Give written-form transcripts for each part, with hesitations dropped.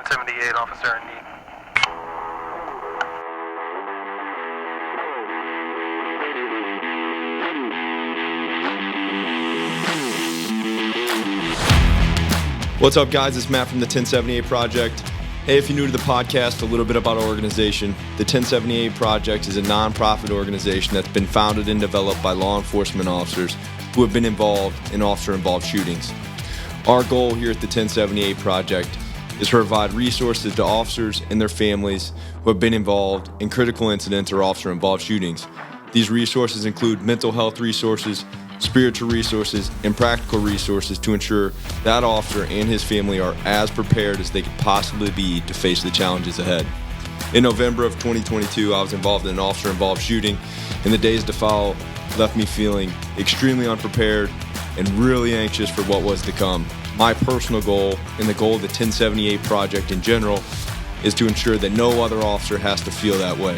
1078, officer in need. What's up, guys? It's Matt from the 1078 Project. Hey, if you're new to the podcast, a little bit about our organization. The 1078 Project is a nonprofit organization that's been founded and developed by law enforcement officers who have been involved in officer-involved shootings. Our goal here at the 1078 Project is to provide resources to officers and their families who have been involved in critical incidents or officer-involved shootings. These resources include mental health resources, spiritual resources, and practical resources to ensure that officer and his family are as prepared as they could possibly be to face the challenges ahead. In November of 2022, I was involved in an officer-involved shooting, and the days to follow left me feeling extremely unprepared and really anxious for what was to come. My personal goal, and the goal of the 1078 Project in general, is to ensure that no other officer has to feel that way.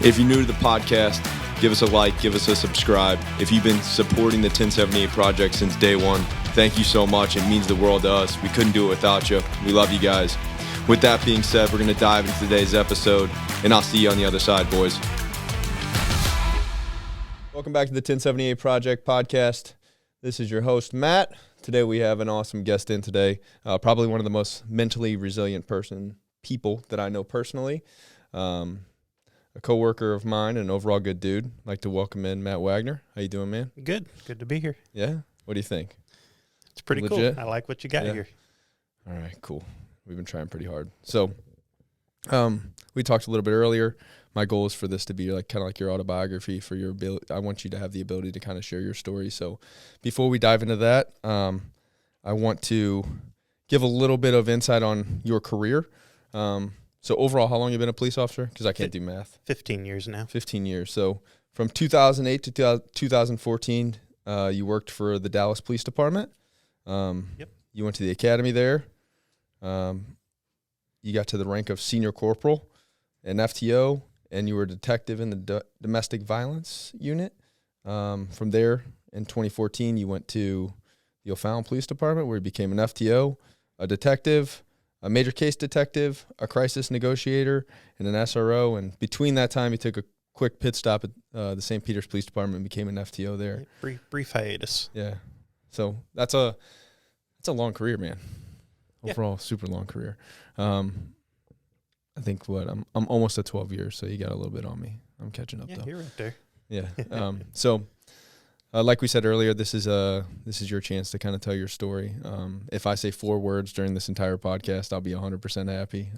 If you're new to the podcast, give us a like, give us a subscribe. If you've been supporting the 1078 Project since day one, thank you so much. It means the world to us. We couldn't do it without you. We love you guys. With that being said, we're going to dive into today's episode, and I'll see you on the other side, boys. Welcome back to the 1078 Project podcast. This is your host, Matt. Today we have an awesome guest in today, probably one of the most mentally resilient people that I know personally. A coworker of mine, an overall good dude. I'd like to welcome in Matt Wagner. How you doing, man? Good to be here. Yeah? What do you think? It's pretty Legit? cool. I like what you got here. All right, cool. We've been trying pretty hard. So, we talked a little bit earlier. My goal is for this to be like kind of like your autobiography for your ability. I want you to have the ability to kind of share your story. So, before we dive into that, I want to give a little bit of insight on your career. So overall, how long have you been a police officer? Because I can't do math. 15 years now. 15 years. So from 2008 to 2014, you worked for the Dallas Police Department. Yep. You went to the academy there. You got to the rank of senior corporal in FTO, and you were a detective in the domestic violence unit. From there, in 2014, you went to the O'Fallon Police Department, where you became an FTO, a detective, a major case detective, a crisis negotiator, and an SRO. And between that time, he took a quick pit stop at the St. Peter's Police Department and became an FTO there. Brief hiatus. Yeah. So that's a long career, man. Overall, super long career. I think I'm almost at 12 years, so you got a little bit on me. I'm catching up though. You're right there. Yeah. So like we said earlier, this is your chance to kind of tell your story. If I say 4 words during this entire podcast, I'll be 100% happy.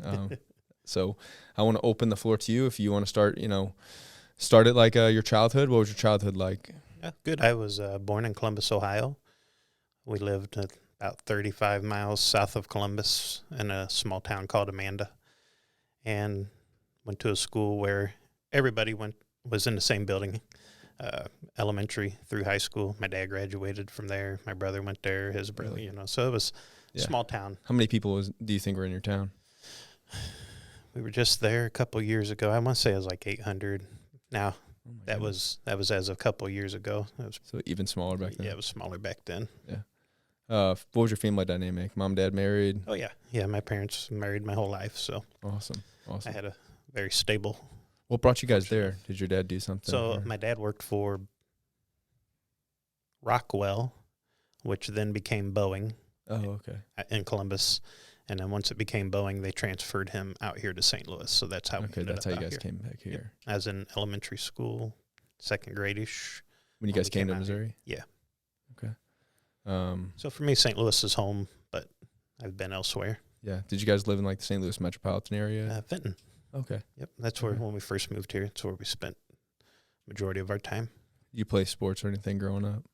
So I want to open the floor to you. If you want to start it like your childhood. What was your childhood like? Yeah, good. I was born in Columbus, Ohio. We lived about 35 miles south of Columbus in a small town called Amanda, and went to a school where everybody was in the same building. Elementary through high school. My dad graduated from there. My brother went there. His brother, Really? So it was a small town. How many people do you think were in your town? We were just there a couple years ago. I want to say it was like 800. Now that was as of a couple years ago. So even smaller back then. Yeah, it was smaller back then. Yeah. What was your family dynamic? Mom, dad married? Oh yeah. My parents married my whole life, so Awesome. I had a very stable. What brought you guys there? Did your dad do something? So my dad worked for Rockwell, which then became Boeing. Oh, okay. In Columbus, and then once it became Boeing, they transferred him out here to St. Louis. So that's how. Okay, that's how you guys came back here. Yep. I was in elementary school, second grade-ish. When you guys came to Missouri? Yeah. Okay. So for me, St. Louis is home, but I've been elsewhere. Yeah. Did you guys live in like the St. Louis metropolitan area? Fenton. Okay. Yep. That's where when we first moved here. It's where we spent majority of our time. You play sports or anything growing up?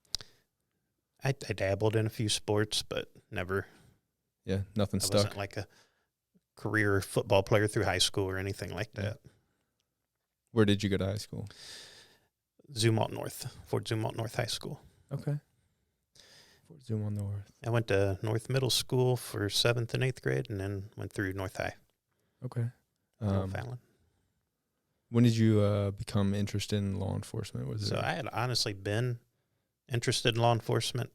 I dabbled in a few sports, but never. Yeah, nothing I stuck. wasn't like a career football player through high school or anything like that. Where did you go to high school? Fort Zumwalt North High School. Okay. Fort Zumwalt North. I went to North Middle School for 7th and 8th grade, and then went through North High. Okay. O'Fallon. When did you become interested in law enforcement? I had honestly been interested in law enforcement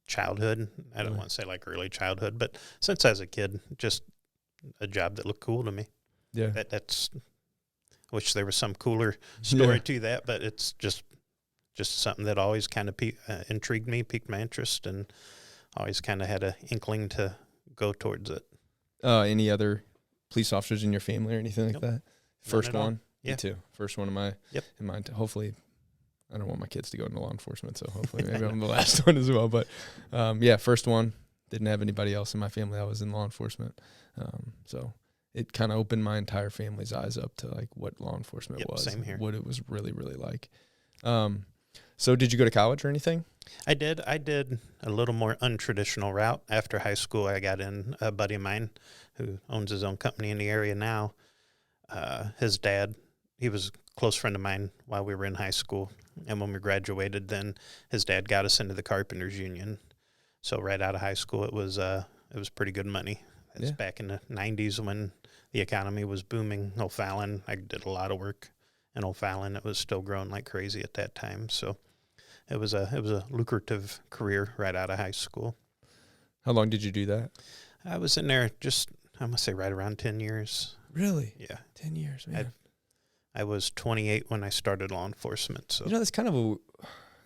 childhood. I don't want to say like early childhood, but since I was a kid, just a job that looked cool to me. Yeah. That's. I wish there was some cooler story to that, but it's just something that always kind of intrigued me, piqued my interest, and always kind of had an inkling to go towards it. Any other police officers in your family or anything like that? First one? Yeah. Me too. First one in my Yep. in mine. Hopefully, I don't want my kids to go into law enforcement, so hopefully maybe I'm the last one as well. But first one. Didn't have anybody else in my family that was in law enforcement. So it kind of opened my entire family's eyes up to like what law enforcement was. Same here. What it was really, really like. So did you go to college or anything? I did. I did a little more untraditional route. After high school, I got in. A buddy of mine who owns his own company in the area now, his dad, he was a close friend of mine while we were in high school. And when we graduated, then his dad got us into the Carpenters Union. So right out of high school, it was pretty good money. It was back in the 90s when the economy was booming. O'Fallon, I did a lot of work in O'Fallon. It was still growing like crazy at that time. So it was a lucrative career right out of high school. How long did you do that? I was in there I must say right around 10 years. Really? Yeah. 10 years, man. I was 28 when I started law enforcement. So that's kind of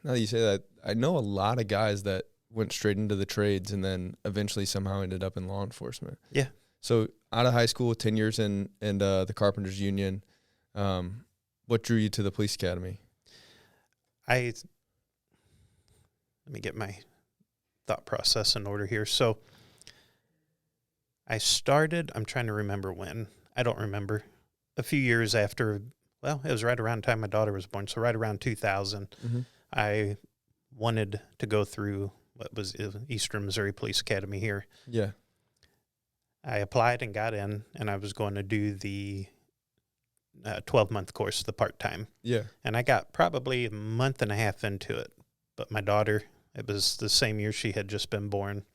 now that you say that, I know a lot of guys that went straight into the trades and then eventually somehow ended up in law enforcement. Yeah. So out of high school, 10 years in the Carpenters Union, what drew you to the police academy? Let me get my thought process in order here. So I started, I'm trying to remember when. I don't remember. A few years after, it was right around the time my daughter was born, so right around 2000, I wanted to go through what was Eastern Missouri Police Academy here. Yeah. I applied and got in, and I was going to do the 12-month course, the part-time. Yeah. And I got probably a month and a half into it. But my daughter, it was the same year she had just been born.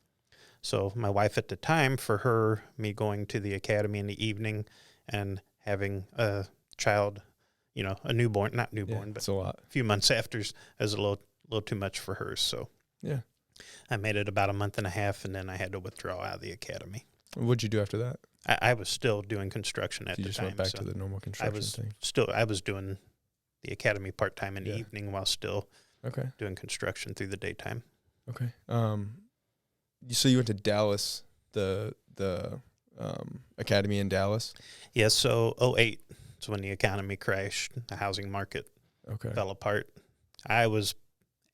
So my wife at the time, for her, me going to the academy in the evening and having a child, a newborn, not newborn, but a few months after, was a little too much for her. So yeah, I made it about a month and a half, and then I had to withdraw out of the academy. What'd you do after that? I was still doing construction at the time. You just went back to the normal construction thing? I was doing the academy part-time in the evening while still doing construction through the daytime. Okay. So you went to Dallas, the academy in Dallas? Yeah, so 2008 is when the economy crashed. The housing market fell apart. I was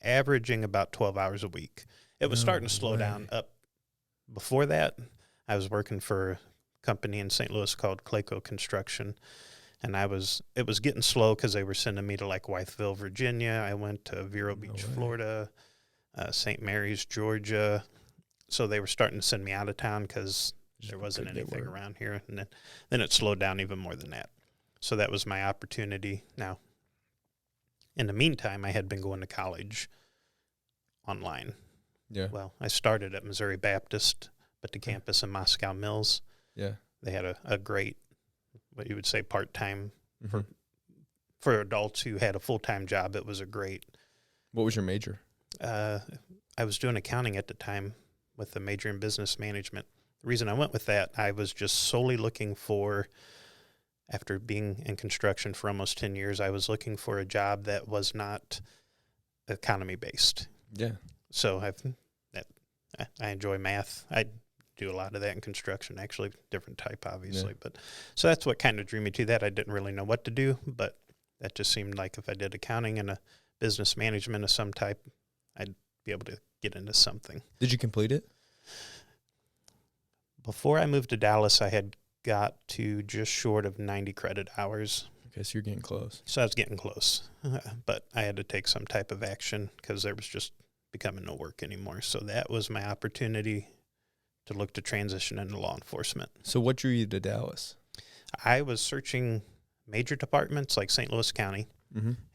averaging about 12 hours a week. It was starting to slow down up. Before that, I was working for a company in St. Louis called Clayco Construction, and it was getting slow because they were sending me to like Wytheville, Virginia. I went to Vero Beach, Florida, St. Mary's, Georgia. So they were starting to send me out of town because there wasn't anything around here. And then it slowed down even more than that. So that was my opportunity. Now, in the meantime, I had been going to college online. Yeah. Well, I started at Missouri Baptist, but the campus in Moscow Mills, they had a great, what you would say, part-time for adults who had a full-time job. It was a great. What was your major? I was doing accounting at the time with a major in business management. The reason I went with that, I was just solely looking for, after being in construction for almost 10 years, I was looking for a job that was not economy-based. Yeah. So I enjoy math. I do a lot of that in construction, actually, different type, obviously. Yeah. But so that's what kind of drew me to that. I didn't really know what to do, but that just seemed like if I did accounting and a business management of some type, I'd be able to get into something. Did you complete it? Before I moved to Dallas, I had got to just short of 90 credit hours. Okay, so you're getting close. So I was getting close, but I had to take some type of action because there was just becoming no work anymore. So that was my opportunity to look to transition into law enforcement. So what drew you to Dallas? I was searching major departments like St. Louis County,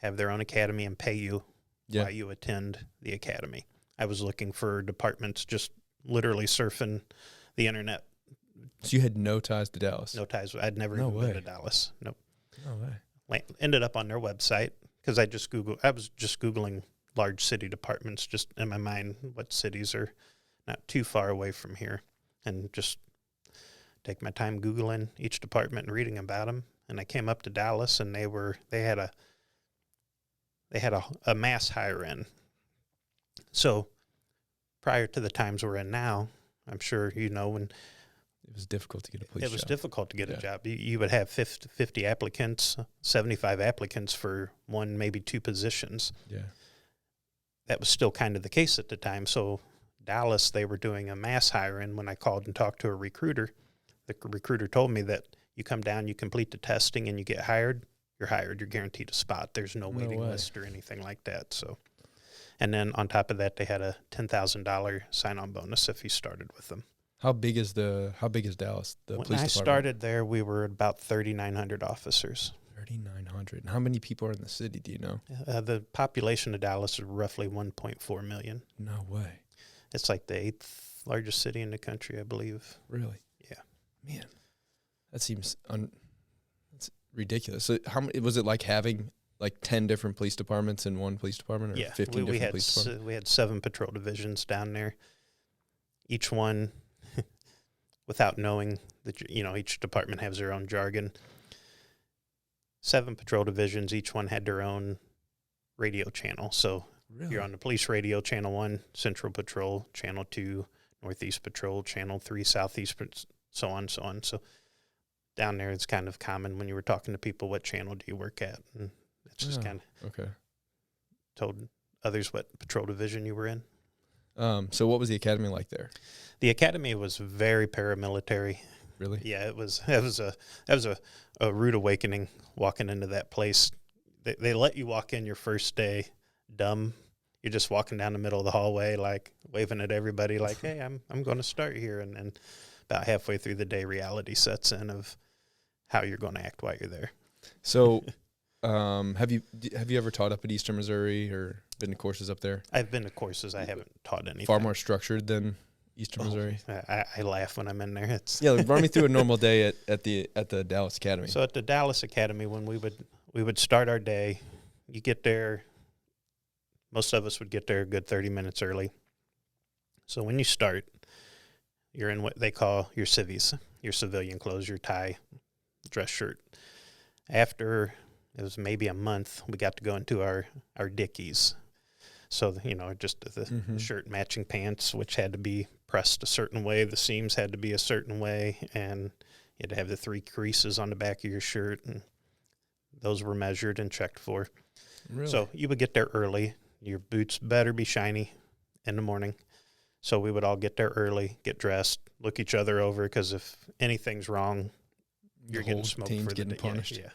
have their own academy and pay you while you attend the academy. I was looking for departments, just literally surfing the internet. So you had no ties to Dallas? No ties. I'd never even been to Dallas. Nope. No way. Ended up on their website because I was just Googling large city departments, just in my mind, what cities are not too far away from here, and just take my time Googling each department and reading about them. And I came up to Dallas, and they had a mass hire in. So prior to the times we're in now, I'm sure you know, when it was difficult to get a police job. It was difficult to get a job. You would have 50 applicants, 75 applicants for one, maybe two positions. Yeah. That was still kind of the case at the time. So Dallas, they were doing a mass hiring. When I called and talked to a recruiter, the recruiter told me that you come down, you complete the testing, and you get hired, you're hired. You're guaranteed a spot. There's no waiting list or anything like that. So, and then on top of that, they had a $10,000 sign-on bonus if you started with them. How big is Dallas, the police department? When I started there, we were about 3,900 officers. 3,900. And how many people are in the city, do you know? The population of Dallas is roughly 1.4 million. No way. It's like the 8th largest city in the country, I believe. Really? Yeah. Man, that seems that's ridiculous. So how many, was it like having like 10 different police departments in one police department, or 15 different police departments? We had 7 patrol divisions down there. Each one, without knowing that, each department has their own jargon. 7 patrol divisions, each one had their own radio channel. So Really? You're on the police radio, Channel 1, Central Patrol, Channel 2, Northeast Patrol, Channel 3, Southeast, so on, so on. So down there, it's kind of common when you were talking to people, what channel do you work at? And it's just kind of told others what patrol division you were in. So what was the academy like there? The academy was very paramilitary. Really? Yeah, it was a rude awakening walking into that place. They let you walk in your first day dumb. You're just walking down the middle of the hallway, like waving at everybody, like, "Hey, I'm going to start here." And then about halfway through the day, reality sets in of how you're going to act while you're there. So, have you ever taught up at Eastern Missouri or been to courses up there? I've been to courses. I haven't taught anything. Far more structured than Eastern Missouri. I laugh when I'm in there. Run me through a normal day at the Dallas Academy. So at the Dallas Academy, when we would start our day, you get there. Most of us would get there a good 30 minutes early. So when you start, you're in what they call your civvies, your civilian clothes, your tie, dress shirt. After it was maybe a month, we got to go into our dickies. So, just the shirt matching pants, which had to be pressed a certain way. The seams had to be a certain way, and you had to have the 3 creases on the back of your shirt, and those were measured and checked for. Really? So you would get there early. Your boots better be shiny in the morning. So we would all get there early, get dressed, look each other over, because if anything's wrong, you're getting smoked for the day. Punished. Yeah.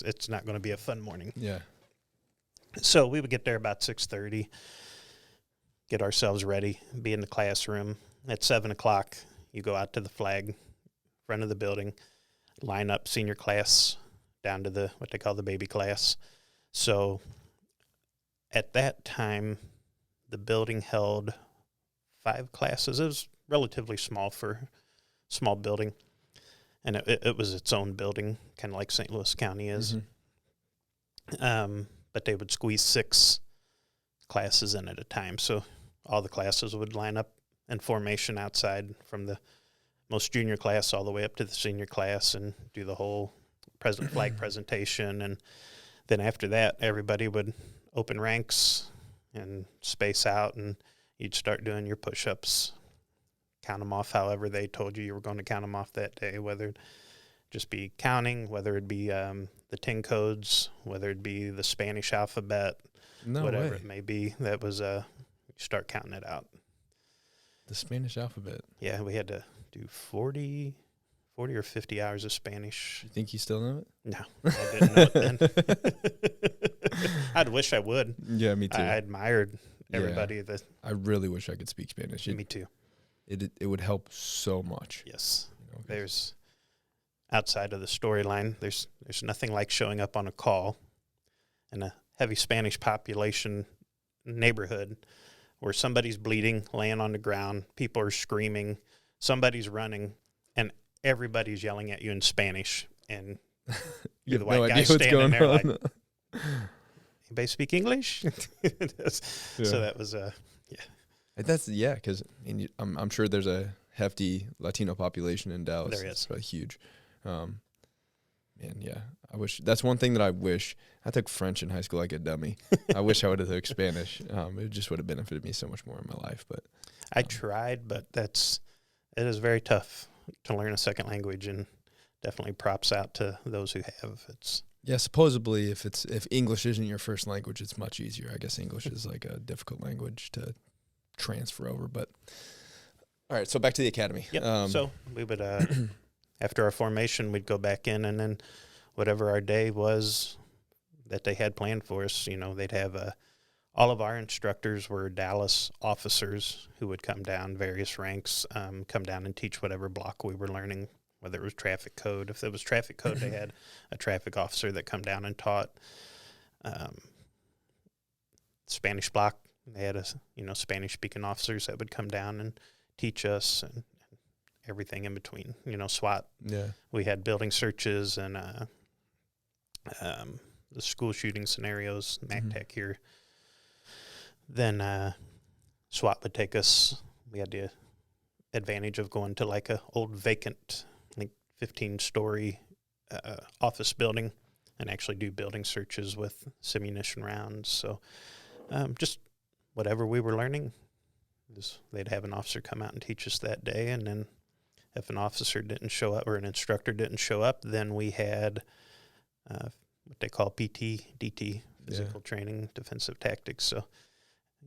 It's not going to be a fun morning. Yeah. So we would get there about 6:30, get ourselves ready, be in the classroom. At 7 o'clock, you go out to the flag, front of the building, line up senior class down to what they call the baby class. So at that time, the building held 5 classes. It was relatively small for a small building, and it was its own building, kind of like St. Louis County is. But they would squeeze 6 classes in at a time. So all the classes would line up in formation outside from the most junior class all the way up to the senior class and do the whole flag presentation. And then after that, everybody would open ranks and space out, and you'd start doing your push-ups, count them off however they told you were going to count them off that day, whether it just be counting, whether it be the 10 codes, whether it be the Spanish alphabet, whatever it may be. That was you start counting it out. The Spanish alphabet. Yeah, we had to do 40 or 50 hours of Spanish. You think you still know it? No, I didn't know it then. I'd wish I would. Yeah, me too. I admired everybody. I really wish I could speak Spanish. Me too. It would help so much. Yes. There's outside of the storyline, there's nothing like showing up on a call in a heavy Spanish population neighborhood where somebody's bleeding, laying on the ground, people are screaming, somebody's running, and everybody's yelling at you in Spanish, and you're the white guy standing there like, anybody speak English? So that was because I'm sure there's a hefty Latino population in Dallas. There is. It's probably huge. I wish that's one thing that I wish. I took French in high school like a dummy. I wish I would have took Spanish. It just would have benefited me so much more in my life. But I tried, but it is very tough to learn a second language, and definitely props out to those who have. Supposedly if English isn't your first language, it's much easier. I guess English is like a difficult language to transfer over. But all right, so back to the academy. Yep. So we would after our formation, we'd go back in, and then whatever our day was that they had planned for us, they'd have all of our instructors were Dallas officers who would come down, various ranks, come down and teach whatever block we were learning, whether it was traffic code. If it was traffic code, they had a traffic officer that come down and taught. Spanish block, they had Spanish-speaking officers that would come down and teach us, and everything in between, SWAT. Yeah. We had building searches and the school shooting scenarios, MACTEC here. Then SWAT would take us. We had the advantage of going to like a old vacant, 15-story office building and actually do building searches with simunition rounds. So just whatever we were learning, they'd have an officer come out and teach us that day, and then if an officer didn't show up or an instructor didn't show up, then we had what they call PT, DT, physical training, defensive tactics. So,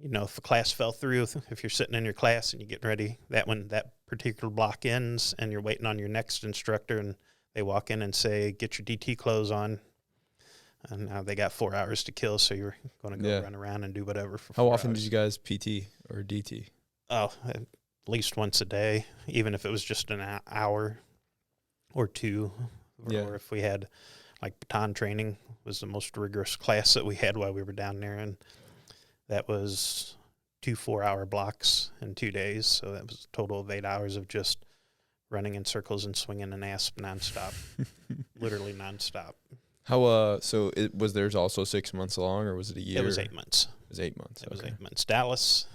if a class fell through, if you're sitting in your class and you're getting ready, that particular block ends and you're waiting on your next instructor, and they walk in and say, get your DT clothes on. And now they got 4 hours to kill, so you're going to go run around and do whatever for 4 hours. How often did you guys PT or DT? Oh, at least once a day, even if it was just an hour or two. Or if we had, baton training was the most rigorous class that we had while we were down there, and that was 2 4-hour blocks in 2 days. So that was a total of 8 hours of just running in circles and swinging an asp nonstop, literally nonstop. How was theirs also 6 months long, or was it a year? It was 8 months. It was 8 months. It was 8 months. Dallas,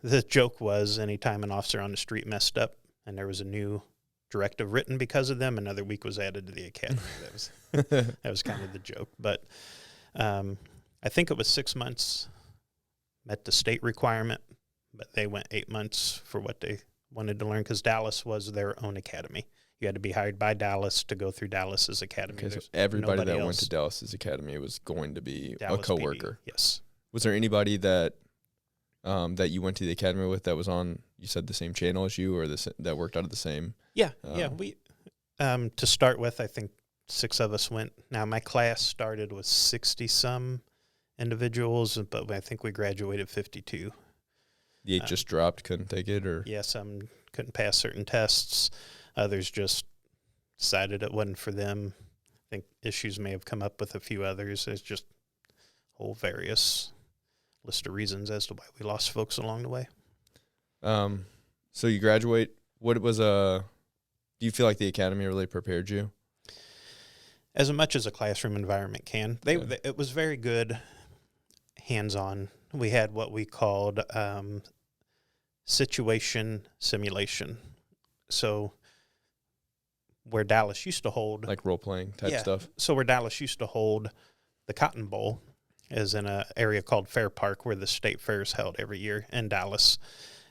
the joke was anytime an officer on the street messed up and there was a new directive written because of them, another week was added to the academy. That was kind of the joke. But I think it was 6 months, met the state requirement, but they went 8 months for what they wanted to learn, because Dallas was their own academy. You had to be hired by Dallas to go through Dallas's academy. Okay, so everybody that went to Dallas's academy was going to be Dallas a coworker. PD, yes. Was there anybody that you went to the academy with that was on, you said, the same channel as you, or that worked out of the same? Yeah, we to start with, I think 6 of us went. Now, my class started with 60-some individuals, but I think we graduated 52. The 8 just dropped, couldn't take it, or? Yeah, some couldn't pass certain tests. Others just decided it wasn't for them. I think issues may have come up with a few others. There's just a whole various list of reasons as to why we lost folks along the way. So you graduate. What was do you feel like the academy really prepared you? As much as a classroom environment can. It was very good hands-on. We had what we called situation simulation. So where Dallas used to hold... Like role-playing type stuff? So where Dallas used to hold the Cotton Bowl is in an area called Fair Park, where the state fair is held every year in Dallas.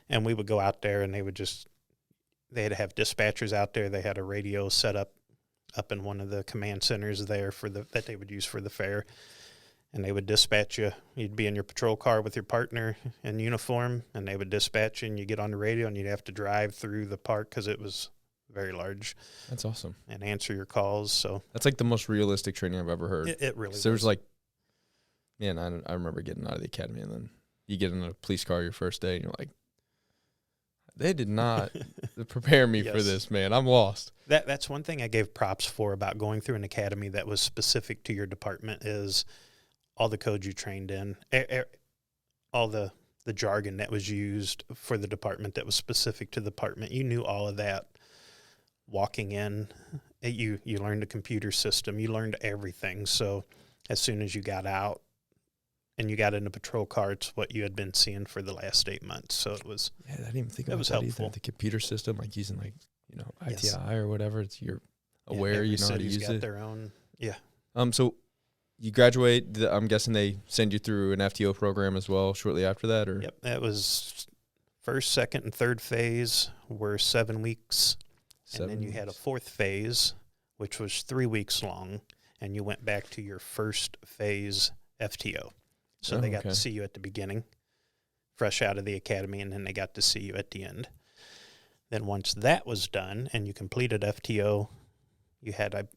And we would go out there, and they'd have dispatchers out there. They had a radio set up in one of the command centers there that they would use for the fair. And they would dispatch you. You'd be in your patrol car with your partner in uniform, and they would dispatch you, and you get on the radio, and you'd have to drive through the park because it was very large. That's awesome. And answer your calls. So that's like the most realistic training I've ever heard. It really was. There's I remember getting out of the academy, and then you get in a police car your first day, and you're like, they did not prepare me for this, man. I'm lost. That's one thing I gave props for about going through an academy that was specific to your department is all the codes you trained in, all the jargon that was used for the department that was specific to the department. You knew all of that walking in. You learned the computer system. You learned everything. So as soon as you got out and you got into patrol car, it's what you had been seeing for the last 8 months. So it was, Yeah, I didn't even think it about was that helpful. either. The computer system, like using like, Yes. ITI or whatever, you're aware, every you know how to city's use got it. their own. Yeah. So you graduate, I'm guessing they send you through an FTO program as well shortly after that, or? Yep. That was first, second, and third phase were 7 weeks. And then you had a fourth phase, which was 3 weeks long, and you went back to your first phase FTO. So they got to see you at the beginning, fresh out of the academy, and then they got to see you at the end. Then once that was done and you completed FTO, you had,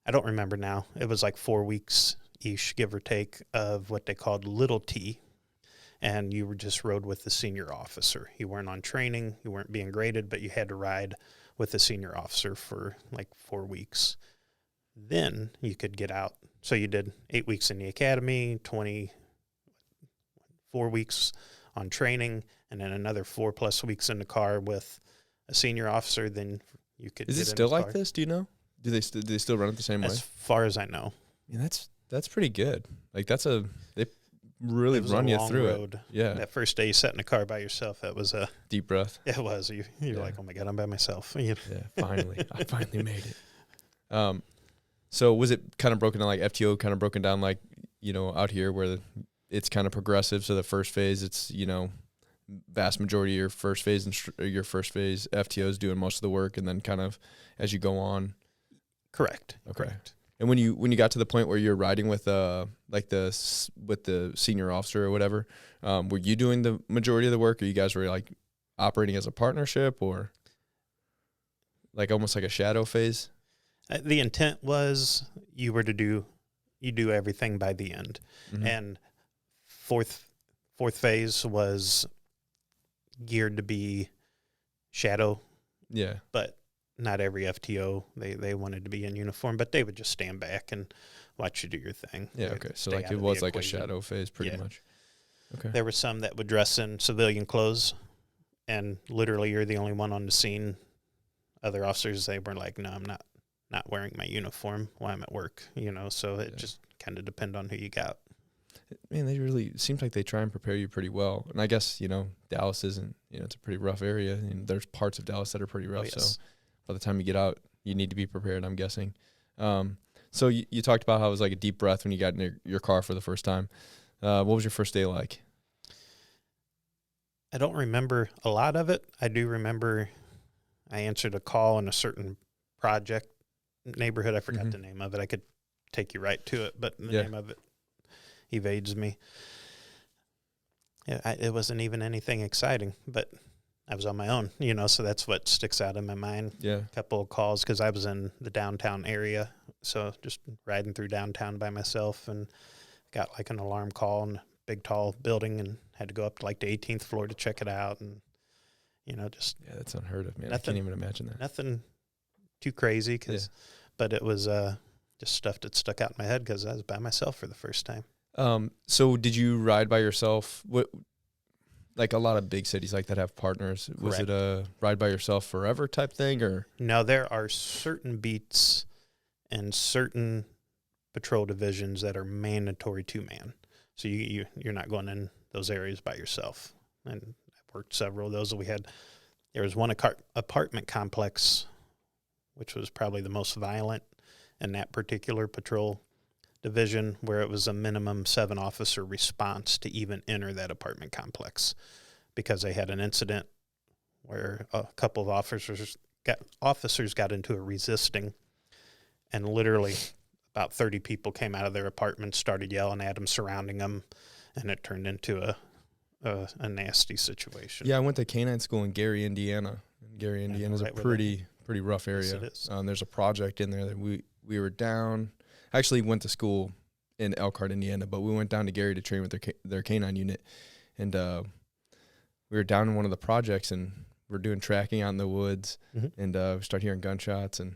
I don't remember now, it was like 4 weeks-ish, give or take, of what they called little T, and you were just rode with the senior officer. You weren't on training, you weren't being graded, but you had to ride with the senior officer for like 4 weeks. Then you could get out. So you did 8 weeks in the academy, 24 weeks on training, and then another 4+ weeks in the car with a senior officer. Then you could. Is it still like this? Do you know? Do they still run it the same way? As far as I know. Yeah, that's pretty good. Like they really run you through it. Yeah. That first day you sat in the car by yourself, that was a deep breath. It was. You're like, oh my God, I'm by myself. Yeah, finally. I finally made it. So was it kind of broken down like FTO kind of broken down like, out here where it's kind of progressive? So the first phase, it's, vast majority of your first phase FTO is doing most of the work, and then kind of as you go on. Correct. Okay. Correct. And when you got to the point where you're riding with the senior officer or whatever, were you doing the majority of the work, or you guys were like operating as a partnership, or like almost like a shadow phase? The intent was you do everything by the end. Mm-hmm. And fourth phase was geared to be shadow. Yeah. But not every FTO, they wanted to be in uniform, but they would just stand back and watch you do your thing. Yeah, okay. So like it was like a shadow phase pretty much. Okay. There were some that would dress in civilian clothes, and literally you're the only one on the scene. Other officers, they were like, no, I'm not wearing my uniform while I'm at work, so it just kind of depend on who you got. Man, they really seems like they try and prepare you pretty well. And I guess, Dallas isn't, it's a pretty rough area, and there's parts of Dallas that are pretty rough. Oh, yes. So by the time you get out, you need to be prepared, I'm guessing. So you talked about how it was like a deep breath when you got in your car for the first time. What was your first day like? I don't remember a lot of it. I do remember I answered a call in a certain project neighborhood. I forgot the name of it. I could take you right to it, but the name of it evades me. It wasn't even anything exciting, but I was on my own, so that's what sticks out in my mind. Yeah. A couple of calls because I was in the downtown area, so just riding through downtown by myself, and got like an alarm call in a big, tall building, and had to go up to like the 18th floor to check it out, and just that's unheard of, man. I can't even imagine that. Nothing too crazy, but it was just stuff that stuck out in my head because I was by myself for the first time. So did you ride by yourself? What, like a lot of big cities like that have partners. Correct. Was it a ride by yourself forever type thing, or? No, there are certain beats and certain patrol divisions that are mandatory 2-man. So you're not going in those areas by yourself. And I've worked several of those. There was one apartment complex, which was probably the most violent in that particular patrol division, where it was a minimum 7-officer response to even enter that apartment complex, because they had an incident where a couple of officers got into a resisting, and literally about 30 people came out of their apartment, started yelling at them, surrounding them, and it turned into a nasty situation. Yeah, I went to canine school in Gary, Indiana. Gary, Indiana is a pretty rough area. Yes, it is. There's a project in there that we were down. I actually went to school in Elkhart, Indiana, but we went down to Gary to train with their canine unit, and we were down in one of the projects, and we're doing tracking out in the woods, and we start hearing gunshots, and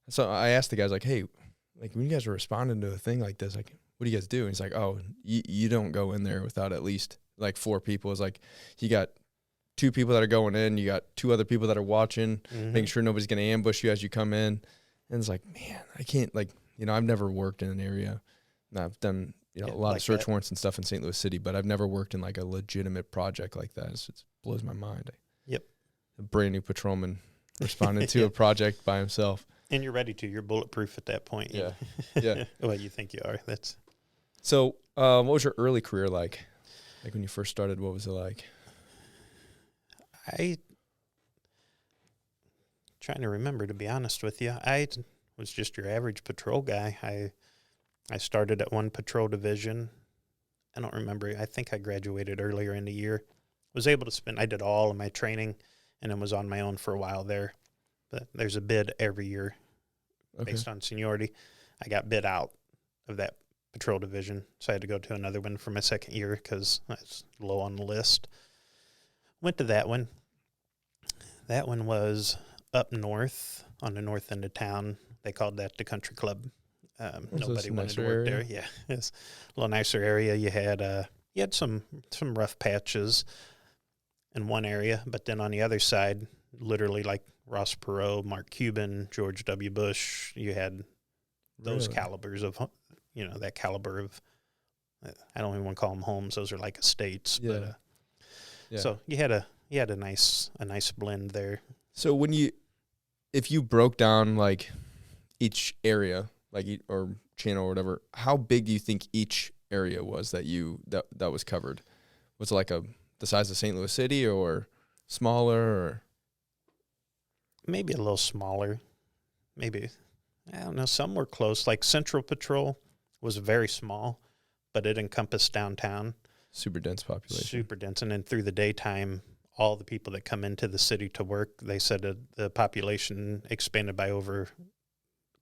so I asked the guys, like, hey, like when you guys are responding to a thing like this, like, what do you guys do? And he's like, oh, you don't go in there without at least like 4 people. It's like you got 2 people that are going in, you got 2 other people that are watching, making sure nobody's going to ambush you as you come in, and it's like, man, I can't, like, I've never worked in an area I've done a lot like of search that. warrants and stuff in St. Louis City, but I've never worked in like a legitimate project like that. It blows my mind. Yep. A brand new patrolman responding to Yeah. a project by himself. And you're ready to. You're bulletproof at that point. Yeah. Yeah. Well, you think you are. That's. So, what was your early career like? Like when you first started, what was it like? Trying to remember, to be honest with you. I was just your average patrol guy. I started at one patrol division. I don't remember. I think I graduated earlier in the year. Was able to I did all of my training and then was on my own for a while there. But there's a bid every year based on seniority. I got bid out of that patrol division, so I had to go to another one for my second year because I was low on the list. Went to that one. That one was up north on the north end of town. They called that the country club. Nobody wanted to work there. Yeah, it's a little nicer area. You had some rough patches in one area, but then on the other side, literally like Ross Perot, Mark Cuban, George W. Bush, you had those calibers of, that caliber of, I don't even want to call them homes. Those are like estates. Yeah. But, so you had a nice blend there. So if you broke down like each area, or channel or whatever, how big do you think each area was that was covered? Was it like the size of St. Louis City or smaller or? Maybe a little smaller. Maybe, I don't know, some were close. Like Central Patrol was very small, but it encompassed downtown. Super dense population. Super dense. And then through the daytime, all the people that come into the city to work, they said the population expanded by over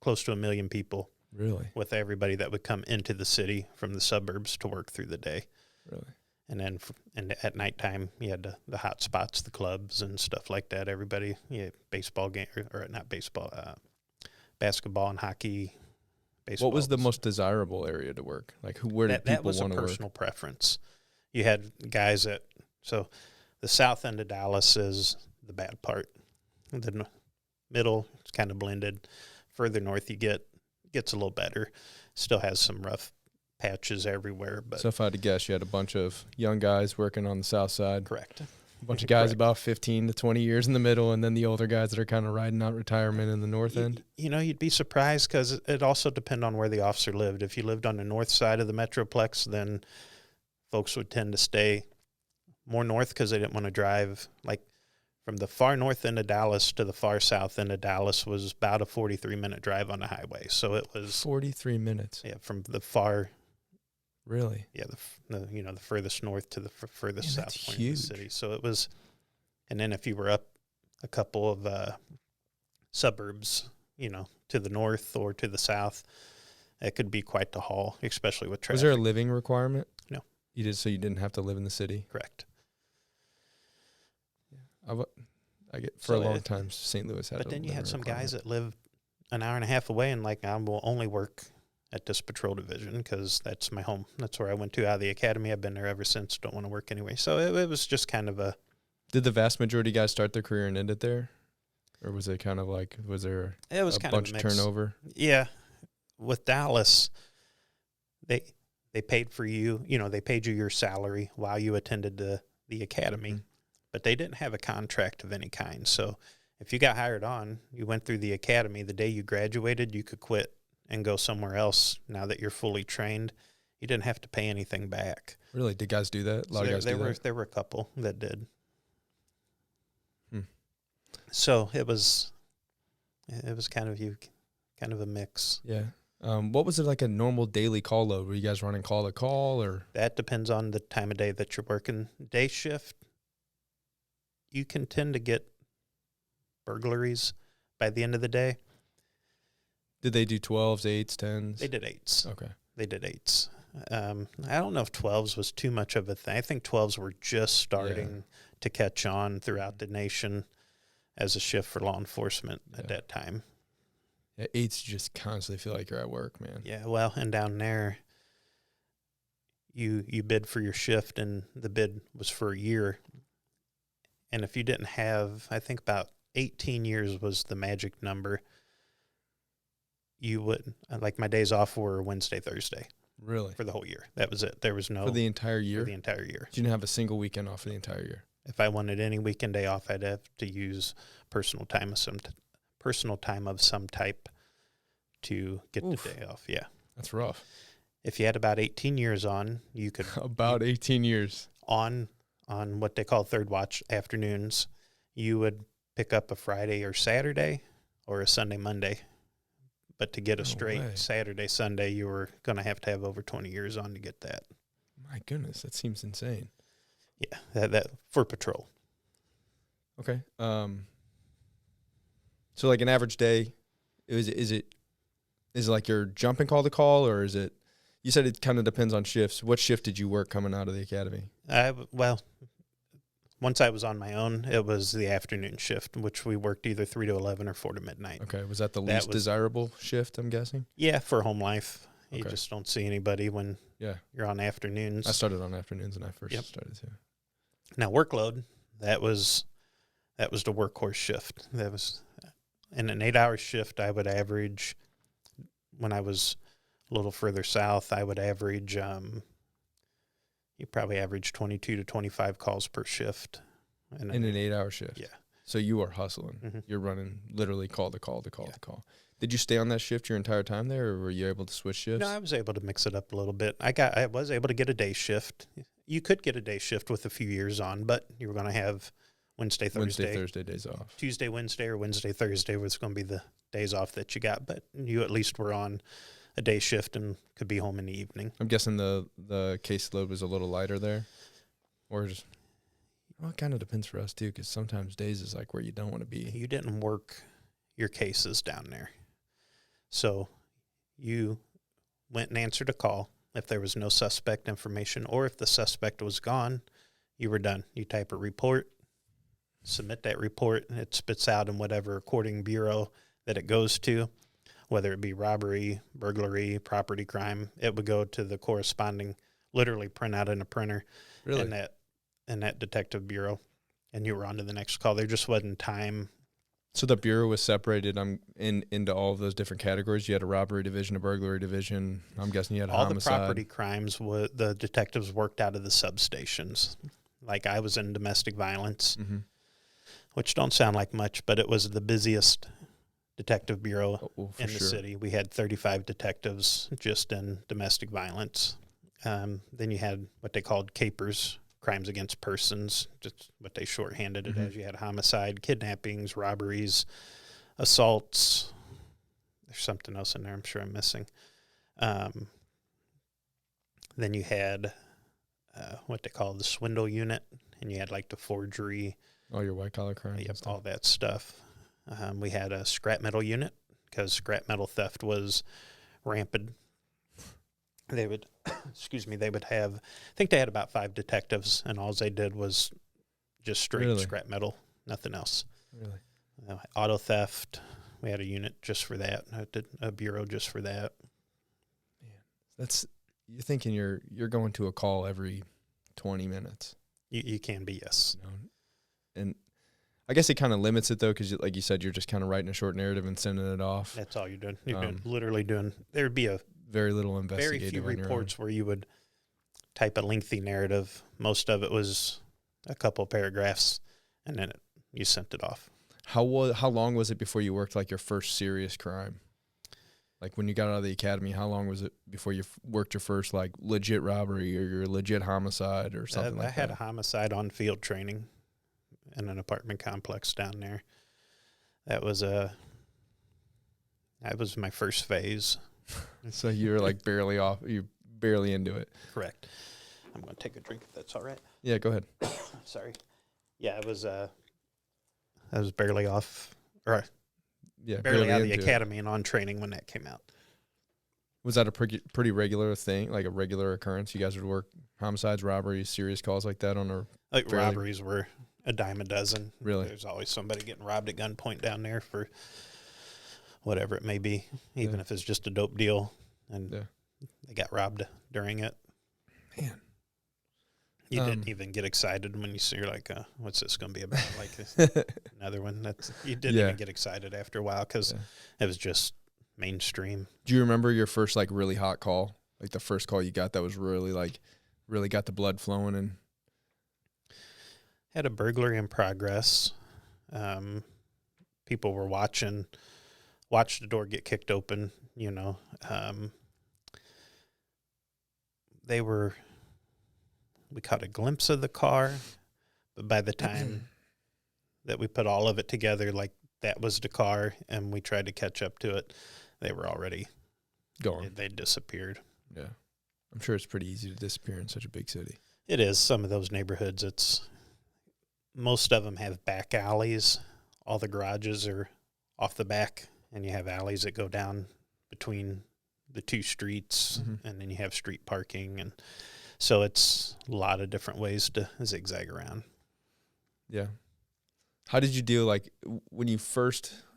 close to 1 million people. Really? With everybody that would come into the city from the suburbs to work through the day. Really? And then at nighttime, you had the hot spots, the clubs and stuff like that. Everybody, baseball game, or not baseball, basketball and hockey. Baseball. What was the most desirable area to work? Like, where did people want to work? That was a personal preference. You had guys so the south end of Dallas is the bad part. The middle, it's kind of blended. Further north gets a little better. Still has some rough patches everywhere. But so if I had to guess, you had a bunch of young guys working on the south side. Correct. A bunch of guys about 15 to 20 years in the middle, and then the older guys that are kind of riding out retirement in the north end. You'd be surprised because it also depends on where the officer lived. If you lived on the north side of the Metroplex, then folks would tend to stay more north because they didn't want to drive. Like from the far north end of Dallas to the far south end of Dallas was about a 43-minute drive on the highway. So it was 43 minutes. Yeah, from the far. Really? Yeah, the furthest north to the furthest south point huge. of the city. So it was, and then if you were up a couple of suburbs, to the north or to the south, it could be quite the haul, especially with traffic. Was there a living requirement? No. So you didn't have to live in the city? Correct. I get for a long time St. Louis had. But then you had some guys that live an hour and a half away, and I will only work at this patrol division because that's my home. That's where I went to out of the academy. I've been there ever since. Don't want to work anyway. So it was just kind of a. Did the vast majority of guys start their career and end it there, or was it kind of like there a bunch of turnover? Yeah, with Dallas, they paid for you. They paid you your salary while you attended the academy, but they didn't have a contract of any kind. So if you got hired on, you went through the academy. The day you graduated, you could quit and go somewhere else. Now that you're fully trained, you didn't have to pay anything back. Really? Did guys do that? A lot of guys do that? There were a couple that did. So it was kind of a mix. Yeah. What was it like a normal daily call load? Were you guys running call to call or? That depends on the time of day that you're working. Day shift, you can tend to get burglaries by the end of the day. Did they do 12s, 8s, 10s? They did 8s. Okay. They did 8s. I don't know if 12s was too much of a thing. I think 12s were just starting to catch on throughout the nation as a shift for law enforcement at that time. Yeah, 8s you just constantly feel like you're at work, man. Yeah, well, and down there, you bid for your shift, and the bid was for a year. And if you didn't have, I think about 18 years was the magic number, you wouldn't. Like my days off were Wednesday, Thursday. Really? For the whole year. That was it. There was no... For the entire year? For the entire year. You didn't have a single weekend off for the entire year? If I wanted any weekend day off, I'd have to use personal time of some type to get the day off. Yeah. That's rough. If you had about 18 years on, you could... About 18 years. On what they call third watch afternoons, you would pick up a Friday or Saturday or a Sunday, Monday. But to get a straight Saturday, Sunday, you were going to have over 20 years on to get that. My goodness, that seems insane. Yeah, that for patrol. Okay. So like an average day, is it like you're jumping call to call, or is it? You said it kind of depends on shifts. What shift did you work coming out of the academy? Well, once I was on my own, it was the afternoon shift, which we worked either 3 to 11 or 4 to midnight. Okay, was that the least desirable shift, I'm guessing? Yeah, for home life. You just don't see anybody when you're on afternoons. I started on afternoons when I first started too. Now workload, that was the workhorse shift. That was in an 8-hour shift. I would average, when I was a little further south, I would average, you probably average 22 to 25 calls per shift. In an 8-hour shift. Yeah. So you are hustling. Mm-hmm. You're running literally call to call to call to call. Did you stay on that shift your entire time there, or were you able to switch shifts? No, I was able to mix it up a little bit. I was able to get a day shift. You could get a day shift with a few years on, but you were going to have Wednesday, Thursday days off. Tuesday, Wednesday, or Wednesday, Thursday was going to be the days off that you got, but you at least were on a day shift and could be home in the evening. I'm guessing the caseload was a little lighter there, or just, well, it kind of depends for us too, because sometimes days is like where you don't want to be. You didn't work your cases down there. So you went and answered a call. If there was no suspect information, or if the suspect was gone, you were done. You type a report, submit that report, and it spits out in whatever recording bureau that it goes to, whether it be robbery, burglary, property crime. It would go to the corresponding, literally print out in a printer in that detective bureau, and you were on to the next call. There just wasn't time. So the bureau was separated into all of those different categories. You had a robbery division, a burglary division. I'm guessing you had a homicide. All the property crimes, the detectives worked out of the substations. Like I was in domestic violence, which don't sound like much, but it was the busiest detective bureau in the city. We had 35 detectives just in domestic violence. Then you had what they called capers, crimes against persons, just what they shorthanded it as. You had homicide, kidnappings, robberies, assaults. There's something else in there I'm sure I'm missing. Then you had what they call the swindle unit, and you had like the forgery. All your white-collar crimes. Yep, all that stuff. We had a scrap metal unit, because scrap metal theft was rampant. They would, they would have, I think they had about 5 detectives, and all they did was just straight scrap metal, nothing else. Really? Auto theft, we had a unit just for that, a bureau just for that. Man, you're thinking you're going to a call every 20 minutes. You can be, yes. You know? And I guess it kind of limits it, though, because like you said, you're just kind of writing a short narrative and sending it off. That's all you're doing. You're literally doing, there would be very little investigative. Very few reports where you would type a lengthy narrative. Most of it was a couple paragraphs, and then you sent it off. How long was it before you worked like your first serious crime? Like when you got out of the academy, how long was it before you worked your first like legit robbery or your legit homicide or something like that? I had a homicide on field training in an apartment complex down there. That was my first phase. So you were like barely into it. Correct. I'm going to take a drink if that's all right. Yeah, go ahead. Sorry. Yeah, I was barely off, or barely out of the academy and on training when that came out. Was that a pretty regular thing, like a regular occurrence? You guys would work homicides, robberies, serious calls like that on a robberies were a dime a dozen. Really? There's always somebody getting robbed at gunpoint down there for whatever it may be, even if it's just a dope deal, and they got robbed during it. Man. You didn't even get excited when you're like, what's this going to be about? Like another one. You didn't even get excited after a while because it was just mainstream. Do you remember your first like really hot call? like the first call you got that was really got the blood flowing? And had a burglary in progress. People were watched the door get kicked open, you know. We caught a glimpse of the car, but by the time that we put all of it together, like that was the car, and we tried to catch up to it, they were already gone. They disappeared. Yeah. I'm sure it's pretty easy to disappear in such a big city. It is. Some of those neighborhoods, most of them have back alleys. All the garages are off the back, and you have alleys that go down between the two streets, and then you have street parking, and so it's a lot of different ways to zigzag around. Yeah. How did you deal, like, when you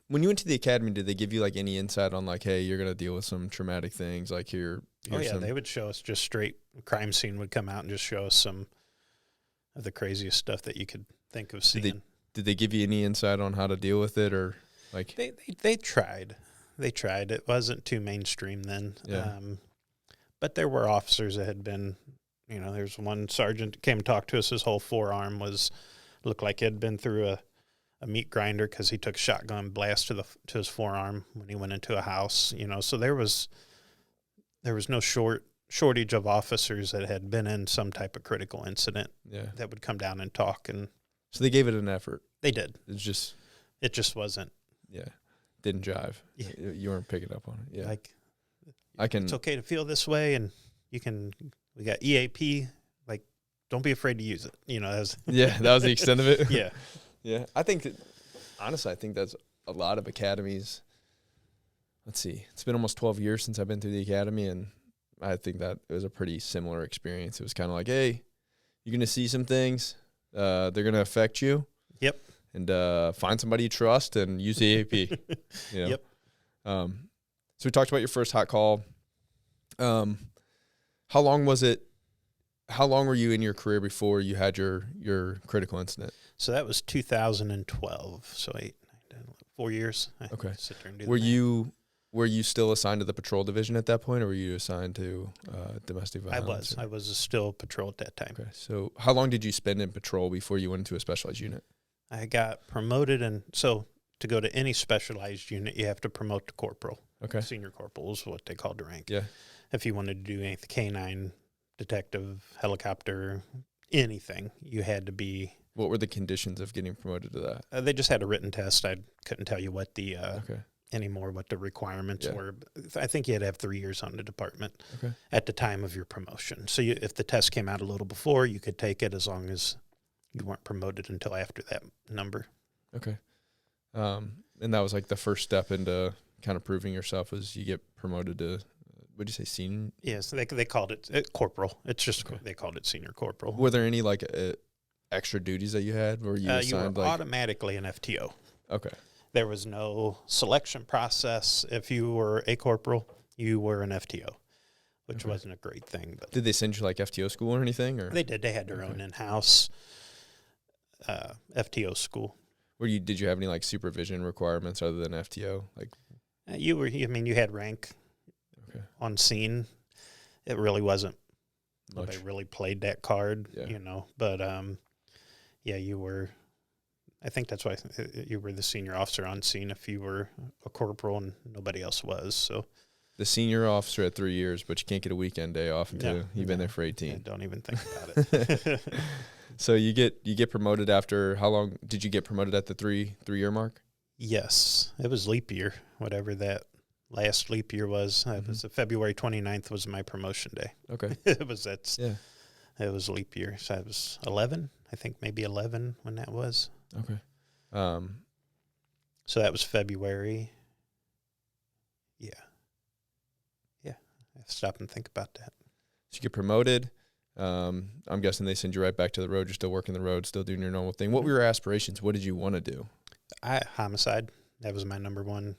went to the academy, did they give you, like, any insight on, like, hey, you're going to deal with some traumatic things, like, here's they would show us just straight crime scene would come out and just show us some of the craziest stuff that you could think of seeing. Did they give you any insight on how to deal with it, or, like? They tried. They tried. It wasn't too mainstream then. Yeah. But there were officers that had been, you know, there's one sergeant that came and talked to us. His whole forearm looked like it had been through a meat grinder because he took a shotgun blast to his forearm when he went into a house, you know. So there was no shortage of officers that had been in some type of critical incident that would come down and talk. And so they gave it an effort. They did. It just wasn't. Yeah. Didn't jive. Yeah. You weren't picking up on it. Yeah. Like, it's okay to feel this way, and we got EAP, like, don't be afraid to use it. You know, that was the extent of it. Yeah. Yeah. Honestly, I think that's a lot of academies. Let's see. It's been almost 12 years since I've been through the academy, and I think that it was a pretty similar experience. It was kind of like, hey, you're going to see some things. They're going to affect you. Yep. And find somebody you trust and use the AP. You know? Yep. So we talked about your first hot call. How long was it? How long were you in your career before you had your critical incident? So that was 2012. So 4 years. Okay. Sit there and do Were you still assigned to the patrol division at that point, or were you assigned to domestic violence? I was still patrol at that time. Okay. So how long did you spend in patrol before you went into a specialized unit? I got promoted, and so to go to any specialized unit, you have to promote to corporal. Okay. Senior corporal is what they called the rank. Yeah. If you wanted to do anything, canine, detective, helicopter, anything, you had to be. What were the conditions of getting promoted to that? They just had a written test. I couldn't tell you what the okay. anymore what the requirements were. I think you had to have 3 years on the department at the time of your promotion. So if the test came out a little before, you could take it as long as you weren't promoted until after that number. Okay. And that was like the first step into kind of proving yourself was you get promoted to, what'd you say, senior? Yes, they called it corporal. It's just they called it senior corporal. Were there any like extra duties that you had? Were you assigned you were automatically an FTO. Okay. There was no selection process. If you were a corporal, you were an FTO, which wasn't a great thing. But did they send you like FTO school or anything? Or they did. They had their own in-house FTO school. Did you have any like supervision requirements other than FTO? Like you had rank on scene. It really wasn't. Nobody really played that card, you know. But you were. I think that's why you were the senior officer on scene if you were a corporal and nobody else was. So the senior officer at 3 years, but you can't get a weekend day off until you've been there for 18. Yeah, don't even think about it. So you get promoted after how long? Did you get promoted at the 3-year mark? Yes, it was leap year, whatever that last leap year was. It was February 29th was my promotion day. Okay. It was leap year. So I was 11, I think maybe 11 when that was. Okay. So that was February. Yeah. I have to stop and think about that. So you get promoted. I'm guessing they send you right back to the road. You're still working the road, still doing your normal thing. What were your aspirations? What did you want to do? Homicide. That was my number one.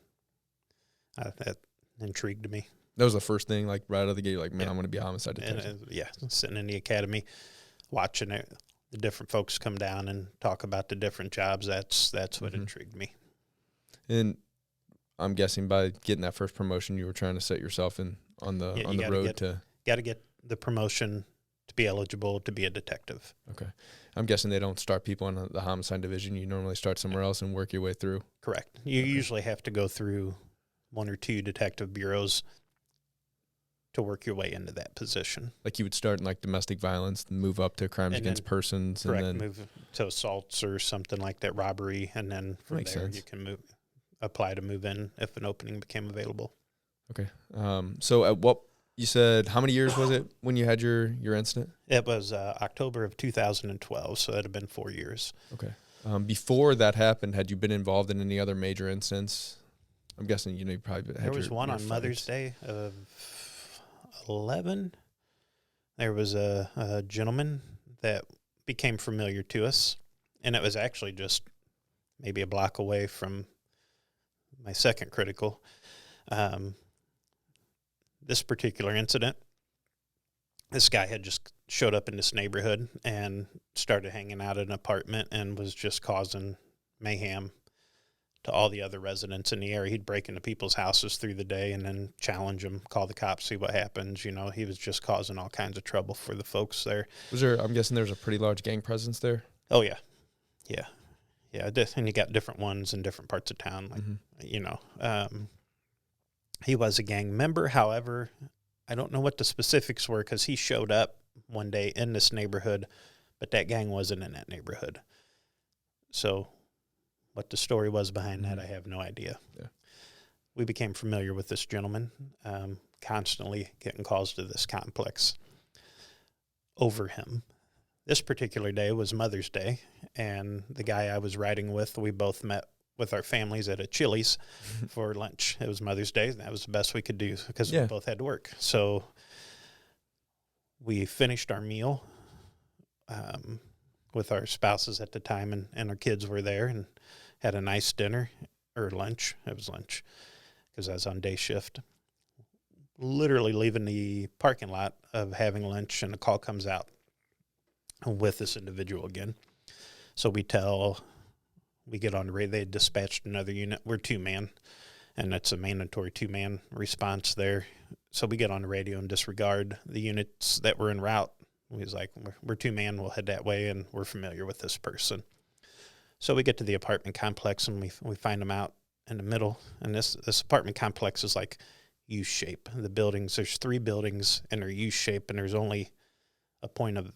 That intrigued me. That was the first thing, like right out of the gate, like, man, I want to be a homicide detective. And sitting in the academy, watching the different folks come down and talk about the different jobs. That's what intrigued me. And I'm guessing by getting that first promotion, you were trying to set yourself on the road to got to get the promotion to be eligible to be a detective. Okay. I'm guessing they don't start people in the homicide division. You normally start somewhere else and work your way through. Correct. You usually have to go through 1 or 2 detective bureaus to work your way into that position. Like you would start in like domestic violence, move up to crimes against persons, correct, and then move to assaults or something like that, robbery, and then from Makes there sense. you can apply to move in if an opening became available. Okay. So at what you said, how many years was it when you had your incident? It was October of 2012, so that had been 4 years. Okay. Before that happened, had you been involved in any other major incidents? I'm guessing you probably had. There was one on Mother's Day of 11. There was a gentleman that became familiar to us, and it was actually just maybe a block away from my second critical. This particular incident, this guy had just showed up in this neighborhood and started hanging out at an apartment and was just causing mayhem to all the other residents in the area. He'd break into people's houses through the day and then challenge them, call the cops, see what happens. He was just causing all kinds of trouble for the folks there. I'm guessing there was a pretty large gang presence there? Oh, yeah. Yeah. Yeah. And you got different ones in different parts of town. Like, he was a gang member. However, I don't know what the specifics were because he showed up one day in this neighborhood, but that gang wasn't in that neighborhood. So what the story was behind that, I have no idea. Yeah. We became familiar with this gentleman, constantly getting calls to this complex over him. This particular day was Mother's Day, and the guy I was riding with, we both met with our families at a Chili's for lunch. It was Mother's Day, and that was the best we could do because we both had to work. So we finished our meal with our spouses at the time, and our kids were there, and had a nice dinner, or lunch. It was lunch because I was on day shift. Literally leaving the parking lot of having lunch, and a call comes out with this individual again. So we get on the radio. They dispatched another unit. We're 2-man, and it's a mandatory 2-man response there. So we get on the radio and disregard the units that were en route. We was like, we're 2-man, we'll head that way, and we're familiar with this person. So we get to the apartment complex, and we find them out in the middle. And this apartment complex is like U-shape. The buildings, there's 3 buildings, and they're U-shape, and there's only a point of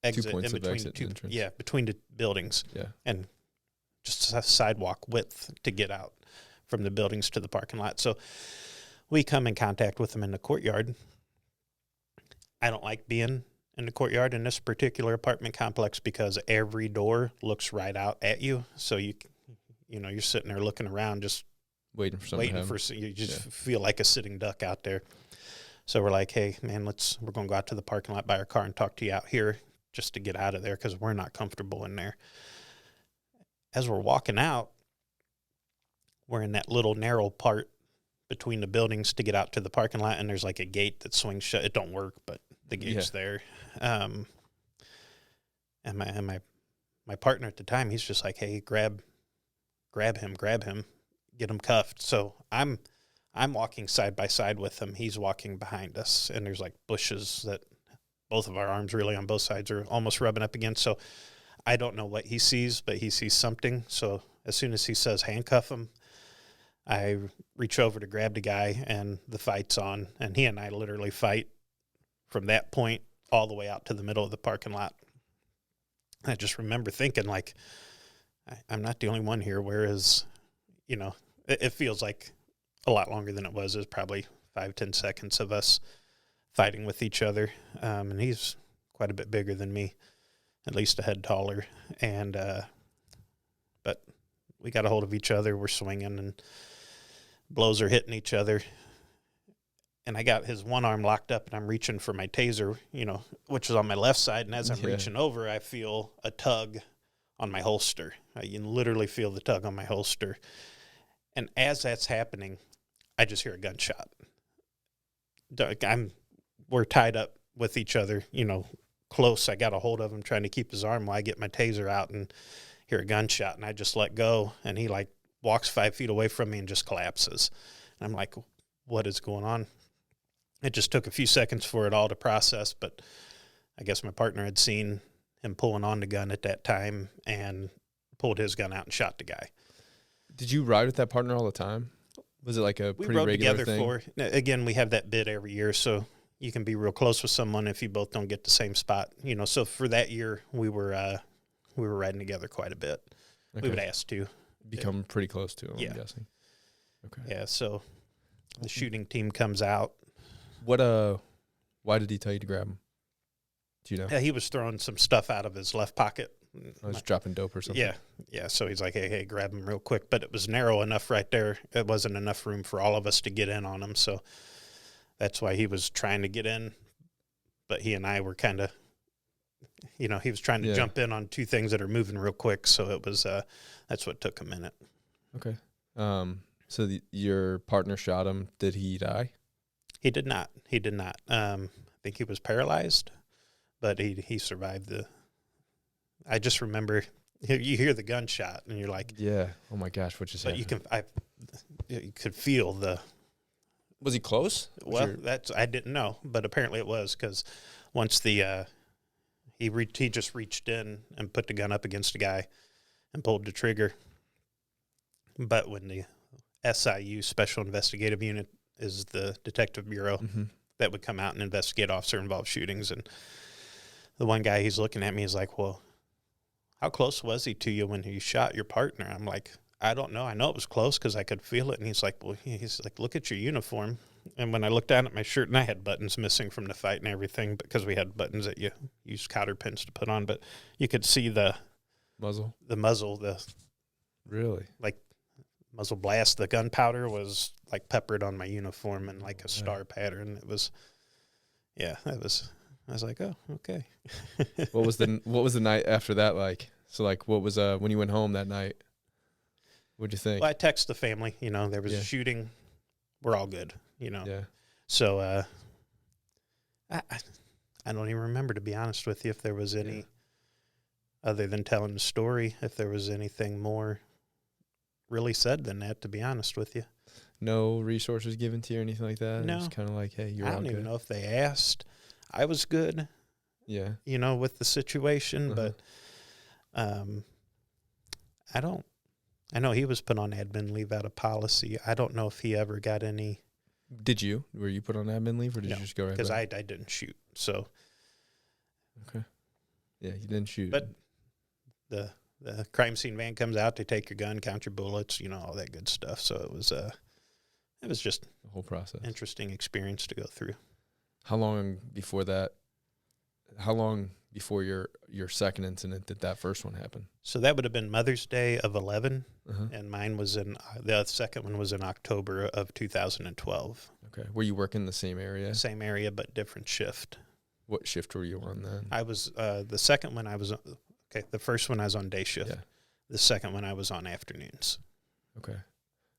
exit 2 points in between of exit entrance. Yeah, between the buildings. Yeah. And just a sidewalk width to get out from the buildings to the parking lot. So we come in contact with them in the courtyard. I don't like being in the courtyard in this particular apartment complex because every door looks right out at you. So you're sitting there looking around, just waiting for something. You just feel like a sitting duck out there. So we're like, hey man, we're going to go out to the parking lot by our car and talk to you out here just to get out of there because we're not comfortable in there. As we're walking out, we're in that little narrow part between the buildings to get out to the parking lot, and there's like a gate that swings shut. It don't work, but the gate's there. And my partner at the time, he's just like, hey, grab him, get him cuffed. So I'm walking side by side with him. He's walking behind us, and there's like bushes that both of our arms really on both sides are almost rubbing up against. So I don't know what he sees, but he sees something. So as soon as he says handcuff him, I reach over to grab the guy, and the fight's on. And he and I literally fight from that point all the way out to the middle of the parking lot. I just remember thinking, like, I'm not the only one here, whereas, it feels like a lot longer than it was. It was probably 5-10 seconds of us fighting with each other. And he's quite a bit bigger than me, at least a head taller. And, but we got a hold of each other. We're swinging, and blows are hitting each other. And I got his one arm locked up, and I'm reaching for my taser, which is on my left side. And as I'm reaching over, I feel a tug on my holster. I can literally feel the tug on my holster. And as that's happening, I just hear a gunshot. We're tied up with each other, close. I got a hold of him trying to keep his arm while I get my taser out and hear a gunshot. And I just let go, and he like walks 5 feet away from me and just collapses. And I'm like, what is going on? it just took a few seconds for it all to process, but I guess my partner had seen him pulling on the gun at that time and pulled his gun out and shot the guy. Did you ride with that partner all the time? Was it like a We pretty rode regular together thing? again, we have that bid every year, so you can be real close with someone if you both don't get the same spot. So for that year, we were riding together quite a bit. Okay. We would ask to. Become pretty close to him, Yeah. I'm guessing. Okay. Yeah, so the shooting team comes out. Why did he tell you to grab him? Do you know? He was throwing some stuff out of his left pocket. I was dropping dope or something. Yeah. So he's like, hey, grab him real quick. But it was narrow enough right there. It wasn't enough room for all of us to get in on him. So that's why he was trying to get in. But he and I were kind of, he was trying to jump in on two things that are moving real quick. So it was, that's what took a minute. Okay. So your partner shot him. Did he die? He did not. I think he was paralyzed, but he survived I just remember you hear the gunshot and you're like, yeah. Oh my gosh, what just happened? You could feel the. Was he close? I didn't know, but apparently it was, because once he just reached in and put the gun up against the guy and pulled the trigger. But when the SIU, Special Investigative Unit, is the detective bureau that would come out and investigate officer-involved shootings, and the one guy, he's looking at me, he's like, well, how close was he to you when he shot your partner? I'm like, I don't know. I know it was close because I could feel it. And he's like, look at your uniform. And when I looked down at my shirt, and I had buttons missing from the fight and everything, because we had buttons that you use cotter pins to put on, but you could see the muzzle, really, like muzzle blast. The gunpowder was like peppered on my uniform and like a star pattern. It was, I was like, oh, okay. What was the night after that like? So like, what was when you went home that night? What'd you think? Well, I texted the family. There was a shooting. We're all good. Yeah. So I don't even remember, to be honest with you, if there was any other than telling the story. If there was anything more really said than that, to be honest with you. No resources given to you or anything like that? No. It was kind of like, hey, you're all good. I don't even know if they asked. I was good. Yeah. With the situation, but I know he was put on admin leave out of policy. I don't know if he ever got any. Did you? Were you put on admin leave, or did you just go right back? Because I didn't shoot, so. Okay. Yeah, you didn't shoot. But the crime scene van comes out, they take your gun, count your bullets, all that good stuff. So it was just the whole process. Interesting experience to go through. How long before that? How long before your second incident did that first one happen? So that would have been Mother's Day of 11, and mine was the second one was in October of 2012. Okay. Were you working the same area? Same area, but different shift. What shift were you on then? I was, the second one I was, the first one I was on day shift. Yeah. The second one I was on afternoons. Okay.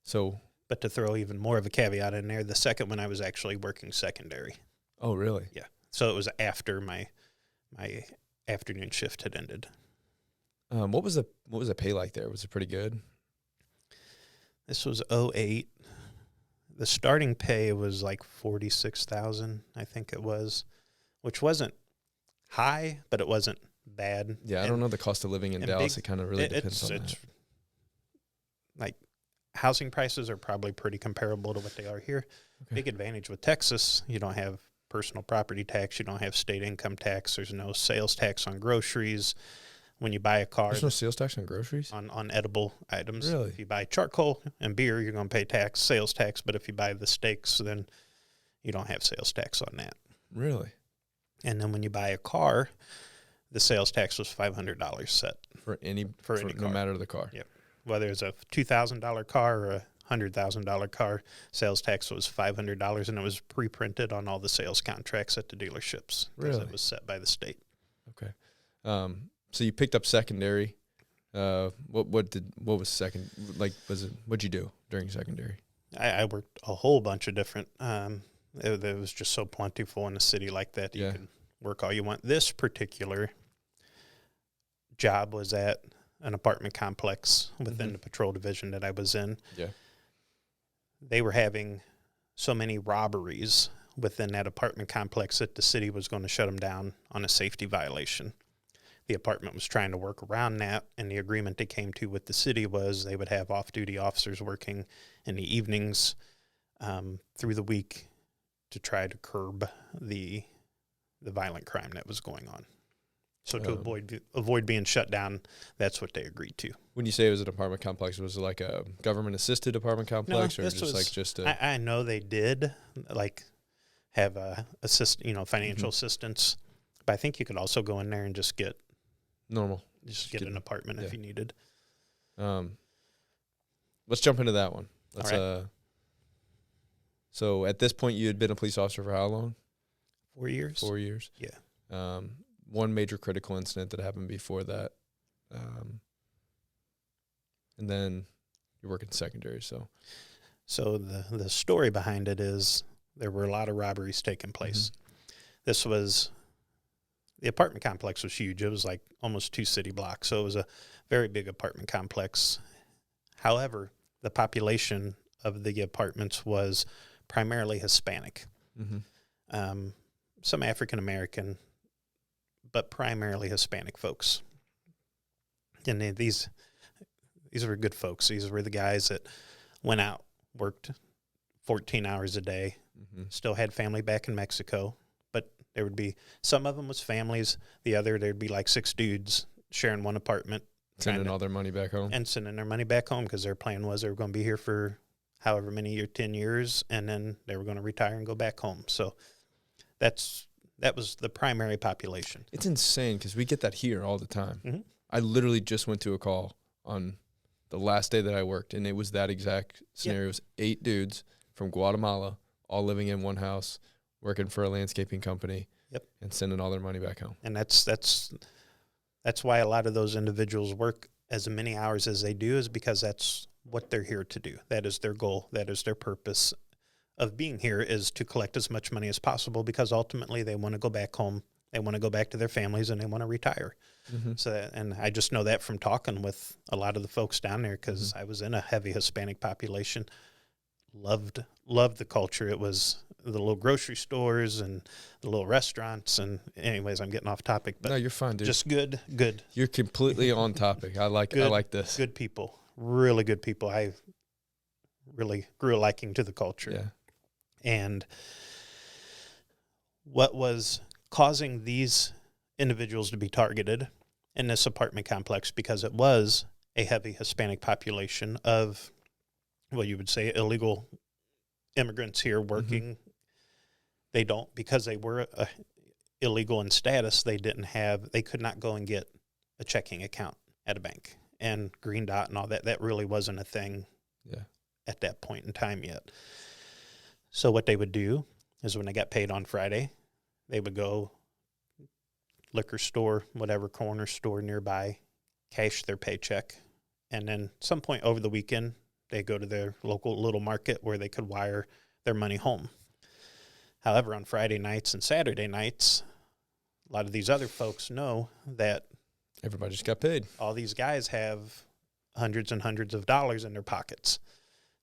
So. But to throw even more of a caveat in there, the second one I was actually working secondary. Oh, really? Yeah. So it was after my afternoon shift had ended. What was the pay like there? Was it pretty good? This was 2008. The starting pay was like $46,000, I think it was, which wasn't high, but it wasn't bad. Yeah, I don't know the cost of living in Dallas. It kind of really depends on that. Like, housing prices are probably pretty comparable to what they are here. Okay. Big advantage with Texas, you don't have personal property tax, you don't have state income tax, there's no sales tax on groceries. When you buy a car, there's no sales tax on groceries? On edible items. Really? If you buy charcoal and beer, you're going to pay sales tax, but if you buy the steaks, then you don't have sales tax on that. Really? And then when you buy a car, the sales tax was $500 set. For any car. No matter the car? Yep. Whether it's a $2,000 car or a $100,000 car, sales tax was $500, and it was pre-printed on all the sales contracts at the dealerships. Really? It was set by the state. Okay. So you picked up secondary. What was second? Like, what'd you do during secondary? I worked a whole bunch of different. It was just so plentiful in a city like that. You can work all you want. This particular job was at an apartment complex within the patrol division that I was in. Yeah. They were having so many robberies within that apartment complex that the city was going to shut them down on a safety violation. The apartment was trying to work around that, and the agreement they came to with the city was they would have off-duty officers working in the evenings through the week to try to curb the violent crime that was going on. So to avoid being shut down, that's what they agreed to. When you say it was an apartment complex, was it like a government-assisted apartment complex, or just a? I know they did like have financial assistance, but I think you could also go in there and just get get an apartment if you needed. Let's jump into that one. Let's So at this point, you had been a police officer for how long? 4 years. 4 years. Yeah. One major critical incident that happened before that, and then you're working secondary. So the story behind it is there were a lot of robberies taking place. Mm-hmm. The apartment complex was huge. It was like almost 2 city blocks, so it was a very big apartment complex. However, the population of the apartments was primarily Hispanic, some African American, but primarily Hispanic folks. And these were good folks. These were the guys that went out, worked 14 hours a day, still had family back in Mexico, but there would be, some of them was families, there'd be like 6 dudes sharing one apartment. Sending all their money back home. And sending their money back home because their plan was they were going to be here for however many years, 10 years, and then they were going to retire and go back home. So that was the primary population. It's insane because we get that here all the time. Mm-hmm. I literally just went to a call on the last day that I worked, and it was that exact scenario. It was 8 dudes from Guatemala all living in one house, working for a landscaping company, and sending all their money back home. And that's why a lot of those individuals work as many hours as they do, is because that's what they're here to do. That is their goal. That is their purpose of being here, is to collect as much money as possible, because ultimately they want to go back home. They want to go back to their families, and they want to retire. Mm-hmm. So, and I just know that from talking with a lot of the folks down there, because I was in a heavy Hispanic population. Loved the culture. It was the little grocery stores and the little restaurants. And anyways, I'm getting off topic, but no, you're fine, dude. Just good. You're completely on topic. I like this. Good people, really good people. I really grew a liking to the culture. Yeah. And what was causing these individuals to be targeted in this apartment complex, because it was a heavy Hispanic population of, well, you would say illegal immigrants here working. They don't, because they were illegal in status, they could not go and get a checking account at a bank. And Green Dot and all that really wasn't a thing at that point in time yet. So what they would do is when they got paid on Friday, they would go liquor store, whatever corner store nearby, cash their paycheck, and then some point over the weekend, they go to their local little market where they could wire their money home. However, on Friday nights and Saturday nights, a lot of these other folks know that everybody just got paid. All these guys have hundreds and hundreds of dollars in their pockets.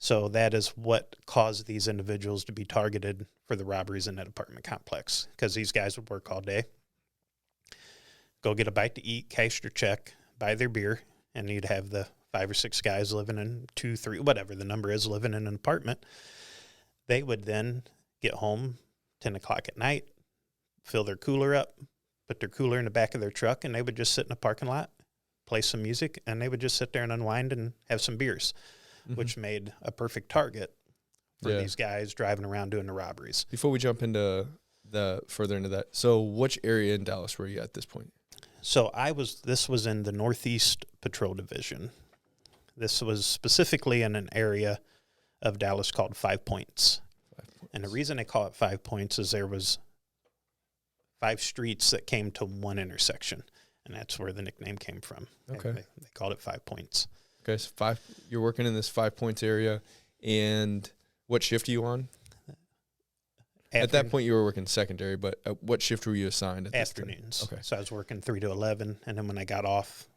So that is what caused these individuals to be targeted for the robberies in that apartment complex, because these guys would work all day, go get a bite to eat, cash their check, buy their beer, and you'd have the 5 or 6 guys living in 2, 3, whatever the number is, living in an apartment. They would then get home 10 o'clock at night, fill their cooler up, put their cooler in the back of their truck, and they would just sit in a parking lot, play some music, and they would just sit there and unwind and have some beers, which made a perfect target for these guys driving around doing the robberies. Before we jump into further into that, so which area in Dallas were you at this point? So this was in the Northeast Patrol Division. This was specifically in an area of Dallas called 5 Points. And the reason they call it 5 Points is there was 5 streets that came to one intersection, and that's where the nickname came from. Okay. They called it 5 Points. Okay, so you're working in this 5 Points area, and what shift are you on? At that point, you were working secondary, but what shift were you assigned at afternoons? Okay. So I was working 3 to 11, and then when I got off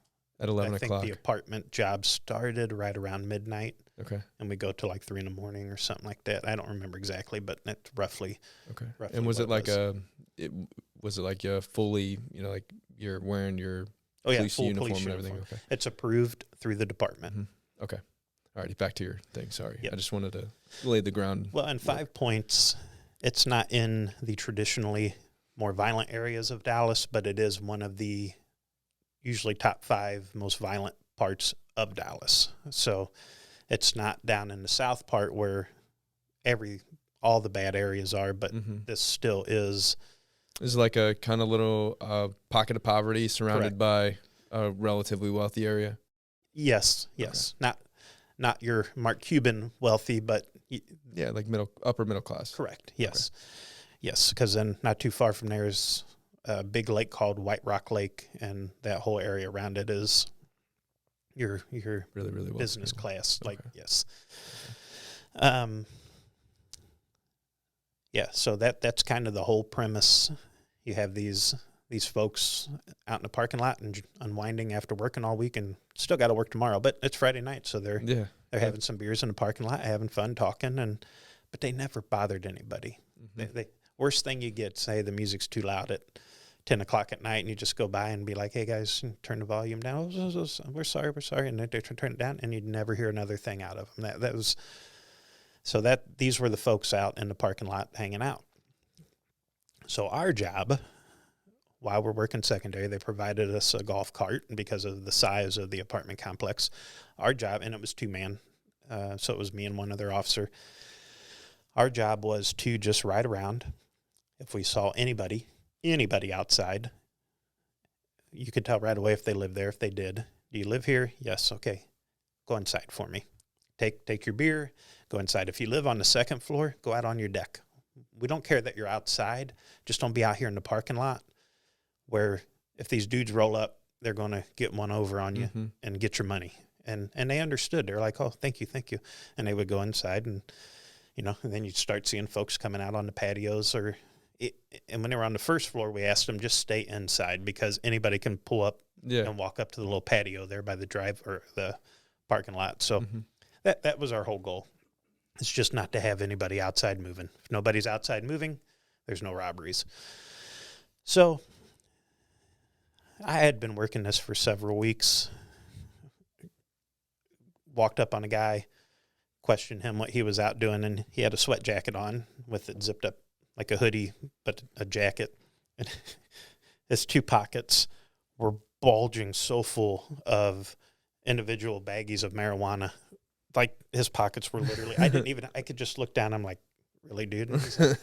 At 11 I think o'clock. the apartment job started right around midnight. Okay. And we go to like 3 a.m. or something like that. I don't remember exactly, but that's roughly. Okay. Roughly And was what it like was. was it like a fully, like you're wearing your police full uniform police and everything? uniform. Okay. It's approved through the department. Mm-hmm. Okay. All righty, back to your thing. Sorry. Yep. I just wanted to lay the ground. Well, and 5 Points, it's not in the traditionally more violent areas of Dallas, but it is one of the usually top 5 most violent parts of Dallas. So it's not down in the south part where all the bad areas are, but this still is. It's like a kind of little pocket of poverty surrounded by a relatively wealthy area. Yes. Okay. Not your Mark Cuban wealthy, but like upper middle class. Correct. Yes. Okay. Yes, because then not too far from there is a big lake called White Rock Lake, and that whole area around it is your really, really business class. Okay. Like, yes. So that's kind of the whole premise. You have these folks out in the parking lot and unwinding after working all week, and still got to work tomorrow, but it's Friday night, so they're having some beers in the parking lot, having fun, talking, but they never bothered anybody. They worst thing you get, say the music's too loud at 10 o'clock at night, and you just go by and be like, hey guys, turn the volume down. We're sorry. And they turn it down, and you'd never hear another thing out of them. That was, so these were the folks out in the parking lot hanging out. So our job, while we're working secondary, they provided us a golf cart because of the size of the apartment complex. Our job, and it was 2-man, so it was me and one other officer. Our job was to just ride around. If we saw anybody outside, you could tell right away if they lived there. If they did, do you live here? Yes. Okay. Go inside for me. Take your beer, go inside. If you live on the second floor, go out on your deck. We don't care that you're outside. Just don't be out here in the parking lot where if these dudes roll up, they're going to get one over on you and get your money. And they understood. They're like, oh, thank you. And they would go inside, and and then you'd start seeing folks coming out on the patios and when they were on the first floor, we asked them just stay inside because anybody can pull up and walk up to the little patio there by the drive or the parking lot. So that was our whole goal. It's just not to have anybody outside moving. If nobody's outside moving, there's no robberies. So I had been working this for several weeks. Walked up on a guy, questioned him what he was out doing, and he had a sweat jacket on with it zipped up like a hoodie, but a jacket. And his 2 pockets were bulging so full of individual baggies of marijuana. Like his pockets were literally, I could just look down. I'm like, really, dude? And he's like,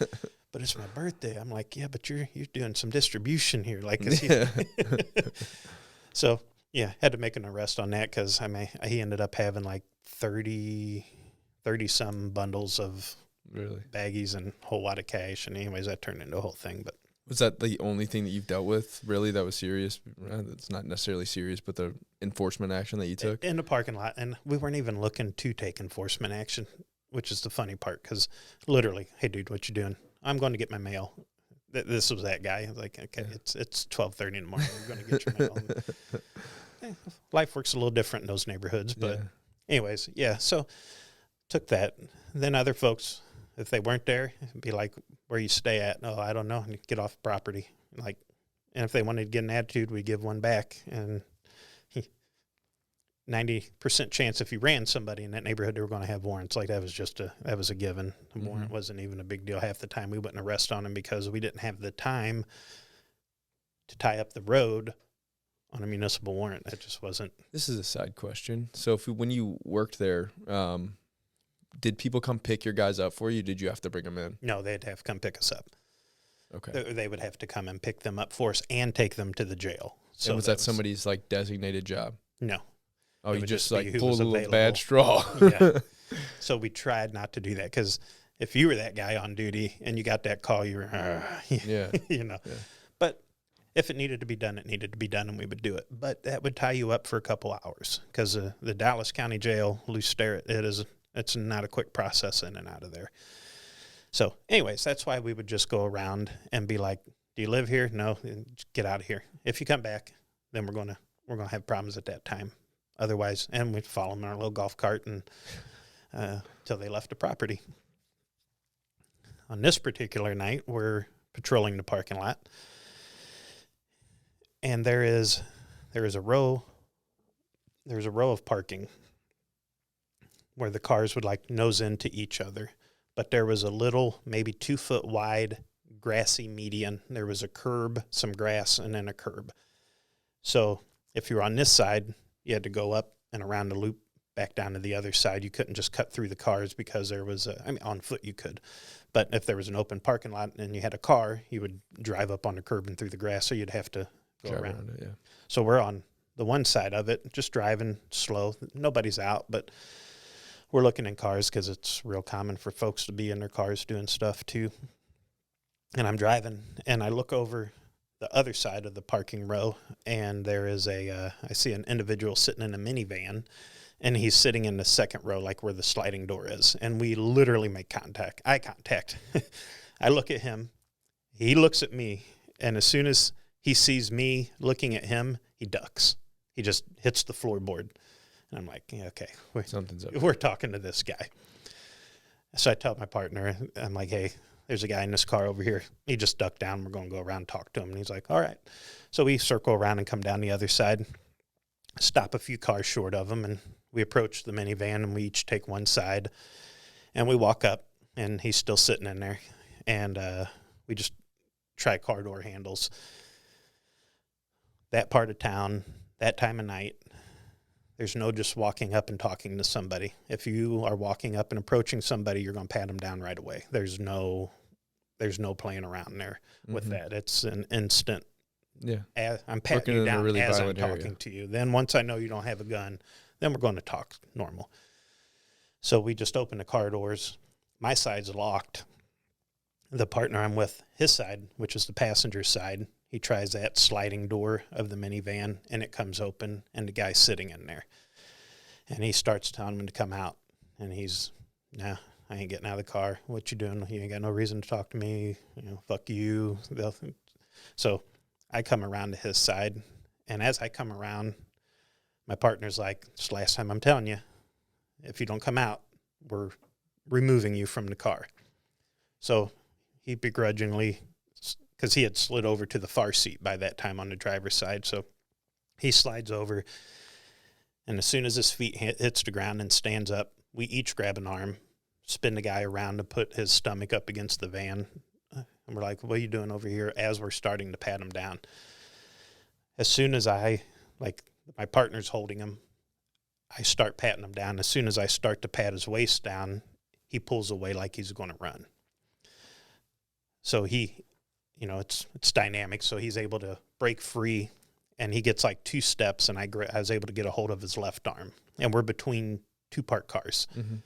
but it's my birthday. I'm like, yeah, but you're doing some distribution here. Like, so yeah, had to make an arrest on that because he ended up having like 30 some bundles of baggies and a whole lot of cash. And anyways, that turned into a whole thing. But was that the only thing that you've dealt with really that was serious? It's not necessarily serious, but the enforcement action that you took? In the parking lot. And we weren't even looking to take enforcement action, which is the funny part because literally, hey, dude, what you doing? I'm going to get my mail. This was that guy. Like, okay, it's 12:30 in the morning. We're going to get your mail. Life works a little different in those neighborhoods. But anyways, so took that. Then other folks, if they weren't there, it'd be like, where you stay at? Oh, I don't know. Get off property. And if they wanted to get an attitude, we give one back. And 90% chance if you ran somebody in that neighborhood, they were going to have warrants. Like that was a given. The warrant wasn't even a big deal. Half the time we wouldn't arrest on them because we didn't have the time to tie up the road on a municipal warrant. That just wasn't. This is a side question. So when you worked there, did people come pick your guys up for you? Did you have to bring them in? No, they'd have to come pick us up. Okay. They would have to come and pick them up for us and take them to the jail. So was that somebody's like designated job? No. Oh, you just like pulled a little available. bad straw. Yeah. So we tried not to do that because if you were that guy on duty and you got that call, you were, Yeah. But if it needed to be done, it needed to be done, and we would do it. But that would tie you up for a couple hours because the Dallas County Jail, loose stare, it's not a quick process in and out of there. So anyways, that's why we would just go around and be like, do you live here? No, get out of here. If you come back, then we're going to we're going to have problems at that time. Otherwise, and we'd follow them in our little golf cart and till they left the property. On this particular night, we're patrolling the parking lot, and there is a row of parking where the cars would like nose into each other, but there was a little, maybe 2 foot wide grassy median. There was a curb, some grass, and then a curb. So if you were on this side, you had to go up and around the loop back down to the other side. You couldn't just cut through the cars because there was on foot you could. But if there was an open parking lot and you had a car, you would drive up on the curb and through the grass, so you'd have to go around it. Yeah. So we're on the one side of it, just driving slow. Nobody's out, but we're looking in cars because it's real common for folks to be in their cars doing stuff too. And I'm driving, and I look over the other side of the parking row, and there is I see an individual sitting in a minivan, and he's sitting in the second row, like where the sliding door is. And we literally make eye contact. I look at him, he looks at me, and as soon as he sees me looking at him, he ducks. He just hits the floorboard. And I'm like, yeah, okay, something's up. We're talking to this guy. So I tell my partner, I'm like, hey, there's a guy in this car over here. He just ducked down. We're going to go around and talk to him. And he's like, all right. So we circle around and come down the other side, stop a few cars short of him, and we approach the minivan, and we each take one side. And we walk up, and he's still sitting in there. And we just try car door handles. That part of town, that time of night, there's no just walking up and talking to somebody. If you are walking up and approaching somebody, you're going to pat them down right away. There's no playing around there with that. It's an instant. Yeah. I'm patting you down really as I'm area. talking to you. Then once I know you don't have a gun, then we're going to talk normal. So we just open the car doors. My side's locked. The partner I'm with, his side, which is the passenger side, he tries that sliding door of the minivan, and it comes open, and the guy's sitting in there. And he starts telling him to come out. And he's, nah, I ain't getting out of the car. What you doing? You ain't got no reason to talk to me. Fuck you. So I come around to his side. And as I come around, my partner's like, it's the last time I'm telling you, if you don't come out, we're removing you from the car. So he begrudgingly, because he had slid over to the far seat by that time on the driver's side. So he slides over, and as soon as his feet hits the ground and stands up, we each grab an arm, spin the guy around to put his stomach up against the van. And we're like, what are you doing over here? As we're starting to pat him down. As soon as my partner's holding him, I start patting him down. As soon as I start to pat his waist down, he pulls away like he's going to run. So it's dynamic, so he's able to break free, and he gets like 2 steps, and I was able to get a hold of his left arm, and we're between 2 parked cars. Mm-hmm.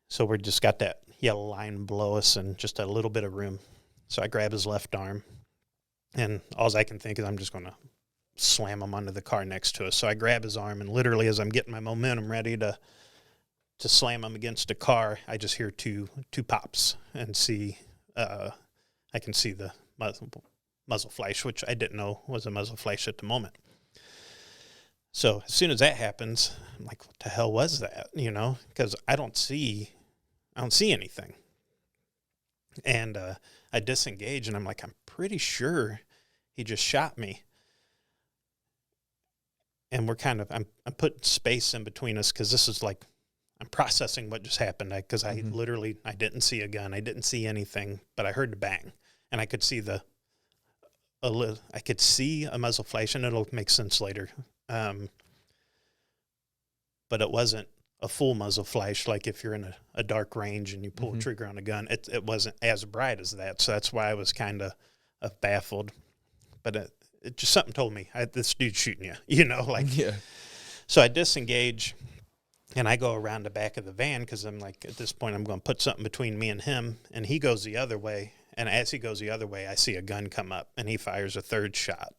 So we just got that yellow line below us and just a little bit of room. So I grab his left arm, and all I can think is I'm just going to slam him under the car next to us. So I grab his arm, and literally as I'm getting my momentum ready to slam him against a car, I just hear two pops and see I can see the muzzle flash, which I didn't know was a muzzle flash at the moment. So as soon as that happens, I'm like, what the hell was that? Because I don't see anything. And I disengage, and I'm like, I'm pretty sure he just shot me. And we're I'm putting space in between us because this is like, I'm processing what just happened because I didn't see a gun. I didn't see anything, but I heard the bang, and I could see a muzzle flash, and it'll make sense later. But it wasn't a full muzzle flash like if you're in a dark range and you pull a trigger on a gun. It wasn't as bright as that, so that's why I was kind of baffled. But it just something told me, this dude's shooting you, Yeah. So I disengage. And I go around the back of the van because I'm like, at this point, I'm going to put something between me and him. And he goes the other way. And as he goes the other way, I see a gun come up, and he fires a third shot.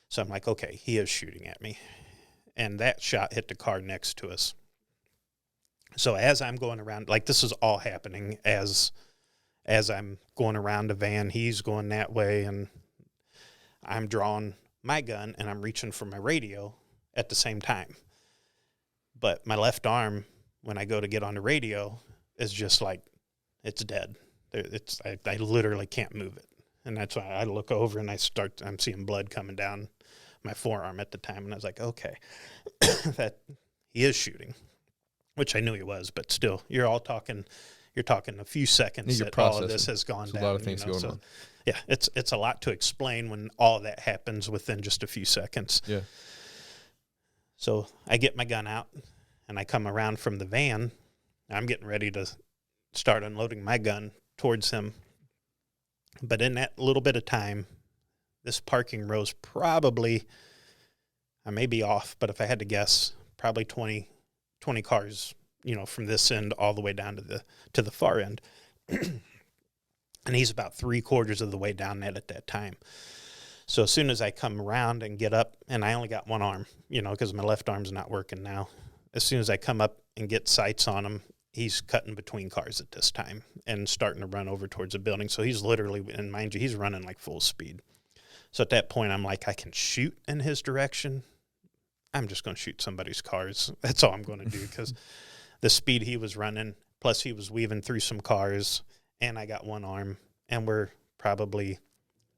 So I'm like, okay, he is shooting at me. And that shot hit the car next to us. So as I'm going around, like this is all happening as I'm going around the van, he's going that way, and I'm drawing my gun and I'm reaching for my radio at the same time. But my left arm, when I go to get on the radio, is just like, it's dead. I literally can't move it. And that's why I look over and I'm seeing blood coming down my forearm at the time. And I was like, okay, that he is shooting, which I knew he was, but still, you're talking a few seconds that all of this has gone down. A lot of things going on. Yeah, it's a lot to explain when all that happens within just a few seconds. Yeah. So I get my gun out and I come around from the van. I'm getting ready to start unloading my gun towards him. But in that little bit of time, this parking row's probably, I may be off, but if I had to guess, probably 20 cars, from this end all the way down to the far end. And he's about 3/4 of the way down that at that time. So as soon as I come around and get up, and I only got one arm, because my left arm's not working now. As soon as I come up and get sights on him, he's cutting between cars at this time and starting to run over towards a building. So he's literally, and mind you, he's running like full speed. So at that point, I'm like, I can shoot in his direction. I'm just going to shoot somebody's cars. That's all I'm going to do, because the speed he was running, plus he was weaving through some cars, and I got one arm, and we're probably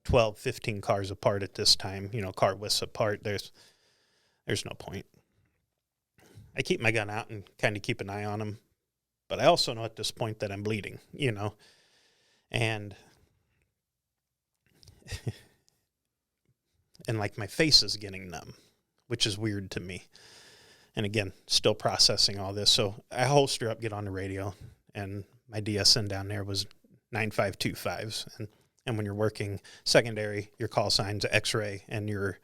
12, 15 cars apart at this time, car widths apart. There's no point. I keep my gun out and kind of keep an eye on him. But I also know at this point that I'm bleeding, and and like my face is getting numb, which is weird to me. And again, still processing all this. So I holster up, get on the radio, and my DSN down there was 9525s. And when you're working secondary, your call sign's X-ray and your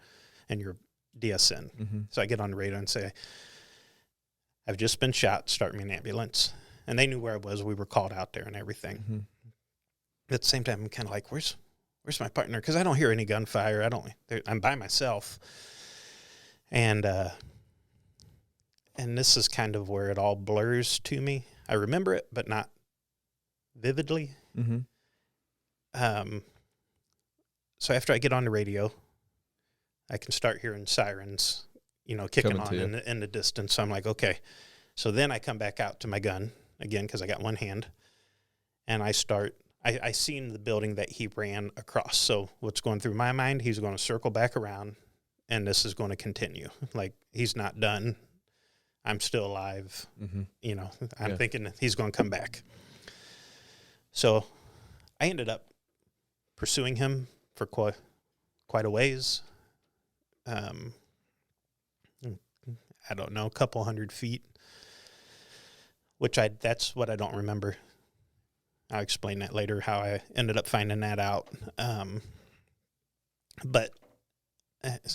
DSN. Mm-hmm. So I get on the radio and say, I've just been shot, start me an ambulance. And they knew where I was. We were called out there and everything. Mm-hmm. At the same time, I'm kind of like, where's my partner? Because I don't hear any gunfire. I'm by myself. And this is kind of where it all blurs to me. I remember it, but not vividly. Mm-hmm. So after I get on the radio, I can start hearing sirens, kicking on in the distance. So I'm like, okay. So then I come back out to my gun again, because I got one hand, and I seen the building that he ran across. So what's going through my mind, he's going to circle back around, and this is going to continue. Like, he's not done. I'm still alive. Mm-hmm. I'm thinking he's going to come back. So I ended up pursuing him for quite a ways. I don't know, a couple 100 feet, that's what I don't remember. I'll explain that later, how I ended up finding that out.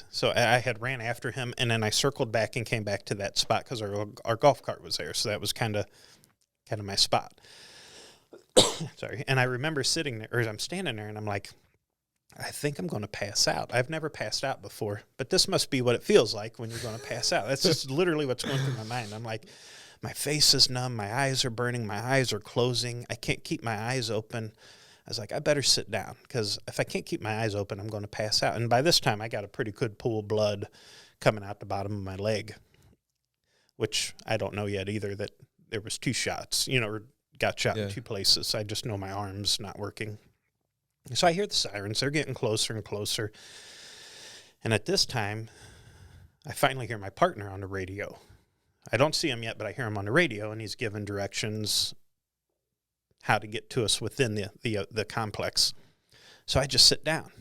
So I had ran after him, and then I circled back and came back to that spot because our golf cart was there. So that was kind of my spot. Sorry. And I remember sitting there, or I'm standing there, and I'm like, I think I'm going to pass out. I've never passed out before, but this must be what it feels like when you're going to pass out. That's just literally what's going through my mind. I'm like, my face is numb. My eyes are burning. My eyes are closing. I can't keep my eyes open. I was like, I better sit down, because if I can't keep my eyes open, I'm going to pass out. And by this time, I got a pretty good pool of blood coming out the bottom of my leg, which I don't know yet either, that there was 2 shots, or got shot in 2 places. I just know my arm's not working. So I hear the sirens. They're getting closer and closer. And at this time, I finally hear my partner on the radio. I don't see him yet, but I hear him on the radio, and he's giving directions how to get to us within the complex. So I just sit down.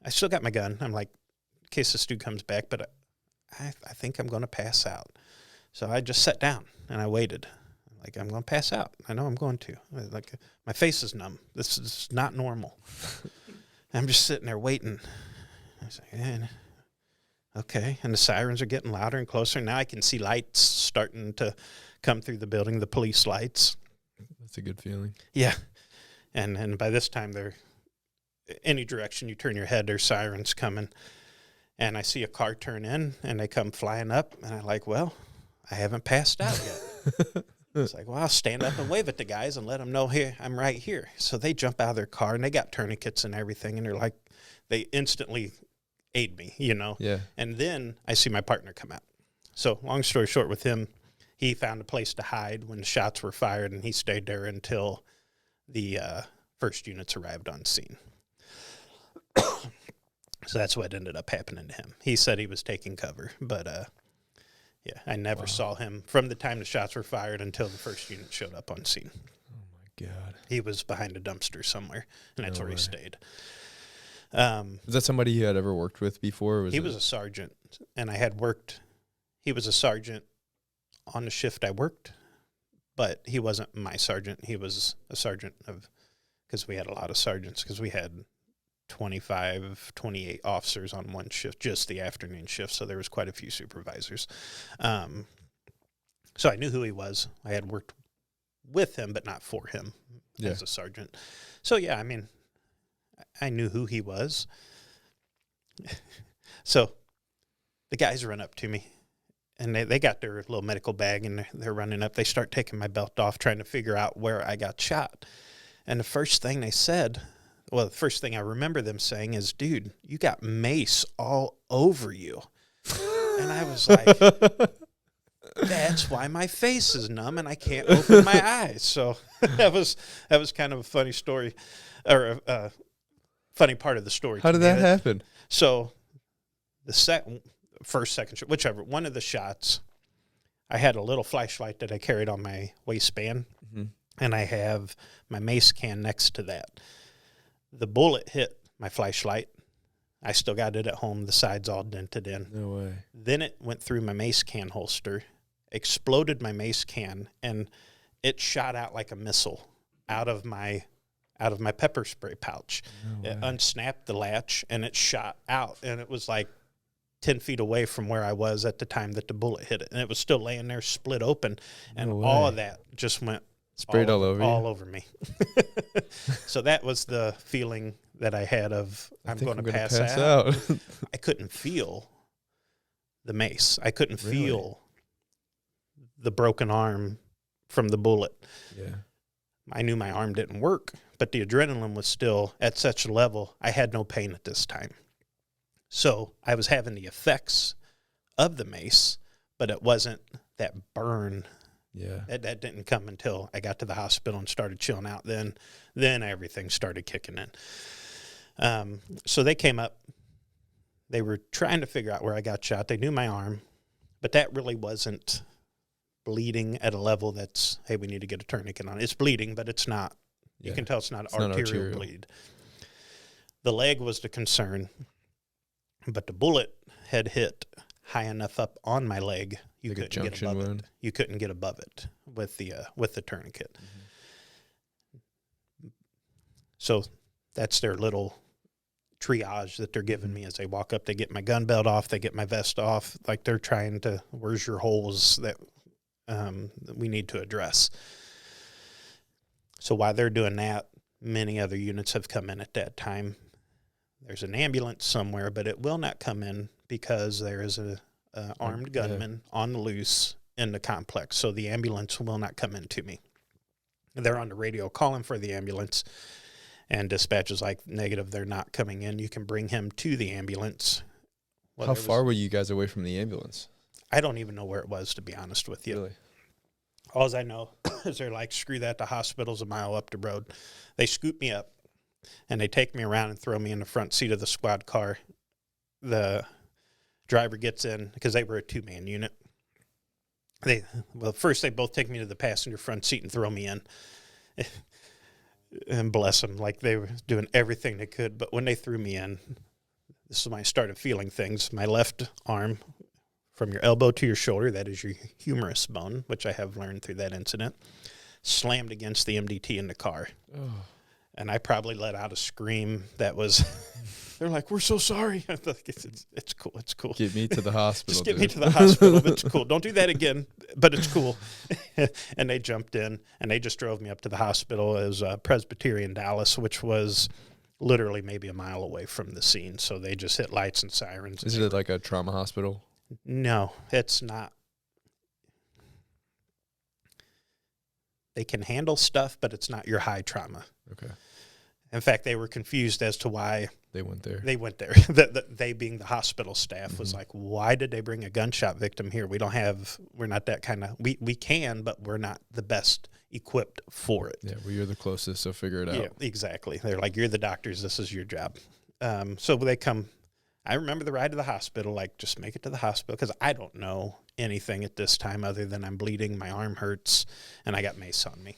I still got my gun. I'm like, in case this dude comes back, but I think I'm going to pass out. So I just sat down, and I waited. Like, I'm going to pass out. I know I'm going to. Like, my face is numb. This is not normal. I'm just sitting there waiting. I was like, okay. And the sirens are getting louder and closer. Now I can see lights starting to come through the building, the police lights. That's a good feeling. Yeah. And by this time, they're any direction you turn your head, there's sirens coming. And I see a car turn in, and they come flying up. And I'm like, well, I haven't passed out yet. It's like, well, I'll stand up and wave at the guys and let them know, here, I'm right here. So they jump out of their car, and they got tourniquets and everything, and they're like, they instantly aid me, you know. Yeah. And then I see my partner come out. So long story short with him, he found a place to hide when the shots were fired, and he stayed there until the first units arrived on scene. So that's what ended up happening to him. He said he was taking cover, but yeah, I never saw him from the time the shots were fired until the first unit showed up on scene. Oh my God. He was behind a dumpster somewhere, and that's where he stayed. Was that somebody you had ever worked with before? He was a sergeant, and he was a sergeant on the shift I worked, but he wasn't my sergeant. He was a sergeant because we had a lot of sergeants, because we had 25, 28 officers on one shift, just the afternoon shift, so there was quite a few supervisors. So I knew who he was. I had worked with him, but not for him as a sergeant. So, yeah, I mean, I knew who he was. So the guys run up to me, and they got their little medical bag, and they're running up. They start taking my belt off, trying to figure out where I got shot. And the first thing they said, well, the first thing I remember them saying is, dude, you got mace all over you. And I was like, that's why my face is numb and I can't open my eyes. So that was kind of a funny story, or a funny part of the story. How did that happen? So the second, whichever, one of the shots, I had a little flashlight that I carried on my waistband, and I have my mace can next to that. The bullet hit my flashlight. I still got it at home. The side's all dented in. No way. Then it went through my mace can holster, exploded my mace can, and it shot out like a missile out of my pepper spray pouch. No It way. unsnapped the latch, and it shot out, and it was like 10 feet away from where I was at the time that the bullet hit it. And it was still laying there split open, and all of that just went sprayed all over you? All over me. So that was the feeling that I had of I'm going to pass out. I couldn't feel the mace. I couldn't feel the broken arm from the bullet. Yeah. I knew my arm didn't work, but the adrenaline was still at such a level, I had no pain at this time. So I was having the effects of the mace, but it wasn't that burn. Yeah. That didn't come until I got to the hospital and started chilling out. Then everything started kicking in. So they came up. They were trying to figure out where I got shot. They knew my arm, but that really wasn't bleeding at a level that's, hey, we need to get a tourniquet on it. It's bleeding, but it's not. Yeah. You can tell it's not It's not arterial arterial bleed. The leg was the concern, but the bullet had hit high enough up on my leg, you like couldn't get above it. You couldn't get above it with the tourniquet. So that's their little triage that they're giving me as they walk up. They get my gun belt off, they get my vest off, like they're trying to, where's your holes that we need to address. So while they're doing that, many other units have come in at that time. There's an ambulance somewhere, but it will not come in because there is a armed gunman on the loose in the complex. So the ambulance will not come in to me. They're on the radio calling for the ambulance, and dispatch is like, negative, they're not coming in. You can bring him to the ambulance. Well, how far were you guys away from the ambulance? I don't even know where it was, to be honest with you. Really? All I know is they're like, screw that, the hospital's a mile up the road. They scoop me up, and they take me around and throw me in the front seat of the squad car. The driver gets in, because they were a two-man unit. First they both take me to the passenger front seat and throw me in. And bless them, like they were doing everything they could. But when they threw me in, this is when I started feeling things. My left arm, from your elbow to your shoulder, that is your humerus bone, which I have learned through that incident, slammed against the MDT in the car. Oh. And I probably let out a scream that was, they're like, we're so sorry. I'm like, it's cool, it's cool. Get me to the hospital. Just get me to the hospital. It's cool. Don't do that again, but it's cool. And they jumped in, and they just drove me up to the hospital. It was Presbyterian Dallas, which was literally maybe a mile away from the scene. So they just hit lights and sirens. Is it like a trauma hospital? No, it's not. They can handle stuff, but it's not your high trauma. Okay. In fact, they were confused as to why They went there. They being the hospital staff was like, why did they bring a gunshot victim here? We're not that kind of, we can, but we're not the best equipped for it. Yeah, well, you're the closest, so figure it out. Yeah, exactly. They're like, you're the doctors, this is your job. So they come, I remember the ride to the hospital, like, just make it to the hospital, because I don't know anything at this time other than I'm bleeding, my arm hurts, and I got mace on me.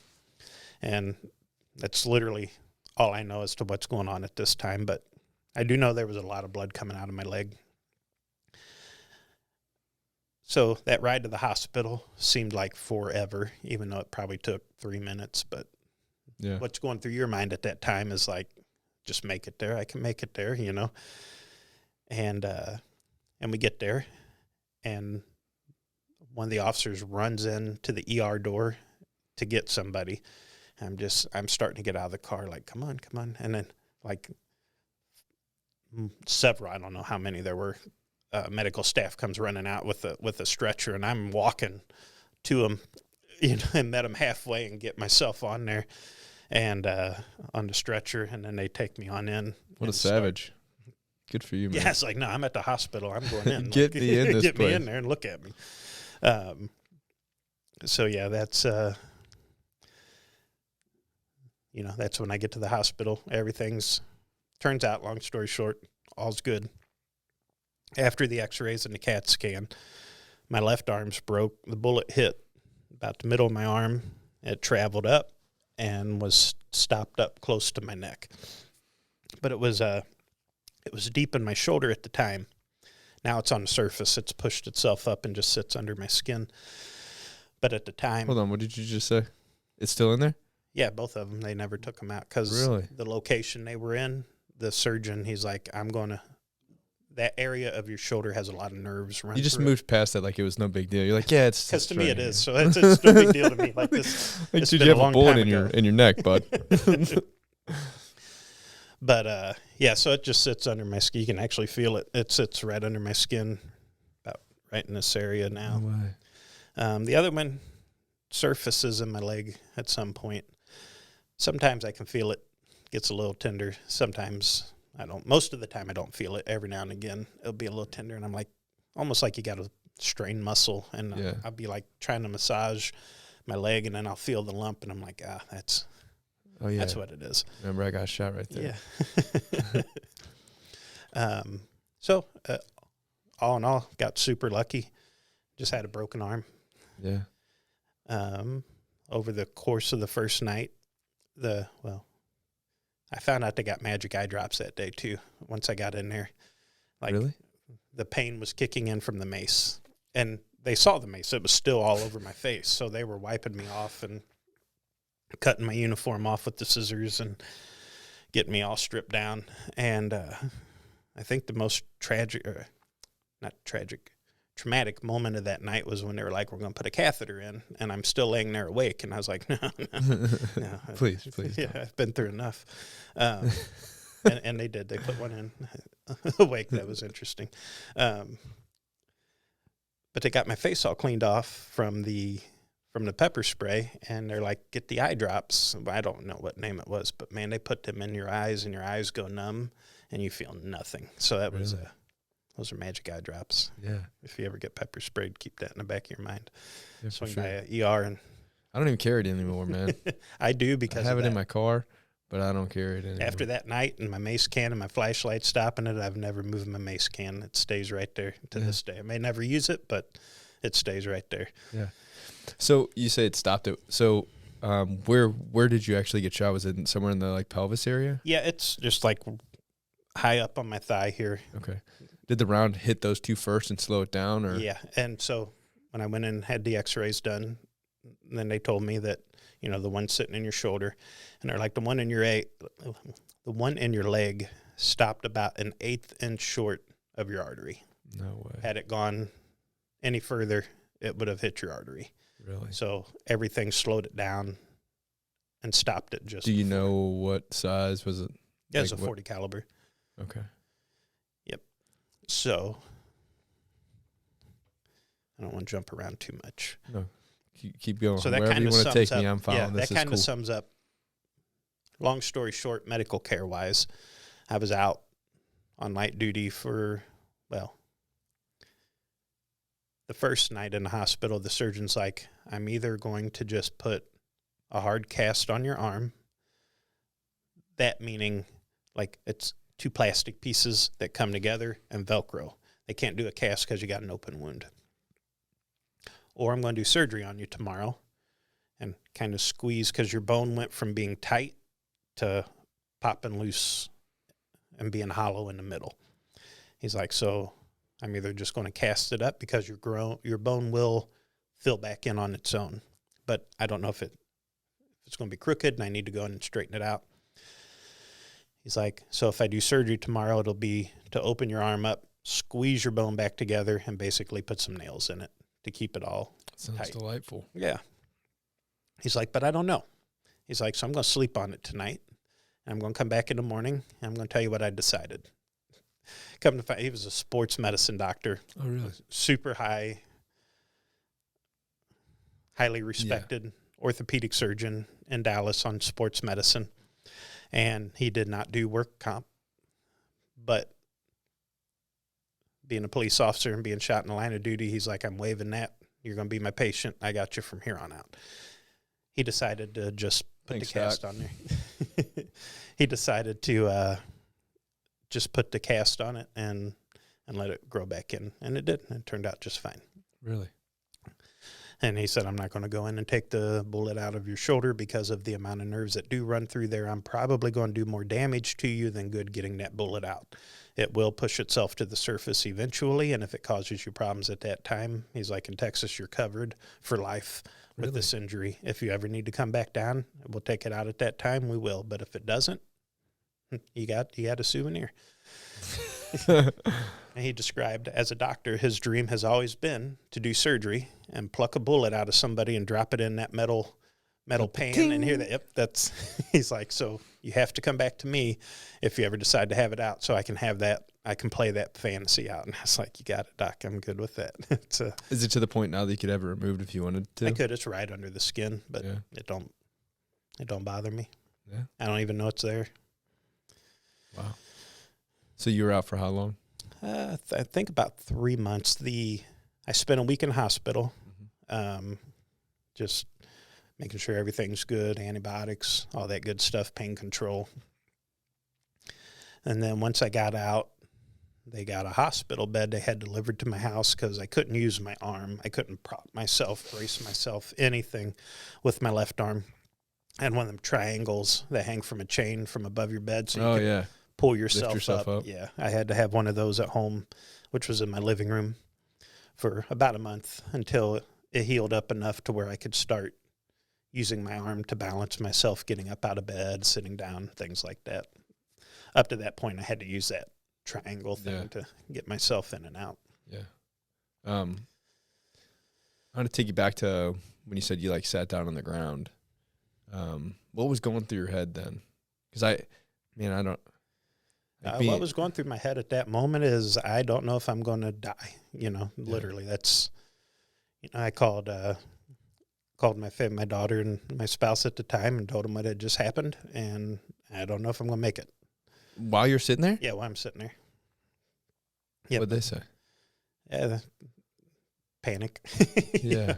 And that's literally all I know as to what's going on at this time, but I do know there was a lot of blood coming out of my leg. So that ride to the hospital seemed like forever, even though it probably took 3 minutes. But yeah, what's going through your mind at that time is like, just make it there. I can make it there, you know. And we get there, and one of the officers runs into the ER door to get somebody. I'm starting to get out of the car, like, come on. And then, like, several, I don't know how many there were, medical staff comes running out with a stretcher, and I'm walking to him, you know, and met him halfway and get myself on there and on the stretcher, and then they take me on in. What a savage. Good for you, man. Yeah, it's like, no, I'm at the hospital. I'm going in. Get me in this Get place. me in there and look at me. So, yeah, that's... you know, that's when I get to the hospital. Turns out, long story short, all's good. After the x-rays and the CAT scan, my left arm's broke. The bullet hit about the middle of my arm. It traveled up and was stopped up close to my neck. But it was deep in my shoulder at the time. Now it's on the surface. It's pushed itself up and just sits under my skin. But at the time... Hold on, what did you just say? It's still in there? Yeah, both of them. They never took them out because the location they were in, the surgeon, he's like, that area of your shoulder has a lot of nerves running. You just moved past that like it was no big deal. You're like, yeah, it's... Because to me it is, so it's no big deal to me. Like this, like, dude, you have a bullet in your neck, bud. But, yeah, so it just sits under my skin. You can actually feel it. It sits right under my skin, about right in this area now. No way. The other one surfaces in my leg at some point. Sometimes I can feel it, gets a little tender. Sometimes I don't. Most of the time I don't feel it. Every now and again it'll be a little tender, and I'm like, almost like you got a strained muscle, and I'll be like trying to massage my leg, and then I'll feel the lump, and I'm like, that's what it is. Remember, I got shot right there. Yeah. So all in all, got super lucky. Just had a broken arm. Yeah. Over the course of the first night, I found out they got magic eye drops that day too. Once I got in there, like, really, the pain was kicking in from the mace, and they saw the mace. It was still all over my face, so they were wiping me off and cutting my uniform off with the scissors and getting me all stripped down. And I think the most traumatic moment of that night was when they were like, we're going to put a catheter in, and I'm still laying there awake, and I was like, no. please Yeah, I've been through enough. And they did. They put one in awake. That was interesting. But they got my face all cleaned off from the pepper spray, and they're like, get the eye drops. I don't know what name it was, but man, they put them in your eyes, and your eyes go numb, and you feel nothing. So that was those are magic eye drops. Yeah. If you ever get pepper sprayed, keep that in the back of your mind. Yeah, Swing sure. by a ER, and I don't even carry it anymore, man. I do, because I have it in my car, but I don't carry it anymore. After that night and my mace can and my flashlight stopping it, I've never moved my mace can. It stays right there to this day. I may never use it, but it stays right there. Yeah. So you say it stopped it. So where did you actually get shot? Was it somewhere in the like pelvis area? Yeah, it's just like high up on my thigh here. Okay. Did the round hit those two first and slow it down, or? Yeah, and so when I went in and had the x-rays done, then they told me that, you know, the one sitting in your shoulder, and they're like, the one in your leg stopped about an 1/8 inch short of your artery. No way. Had it gone any further, it would have hit your artery. Really? So everything slowed it down and stopped it just Do you before. know what size was it? Yeah, it's like a 40 caliber. Okay. Yep. So I don't want to jump around too much. No. Keep going. So that Wherever kind you of want to sums take me, up. I'm following. Yeah, This that is kind cool. of sums up long story short, medical care-wise, I was out on light duty for, well, the first night in the hospital, the surgeon's like, I'm either going to just put a hard cast on your arm, that meaning like it's 2 plastic pieces that come together and Velcro. They can't do a cast because you got an open wound. Or I'm going to do surgery on you tomorrow and kind of squeeze because your bone went from being tight to popping loose and being hollow in the middle. He's like, so I'm either just going to cast it up because your bone will fill back in on its own. But I don't know if it's going to be crooked and I need to go in and straighten it out. He's like, so if I do surgery tomorrow, it'll be to open your arm up, squeeze your bone back together, and basically put some nails in it to keep it all Sounds tight. Delightful. Yeah. He's like, but I don't know. He's like, so I'm going to sleep on it tonight. And I'm going to come back in the morning, and I'm going to tell you what I decided. Come to find, he was a sports medicine doctor. Oh, really? Super highly respected orthopedic surgeon in Dallas on sports medicine. And he did not do work comp. But being a police officer and being shot in the line of duty, he's like, I'm waiving that. You're going to be my patient. I got you from here on out. He decided to just put the cast on there. He decided to just put the cast on it and let it grow back in. And it did. And it turned out just fine. Really? And he said, I'm not going to go in and take the bullet out of your shoulder because of the amount of nerves that do run through there. I'm probably going to do more damage to you than good getting that bullet out. It will push itself to the surface eventually, and if it causes you problems at that time, he's like, in Texas, you're covered for life with this injury. If you ever need to come back down, we'll take it out at that time, we will. But if it doesn't, you got a souvenir. And he described, as a doctor, his dream has always been to do surgery and pluck a bullet out of somebody and drop it in that metal pan. Ting. And hear that. Yep, that's. He's like, so you have to come back to me if you ever decide to have it out, so I can have that. I can play that fantasy out. And I was like, you got it, Doc. I'm good with that. Is it to the point now that you could have it removed if you wanted to? I could. It's right under the skin, but it don't bother me. Yeah. I don't even know it's there. Wow. So you were out for how long? I think about 3 months. I spent a week in hospital, just making sure everything's good, antibiotics, all that good stuff, pain control. And then once I got out, they got a hospital bed they had delivered to my house because I couldn't use my arm. I couldn't prop myself, brace myself, anything with my left arm. I had one of them triangles that hang from a chain from above your bed. So you could pull yourself up. Yeah, I had to have one of those at home, which was in my living room for about a month until it healed up enough to where I could start using my arm to balance myself, getting up out of bed, sitting down, things like that. Up to that point, I had to use that triangle thing to get myself in and out. Yeah. I want to take you back to when you said you sat down on the ground. What was going through your head then? Because I don't. What was going through my head at that moment is I don't know if I'm going to die. Literally, that's. I called my daughter and my spouse at the time and told them what had just happened, and I don't know if I'm going to make it. While you're sitting there? Yeah, while I'm sitting there. Yep. What'd they say? Yeah, panic. Yeah.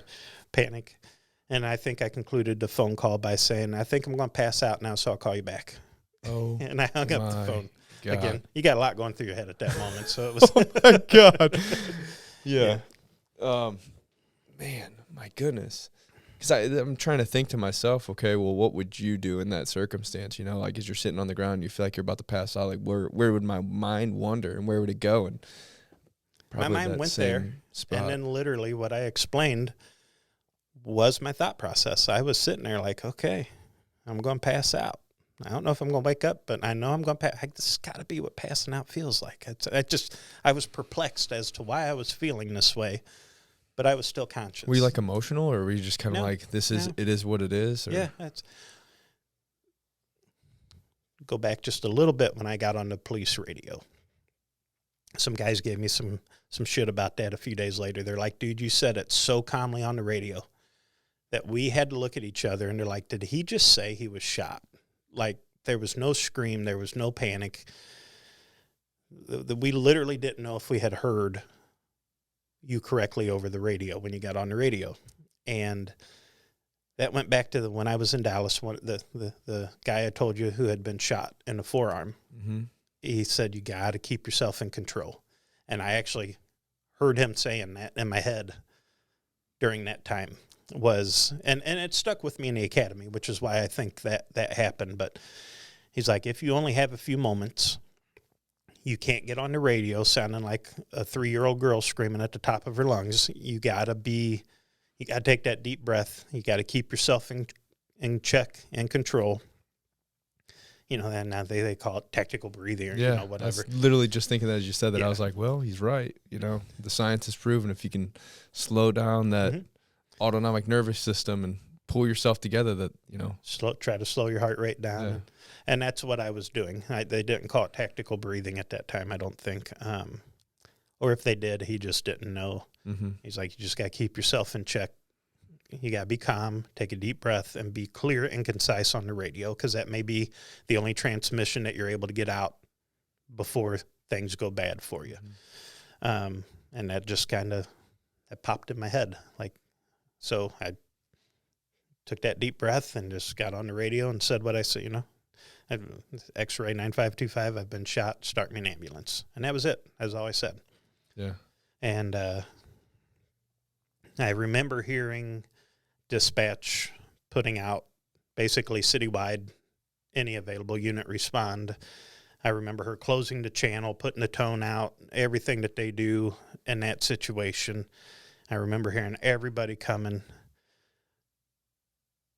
Panic. And I think I concluded the phone call by saying, I think I'm going to pass out now, so I'll call you back. Oh, and I hung up the phone. God. Again, you got a lot going through your head at that moment, so it was. Oh, my God. Yeah. Man, my goodness. Because I'm trying to think to myself, okay, well, what would you do in that circumstance? As you're sitting on the ground, you feel like you're about to pass out. Where would my mind wander and where would it go? And my mind went there. Spot. And then literally what I explained was my thought process. I was sitting there like, okay, I'm going to pass out. I don't know if I'm going to wake up, but I know I'm going to pass. This has got to be what passing out feels like. I was perplexed as to why I was feeling this way. But I was still conscious. Were you emotional, or were you just kind of it is what it is? Or? Yeah. Go back just a little bit when I got on the police radio. Some guys gave me some shit about that a few days later. They're like, dude, you said it so calmly on the radio that we had to look at each other, and they're like, did he just say he was shot? There was no scream. There was no panic. We literally didn't know if we had heard you correctly over the radio when you got on the radio. And that went back to when I was in Dallas, the guy I told you who had been shot in the forearm. Mm-hmm. He said, you got to keep yourself in control. And I actually heard him saying that in my head during that time. And it stuck with me in the academy, which is why I think that happened. But he's like, if you only have a few moments, you can't get on the radio sounding like a 3-year-old girl screaming at the top of her lungs. You got to take that deep breath. You got to keep yourself in check and control. You know, and now they call it tactical breathing or, whatever. I was literally just thinking that as you said that. Yeah. I was like, well, he's right. You know, the science has proven if you can slow down that autonomic nervous system and pull yourself together, that, you know. Try to slow your heart rate down. Yeah. And that's what I was doing. They didn't call it tactical breathing at that time, I don't think. Or if they did, he just didn't know. Mm-hmm. He's like, you just got to keep yourself in check. You got to be calm, take a deep breath, and be clear and concise on the radio, because that may be the only transmission that you're able to get out before things go bad for you. Mm-hmm. And that just that popped in my head. So I took that deep breath and just got on the radio and said what I said, X-ray 9525, I've been shot, start me an ambulance. And that was it. That was all I said. Yeah. And I remember hearing dispatch putting out basically citywide, any available unit respond. I remember her closing the channel, putting the tone out, everything that they do in that situation. I remember hearing everybody coming.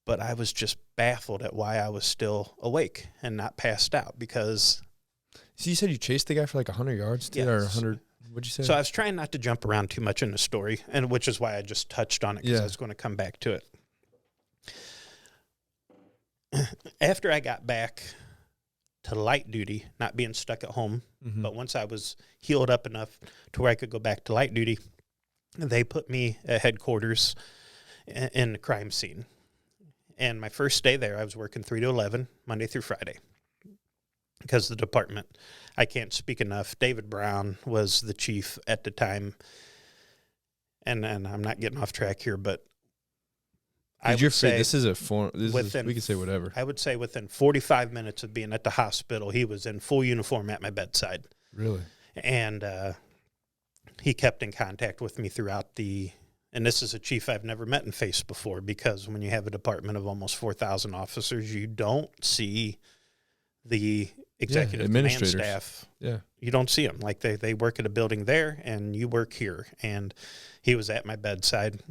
But I was just baffled at why I was still awake and not passed out, because... So you said you chased the guy for like 100 yards, yes. Or 100... What'd you say? So I was trying not to jump around too much in the story, and which is why I just touched on it, because I was going to come back to it. After I got back to light duty, not being stuck at home, but once I was healed up enough to where I could go back to light duty, they put me at headquarters in the crime scene. And my first day there, I was working 3 to 11, Monday through Friday, because the department, I can't speak enough. David Brown was the chief at the time. And I'm not getting off track here, but we can say whatever. I would say within 45 minutes of being at the hospital, he was in full uniform at my bedside. Really? And he kept in contact with me throughout and this is a chief I've never met and faced before, because when you have a department of almost 4,000 officers, you don't see the executive command staff. Yeah. You don't see them. Like they work at a building there and you work here. And he was at my bedside.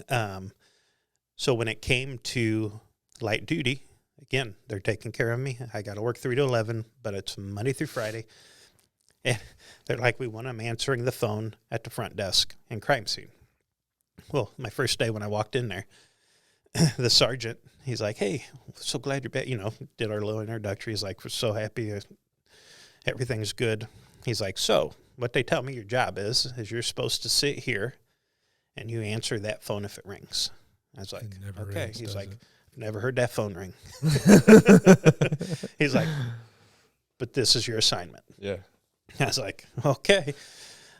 So when it came to light duty, again, they're taking care of me. I got to work 3 to 11, but it's Monday through Friday. And they're like, we want him answering the phone at the front desk in crime scene. Well, my first day when I walked in there, the sergeant, he's like, hey, so glad you're back. Did our little introductory. He's like, we're so happy. Everything's good. He's like, so what they tell me your job is you're supposed to sit here and you answer that phone if it rings. I was like, okay. Rings, he's like, I've never heard that phone ring. He's like, but this is your assignment. Yeah. I was like, okay,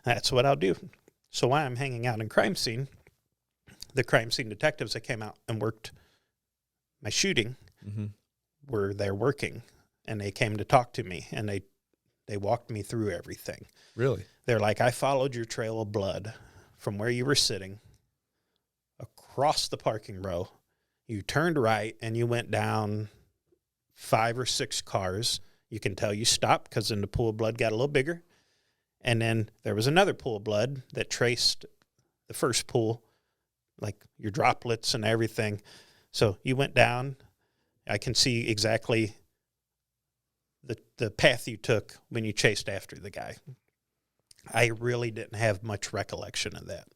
that's what I'll do. So while I'm hanging out in crime scene, the crime scene detectives that came out and worked my shooting were there working, and they came to talk to me, and they walked me through everything. Really? They're like, I followed your trail of blood from where you were sitting across the parking row. You turned right, and you went down 5 or 6 cars. You can tell you stopped because then the pool of blood got a little bigger. And then there was another pool of blood that traced the first pool, like your droplets and everything. So you went down. I can see exactly the path you took when you chased after the guy. I really didn't have much recollection of that.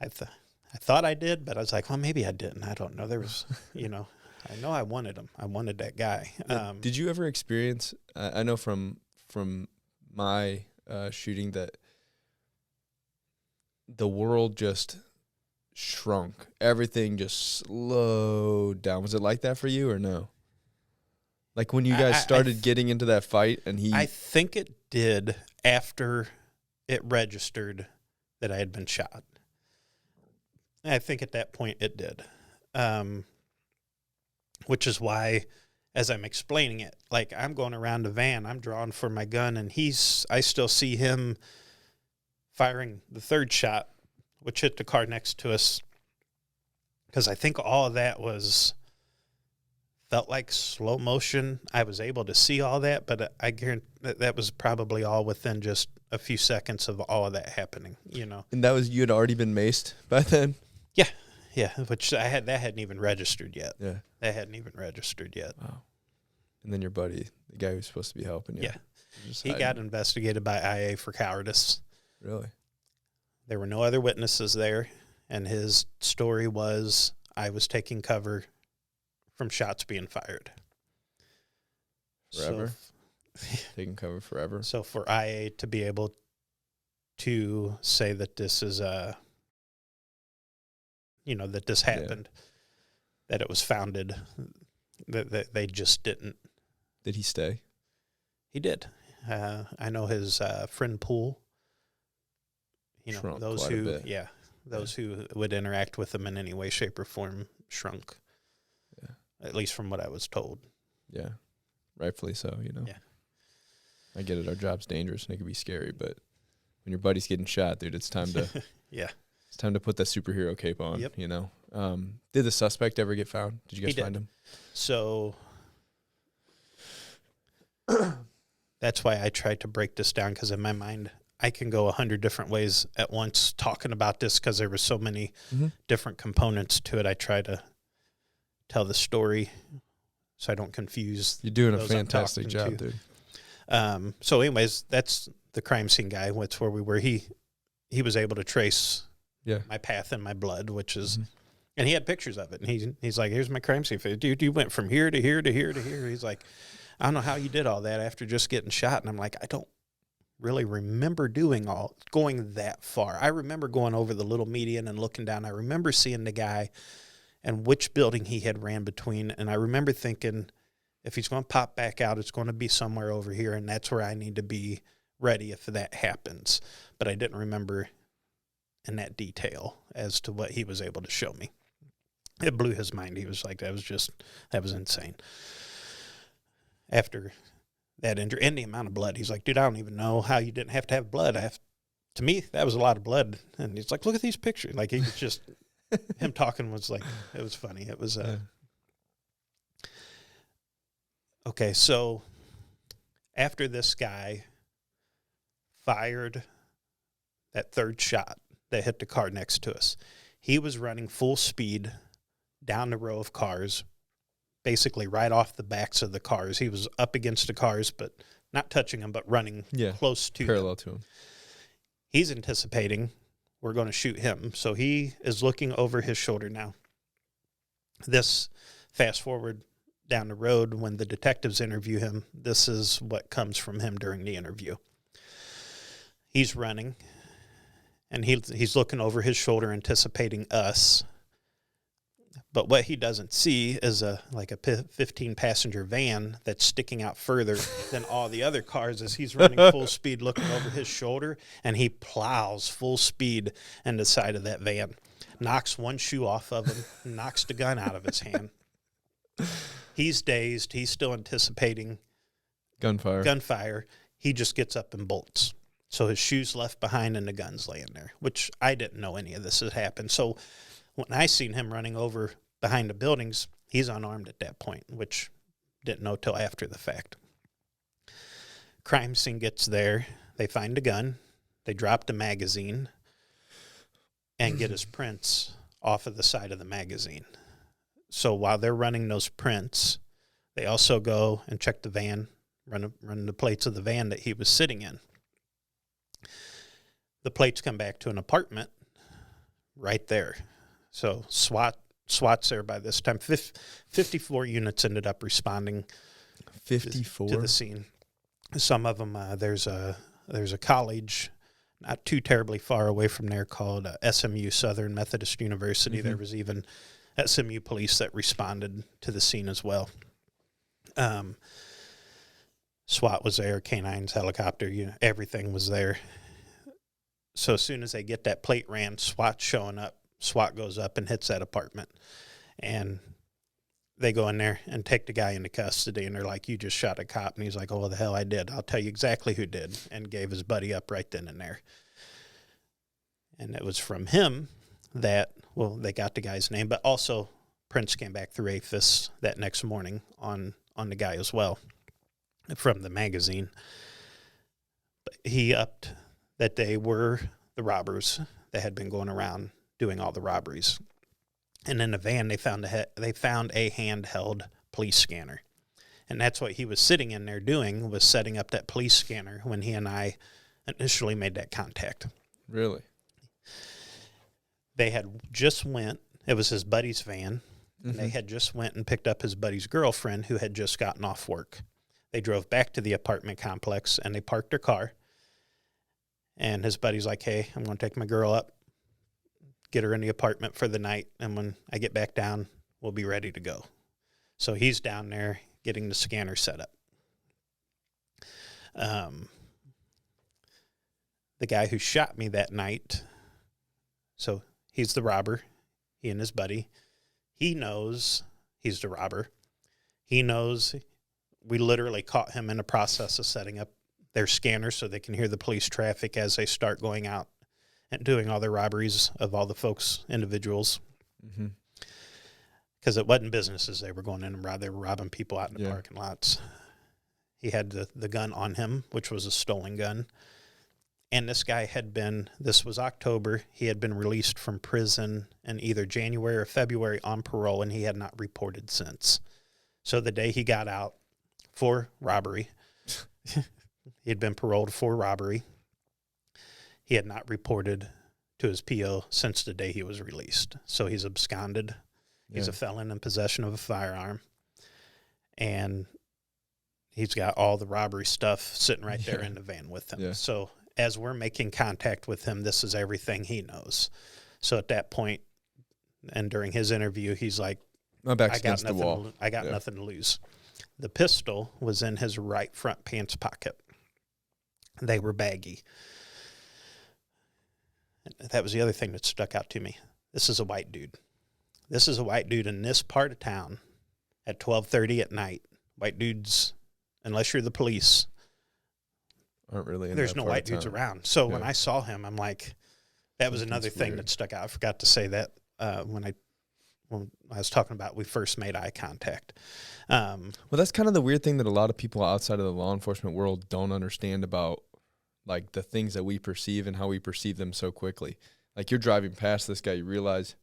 I thought I did, but I was like, well, maybe I didn't. I don't know. There was, I know I wanted him. I wanted that guy. Did you ever experience, I know from my shooting, that the world just shrunk. Everything just slowed down. Was it like that for you or no? Like when you guys started getting into that fight and I think it did after it registered that I had been shot. I think at that point it did. Which is why, as I'm explaining it, like I'm going around the van, I'm drawing for my gun, and I still see him firing the third shot, which hit the car next to us. Because I think all of that felt like slow motion. I was able to see all that, but I guarantee that was probably all within just a few seconds of all of that happening, you know. And you had already been maced by then? Yeah, which that hadn't even registered yet. Yeah. That hadn't even registered yet. Wow. And then your buddy, the guy who's supposed to be helping you. Yeah. He got investigated by IA for cowardice. Really? There were no other witnesses there, and his story was I was taking cover from shots being fired. Forever? Taking cover forever? So for IA to be able to say that this is that this happened, that it was founded, that they just didn't. Did he stay? He did. I know his friend Poole, shrunk those who would interact with him in any way, shape, or form shrunk. Yeah. At least from what I was told. Yeah. Rightfully so, Yeah. I get it. Our job's dangerous and it can be scary, but when your buddy's getting shot, dude, it's time to yeah. It's time to put that superhero cape on, Yep. Did the suspect ever get found? Did you guys find him? So that's why I tried to break this down, because in my mind, I can go 100 different ways at once talking about this because there were so many different components to it. I try to tell the story so I don't confuse. You're doing a fantastic job, dude. So anyways, that's the crime scene guy. That's where we were. He was able to trace my path and my blood, which is, and he had pictures of it. And he's like, here's my crime scene. Dude, you went from here to here to here to here. He's like, I don't know how you did all that after just getting shot. And I'm like, I don't really remember going that far. I remember going over the little median and looking down. I remember seeing the guy and which building he had ran between. And I remember thinking, if he's going to pop back out, it's going to be somewhere over here. And that's where I need to be ready if that happens. But I didn't remember in that detail as to what he was able to show me. It blew his mind. He was like, that was insane. After that injury and the amount of blood, he's like, dude, I don't even know how you didn't have to have blood. To me, that was a lot of blood. And he's like, look at these pictures. Like, he was just, him talking was like, it was funny. It was, okay. So after this guy fired that third shot that hit the car next to us, he was running full speed down the row of cars, basically right off the backs of the cars. He was up against the cars, but not touching them, but running close to parallel to him. He's anticipating we're going to shoot him. So he is looking over his shoulder now. This, fast forward down the road, when the detectives interview him, this is what comes from him during the interview. He's running, and he's looking over his shoulder, anticipating us. But what he doesn't see is a 15-passenger van that's sticking out further than all the other cars as he's running full speed, looking over his shoulder, and he plows full speed into the side of that van, knocks one shoe off of him, knocks the gun out of his hand. He's dazed. He's still anticipating gunfire. He just gets up and bolts. So his shoe's left behind and the gun's laying there, which I didn't know any of this had happened. So when I seen him running over behind the buildings, he's unarmed at that point, which didn't know till after the fact. Crime scene gets there. They find a gun. They drop the magazine and get his prints off of the side of the magazine. So while they're running those prints, they also go and check the van, run the plates of the van that he was sitting in. The plates come back to an apartment right there. So SWAT's there by this time. 54 units ended up responding 54 to the scene. Some of them, there's a college not too terribly far away from there called SMU, Southern Methodist University. Mm-hmm. There was even SMU police that responded to the scene as well. SWAT was there, canines, helicopter, everything was there. So as soon as they get that plate ran, SWAT's showing up. SWAT goes up and hits that apartment. And they go in there and take the guy into custody. And they're like, you just shot a cop. And he's like, oh, the hell I did. I'll tell you exactly who did. And gave his buddy up right then and there. And it was from him that, they got the guy's name. But also, Prince came back through APHIS that next morning on the guy as well from the magazine. But he upped that they were the robbers that had been going around doing all the robberies. And in the van, they found a handheld police scanner. And that's what he was sitting in there doing, was setting up that police scanner when he and I initially made that contact. Really? They had just went, it was his buddy's van, and they had just went and picked up his buddy's girlfriend who had just gotten off work. They drove back to the apartment complex, and they parked their car. And his buddy's like, hey, I'm going to take my girl up, get her in the apartment for the night, and when I get back down, we'll be ready to go. So he's down there getting the scanner set up. The guy who shot me that night, so he's the robber, he and his buddy. He knows he's the robber. He knows we literally caught him in the process of setting up their scanner so they can hear the police traffic as they start going out and doing all their robberies of all the folks, individuals. Because it wasn't businesses they were going in and robbing. They were robbing people out in the parking lots. He had the gun on him, which was a stolen gun. And this guy this was October, he had been released from prison in either January or February on parole, and he had not reported since. So the day he got out for robbery, he had been paroled for robbery. He had not reported to his PO since the day he was released. So he's absconded. He's a felon in possession of a firearm. And he's got all the robbery stuff sitting right there in the van with him. So as we're making contact with him, this is everything he knows. So at that point, and during his interview, he's like, my back's against the wall. I got nothing to lose. The pistol was in his right front pants pocket. They were baggy. That was the other thing that stuck out to me. This is a white dude. This is a white dude in this part of town at 12:30 at night. White dudes, unless you're the police, aren't really in there's no white dudes around. So when I saw him, I'm like, that was another thing that stuck out. I forgot to say that when I was talking about we first made eye contact. Well, that's kind of the weird thing that a lot of people outside of the law enforcement world don't understand about, like, the things that we perceive and how we perceive them so quickly. Like, you're driving past this guy, you realize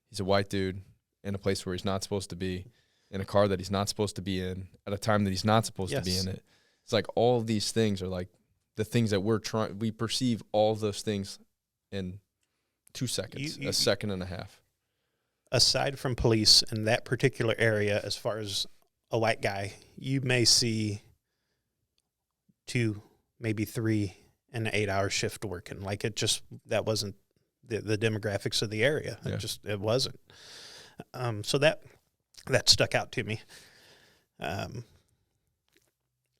he's a white dude in a place where he's not supposed to be, in a car that he's not supposed to be in, at a time that he's not supposed to be in it. It's like all of these things are like the things that we perceive all of those things in 2 seconds, a second and a half. Aside from police in that particular area, as far as a white guy, you may see 2, maybe 3 in an 8-hour shift working. Like, that wasn't the demographics of the area. It wasn't. So that stuck out to me.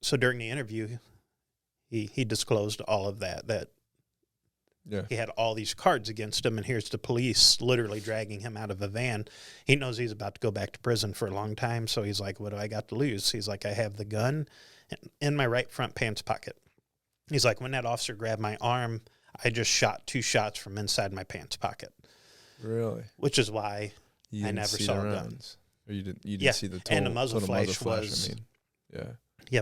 So during the interview, he disclosed all of that he had all these cards against him, and here's the police literally dragging him out of a van. He knows he's about to go back to prison for a long time, so he's like, what do I got to lose? He's like, I have the gun in my right front pants pocket. He's like, when that officer grabbed my arm, I just shot 2 shots from inside my pants pocket. Really? Which is why I never saw guns. Or you didn't see the total, and the muzzle flash was...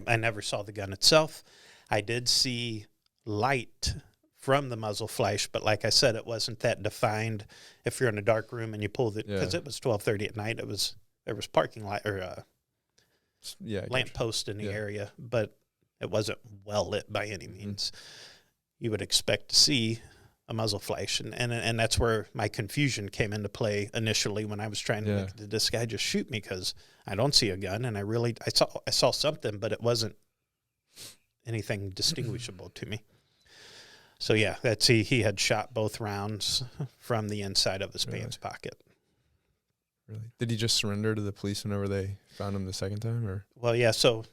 I never saw the gun itself. I did see light from the muzzle flash, but like I said, it wasn't that defined. If you're in a dark room and you pull because it was 12:30 at night, there was parking light or lamp post in the area, but it wasn't well lit by any means. You would expect to see a muzzle flash, and that's where my confusion came into play initially when I was trying to did this guy just shoot me, because I don't see a gun, and I saw something, but it wasn't anything distinguishable to me. So yeah, that's he had shot both rounds from the inside of his Really? pants pocket. Really? Did he just surrender to the police whenever they found him the second time, or? Well, yeah, so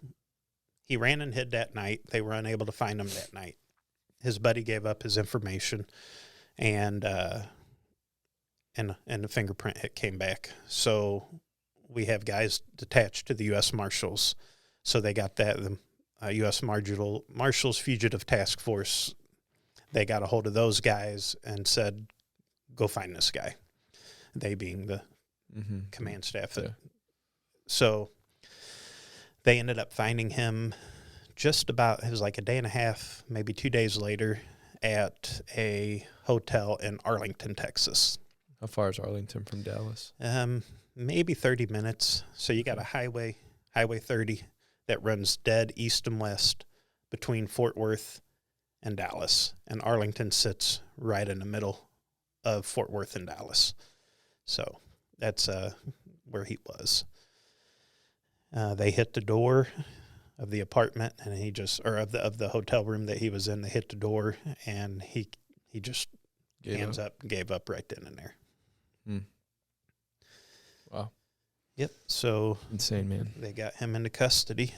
he ran and hid that night. They were unable to find him that night. His buddy gave up his information, and the fingerprint hit came back. So we have guys detached to the U.S. Marshals. So they got that, the U.S. Marshals Fugitive Task Force. They got a hold of those guys and said, go find this guy. They being the command staff. Yeah. So they ended up finding him it was like a day and a half, maybe 2 days later, at a hotel in Arlington, Texas. How far is Arlington from Dallas? Maybe 30 minutes. So you got a Highway 30 that runs dead east and west between Fort Worth and Dallas. And Arlington sits right in the middle of Fort Worth and Dallas. So that's where he was. They hit the door of the apartment, and of the hotel room that he was in. They hit the door, and he just gave up right then and there. Wow. Yep. So insane, man. They got him into custody.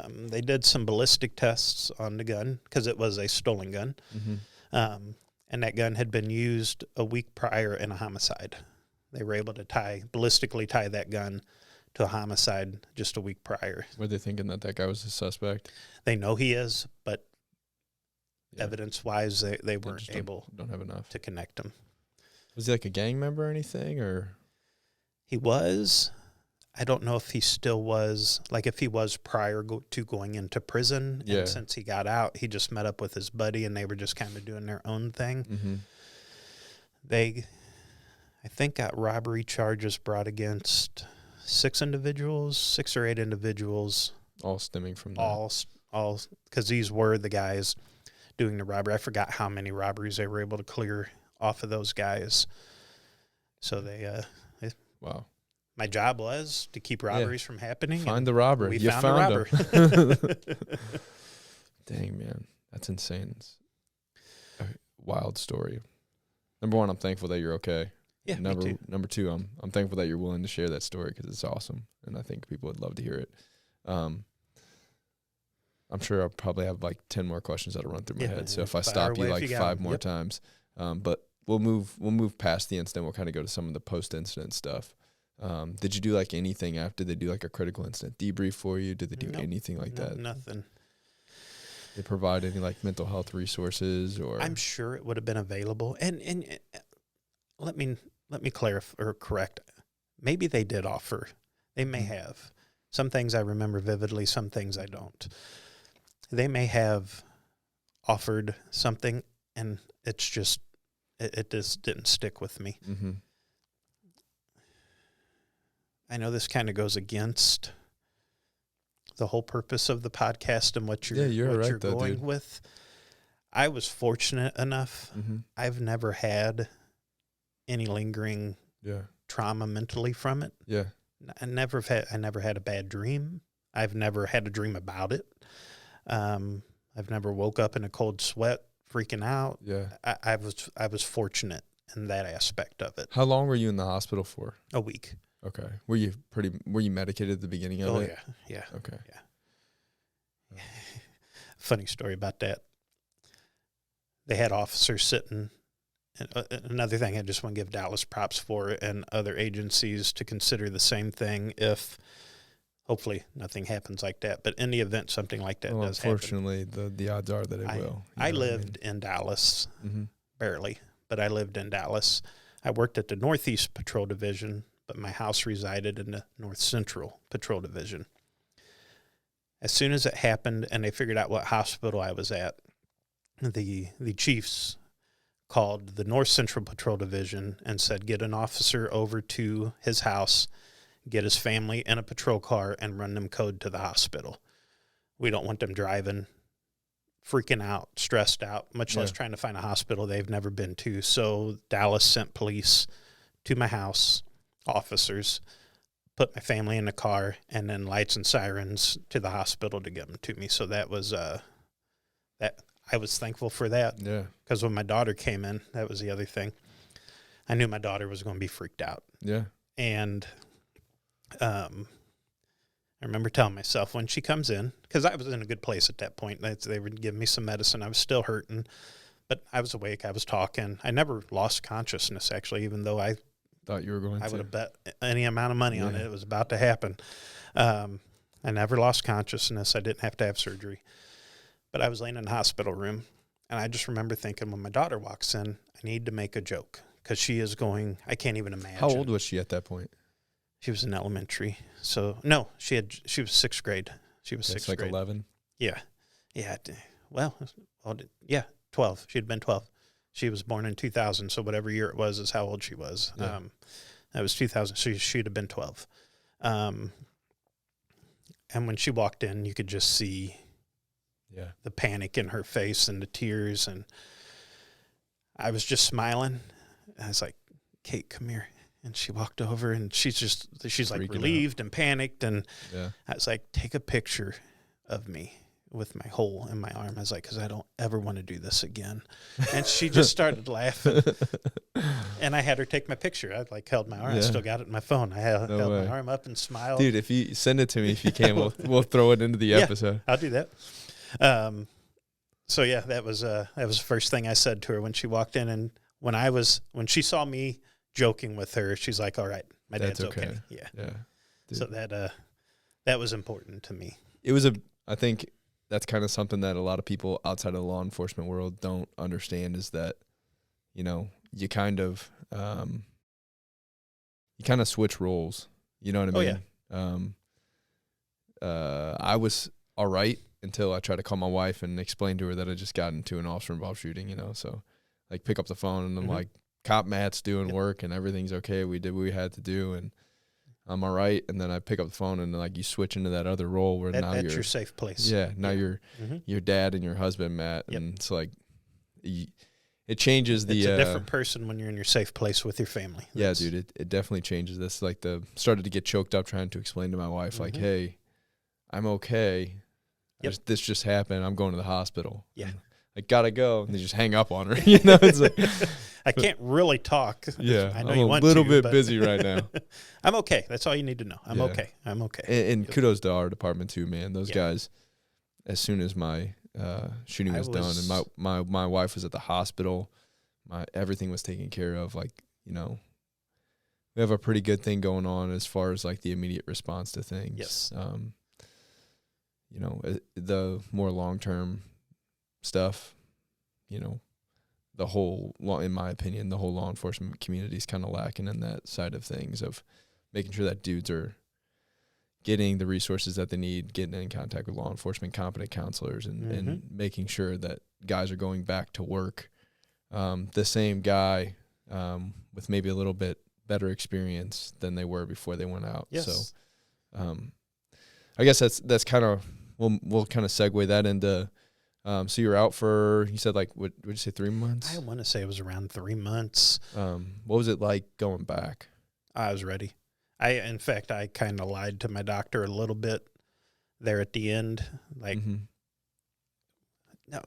They did some ballistic tests on the gun because it was a stolen gun, and that gun had been used a week prior in a homicide. They were able to ballistically tie that gun to a homicide just a week prior. Were they thinking that guy was a suspect? They know he is, but evidence-wise, they weren't don't have enough to connect him. Was he like a gang member or anything, or? He was. I don't know if he still was, like if he was prior to going into prison. Yeah. And since he got out, he just met up with his buddy, and they were just kind of doing their own thing. They, I think, got robbery charges brought against 6 or 8 individuals. All stemming from that. All, because these were the guys doing the robbery. I forgot how many robberies they were able to clear off of those guys. So Wow. My job was to keep robberies from happening. Find the robber. We you found the robber. Dang, man. That's insane. It's a wild story. Number one, I'm thankful that you're okay. Yeah, me too. Number two, I'm thankful that you're willing to share that story because it's awesome, and I think people would love to hear it. I'm sure I'll probably have like 10 more questions that'll run through my head. So if I stop you like 5 more times, but we'll move past the incident. We'll kind of go to some of the post-incident stuff. Did you do like anything after they do like a critical incident debrief for you? Did they do anything like that? Nothing. They provide any like mental health resources, or? I'm sure it would have been available. And let me clarify or correct. Maybe they did offer. They may have. Some things I remember vividly, some things I don't. They may have offered something, and it's just, it just didn't stick with me. I know this kind of goes against the whole purpose of the podcast and what you're going with. I was fortunate enough. I've never had any lingering trauma mentally from it. Yeah. I never had a bad dream. I've never had a dream about it. I've never woke up in a cold sweat freaking out. Yeah. I was fortunate in that aspect of it. How long were you in the hospital for? A week. Okay. Were you medicated at the beginning of it? Oh yeah. Okay. Yeah. Funny story about that. They had officers sitting. Another thing I just want to give Dallas props for, and other agencies to consider the same thing if hopefully nothing happens like that. But in the event something like that does happen. Unfortunately, the odds are that it will. I lived in Dallas, barely, but I lived in Dallas. I worked at the Northeast Patrol Division, but my house resided in the North Central Patrol Division. As soon as it happened and they figured out what hospital I was at, the chiefs called the North Central Patrol Division and said, get an officer over to his house, get his family in a patrol car, and run them code to the hospital. We don't want them driving, freaking out, stressed out, much less trying to find a hospital they've never been to. So Dallas sent police to my house, officers, put my family in the car, and then lights and sirens to the hospital to get them to me. So that was that I was thankful for that. Yeah. Because when my daughter came in, that was the other thing. I knew my daughter was going to be freaked out. Yeah. And I remember telling myself when she comes in, because I was in a good place at that point. They would give me some medicine. I was still hurting, but I was awake. I was talking. I never lost consciousness, actually, even though I thought you were going to. I would have bet any amount of money on it. It was about to happen. I never lost consciousness. I didn't have to have surgery. But I was laying in the hospital room, and I just remember thinking, when my daughter walks in, I need to make a joke, because she is going, I can't even imagine. How old was she at that point? She was in elementary. So, no, she was sixth grade. She was sixth grade. 11? Yeah. Yeah. Well, yeah, 12. She'd been 12. She was born in 2000, so whatever year it was is how old she was. Yeah. That was 2000, so she'd have been 12. And when she walked in, you could just see the panic in her face and the tears, and I was just smiling. I was like, Kate, come here. And she walked over, and she's like Freaking relieved and panicked, and Yeah. I was like, take a picture of me with my hole in my arm. I was like, because I don't ever want to do this again. And she just started laughing. And I had her take my picture. I held my arm. I still got it in my phone. I held my arm up and smiled. Dude, if you send it to me, if you can, we'll throw it into the episode. I'll do that. So yeah, that was the first thing I said to her when she walked in. And when she saw me joking with her, she's like, all right, my dad's okay. Yeah. Dude. So that was important to me. It was I think that's kind of something that a lot of people outside of the law enforcement world don't understand, is that, you kind of switch roles. You know what I mean? Oh, yeah. I was all right until I tried to call my wife and explain to her that I just got into an officer-involved shooting, so pick up the phone and I'm like, Cop Matt's doing work and everything's okay. We did what we had to do and I'm all right. And then I pick up the phone and you switch into that other role where now that's your safe place. Yeah. Now you're your dad and your husband, Matt. Yep. And it's it changes It's a different person when you're in your safe place with your family. Yeah, dude, it definitely changes this. Started to get choked up trying to explain to my wife, hey, I'm okay. Yep. This just happened. I'm going to the hospital. Yeah. I gotta go. And they just hang up on her. It's like, I can't really talk. Yeah. I know I'm you want a little to, bit busy right now. I'm okay. That's all you need to know. I'm okay. I'm okay. And kudos to our department too, man. Those guys, as soon as my shooting was done and my wife was at the hospital, everything was taken care of. We have a pretty good thing going on as far as the immediate response to things. Yes. The more long-term stuff, the whole in my opinion, the whole law enforcement community is kind of lacking in that side of things, of making sure that dudes are getting the resources that they need, getting in contact with law enforcement competent counselors, and making sure that guys are going back to work. The same guy with maybe a little bit better experience than they were before they went out. Yes. So I guess that's kind of, we'll kind of segue that into, so you're out for, you said what would you say, 3 months? I want to say it was around 3 months. What was it like going back? I was ready. In fact, I kind of lied to my doctor a little bit there at the end. No,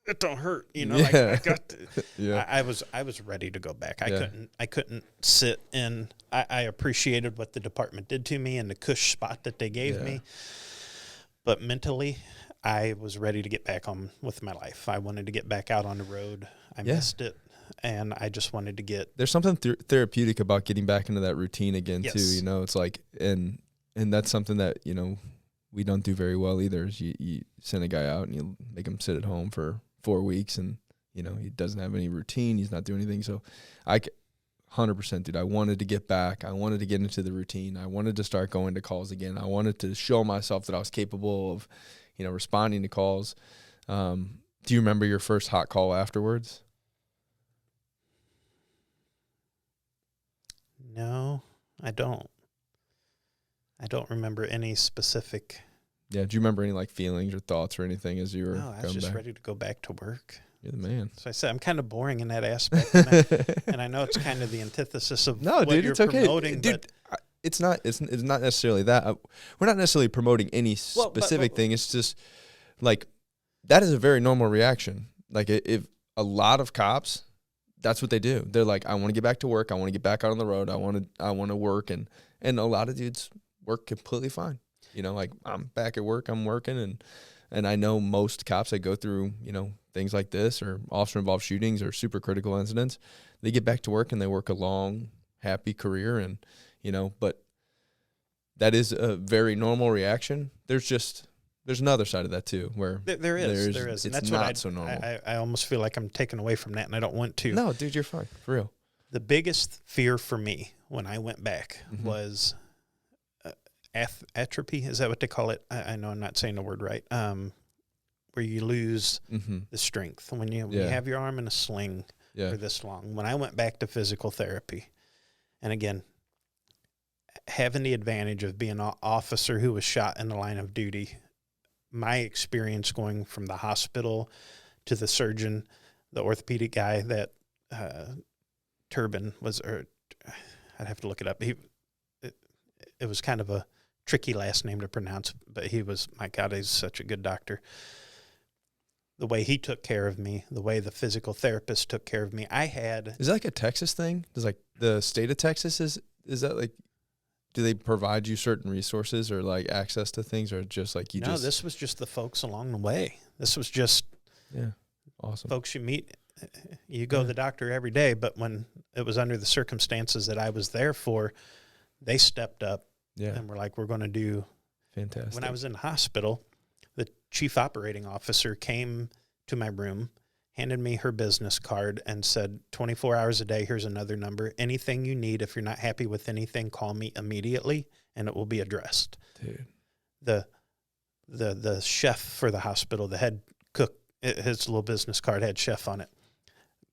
it don't hurt. I got to, I was ready to go back. I couldn't sit in. I appreciated what the department did to me and the cush spot that they gave me. But mentally, I was ready to get back on with my life. I wanted to get back out on the road. I missed it, and I just wanted to get. There's something therapeutic about getting back into that routine again, too. It's and that's something that we don't do very well either. Is you send a guy out and you make him sit at home for 4 weeks, and he doesn't have any routine. He's not doing anything. So, 100%, dude. I wanted to get back. I wanted to get into the routine. I wanted to start going to calls again. I wanted to show myself that I was capable of, responding to calls. Do you remember your first hot call afterwards? No, I don't. I don't remember any specific. Yeah. Do you remember any feelings or thoughts or anything as you were No, I was just ready to go back to work. You're the man. So I said, I'm kind of boring in that aspect. And I know it's kind of the antithesis of what you're promoting. Dude, it's not necessarily that. We're not necessarily promoting any specific thing. It's just that is a very normal reaction. Like if a lot of cops, that's what they do. They're like, I want to get back to work. I want to get back out on the road. I want to work. And a lot of dudes work completely fine. You know, like I'm back at work, I'm working. And I know most cops that go through, you know, things like this or officer involved shootings or super critical incidents, they get back to work and they work a long, happy career. And, you know, but that is a very normal reaction. There's another side of that too, where there is, it's and that's not what so normal. I almost feel like I'm taken away from that, and I don't want to. No, dude, you're fine, for real. The biggest fear for me when I went back was atrophy. Is that what they call it? I know I'm not saying the word right. Where you lose the strength when you have your arm in a sling for this long. When I went back to physical therapy, and again, having the advantage of being an officer who was shot in the line of duty, my experience going from the hospital to the surgeon, the orthopedic guy, that Turbin was, or I'd have to look it up. It was kind of a tricky last name to pronounce, but he was, my God, he's such a good doctor. The way he took care of me, the way the physical therapist took care of me, is that like a Texas thing? Does like the state of Texas is that like, do they provide you certain resources or like access to things, or just like No, this was just the folks along the way. This was just awesome folks you meet. You go to the doctor every day, but when it was under the circumstances that I was there for, they stepped up and were like, we're going to do. Fantastic. When I was in the hospital, the chief operating officer came to my room, handed me her business card, and said, 24 hours a day, here's another number. Anything you need, if you're not happy with anything, call me immediately, and it will be addressed. Dude. The chef for the hospital, the head cook, his little business card had chef on it.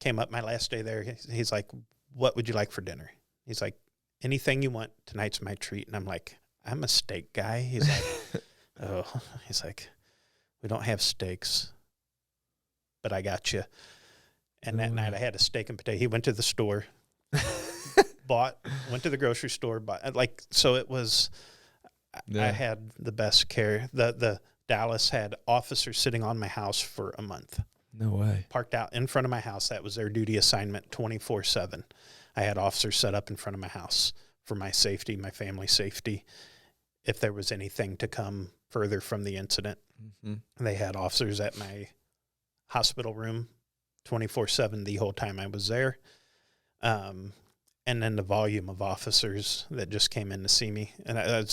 Came up my last day there. He's like, what would you like for dinner? He's like, anything you want. Tonight's my treat. And I'm like, I'm a steak guy. He's like, he's like, we don't have steaks, but I got you. And that night I had a steak and potato. He went to the store, went to the grocery store, so it was, I had the best care. The Dallas had officers sitting on my house for a month. No way. Parked out in front of my house. That was their duty assignment 24/7. I had officers set up in front of my house for my safety, my family's safety. If there was anything to come further from the incident, they had officers at my hospital room 24/7 the whole time I was there. And then the volume of officers that just came in to see me. And I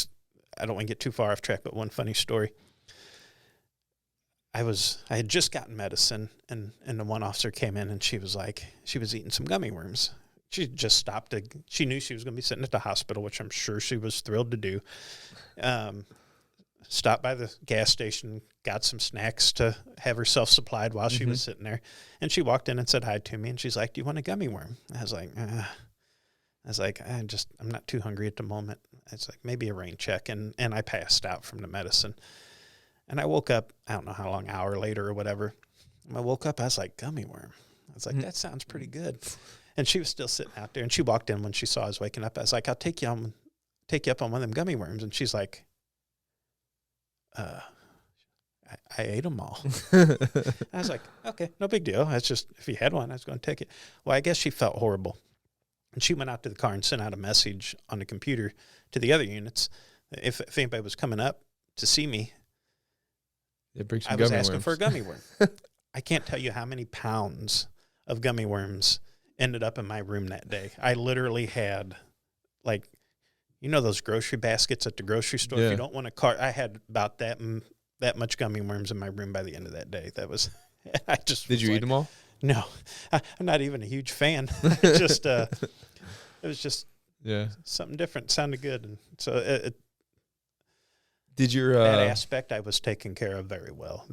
don't want to get too far off track, but one funny story. I had just gotten medicine, and the one officer came in, and she was eating some gummy worms. She just stopped. She knew she was going to be sitting at the hospital, which I'm sure she was thrilled to do. Stopped by the gas station, got some snacks to have herself supplied while she was sitting there. And she walked in and said hi to me, and she's like, do you want a gummy worm? I was like, I'm not too hungry at the moment. It's like, maybe a rain check. And I passed out from the medicine. And I woke up, I don't know how long, hour later or whatever. When I woke up, I was like, gummy worm. I was like, that sounds pretty good. And she was still sitting out there, and she walked in when she saw I was waking up. I was like, I'll take you up on one of them gummy worms. And she's like, I ate them all. I was like, okay, no big deal. That's just, if you had one, I was going to take it. Well, I guess she felt horrible. And she went out to the car and sent out a message on the computer to the other units. If anybody was coming up to see me, I was asking for a gummy worm. I can't tell you how many pounds of gummy worms ended up in my room that day. I literally had, like, you know those grocery baskets at the grocery store? Yeah. If you don't want a cart, I had about that much gummy worms in my room by the end of that day. That was, I just. Did you eat them all? No, I'm not even a huge fan. It was just something different. Sounded good, and so did your that aspect I was taken care of very well.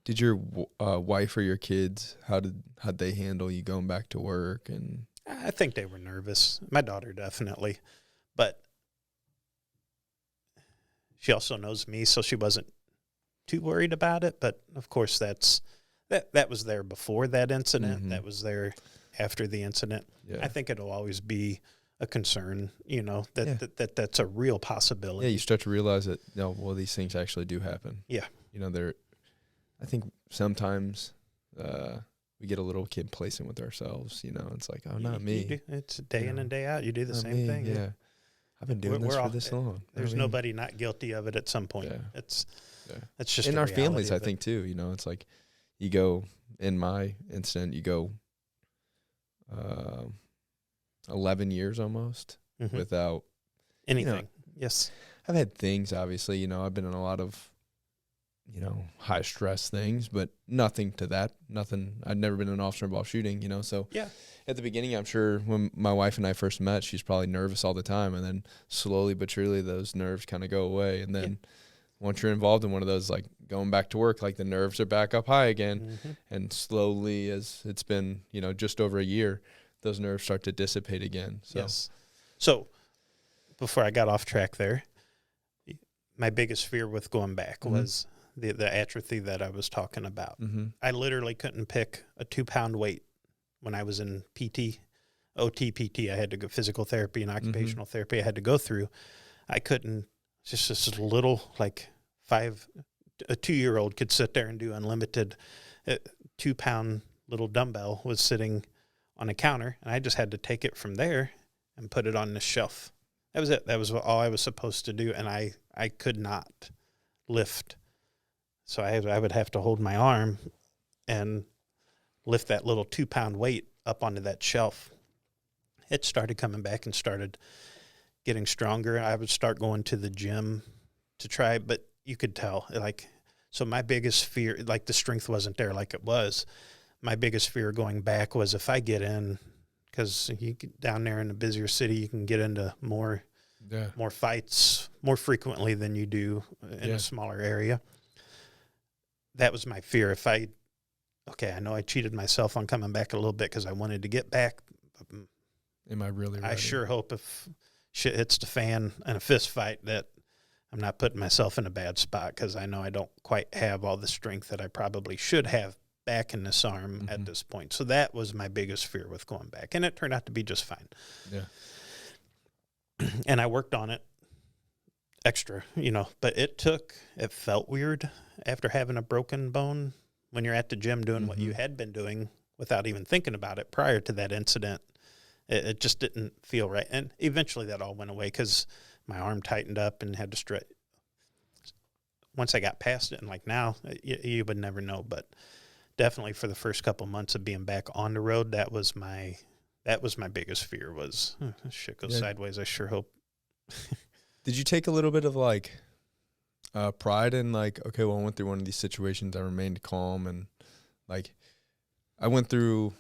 Did your wife or your kids, how'd they handle you going back to work? And I think they were nervous. My daughter definitely, but she also knows me, so she wasn't too worried about it. But of course, that was there before that incident. That was there after the incident. Yeah. I think it'll always be a concern, that's a real possibility. Yeah, you start to realize that, well, these things actually do happen. Yeah. I think sometimes we get a little complacent with ourselves. It's like, oh, not me. It's day in and day out. You do the same thing. Yeah. I've been doing this for this long. There's nobody not guilty of it at some point. Yeah. It's just in a our reality families, of I think too. It's like you go, in my instant, you go 11 years almost without anything. Yes. I've had things, obviously, I've been in a lot of, high stress things, but nothing to that. Nothing. I'd never been an officer involved shooting, So yeah. At the beginning, I'm sure when my wife and I first met, she's probably nervous all the time. And then slowly but surely, those nerves kind of go away. And then once you're involved in one of those, like going back to work, like the nerves are back up high again. And slowly, as it's been, just over a year, those nerves start to dissipate again. So. Yes. So before I got off track there, my biggest fear with going back was the atrophy that I was talking about. I literally couldn't pick a 2-pound weight when I was in PT, OT PT. I had to go physical therapy and occupational therapy. I had to go through. I couldn't, just this little, like a 2-year-old could sit there and do unlimited. 2-pound little dumbbell was sitting on a counter, and I just had to take it from there and put it on the shelf. That was it. That was all I was supposed to do, and I could not lift. So I would have to hold my arm and lift that little 2-pound weight up onto that shelf. It started coming back and started getting stronger. I would start going to the gym to try, but you could tell, so my biggest fear, the strength wasn't there like it was. My biggest fear going back was if I get in, because you get down there in a busier city, you can get into more fights more frequently than you do in a smaller area. That was my fear. I know I cheated myself on coming back a little bit because I wanted to get back. Am I really ready? I sure hope if shit hits the fan in a fist fight that I'm not putting myself in a bad spot, because I know I don't quite have all the strength that I probably should have back in this arm at this point. So that was my biggest fear with going back, and it turned out to be just fine. Yeah. And I worked on it extra, but it felt weird after having a broken bone when you're at the gym doing what you had been doing without even thinking about it prior to that incident. It just didn't feel right. And eventually that all went away because my arm tightened up and had to stretch. Once I got past it, and now, you would never know, but definitely for the first couple months of being back on the road, that was my biggest fear was, shit goes sideways. I sure hope. Did you take a little bit of pride in okay, well, I went through one of these situations, I remained calm, and I went through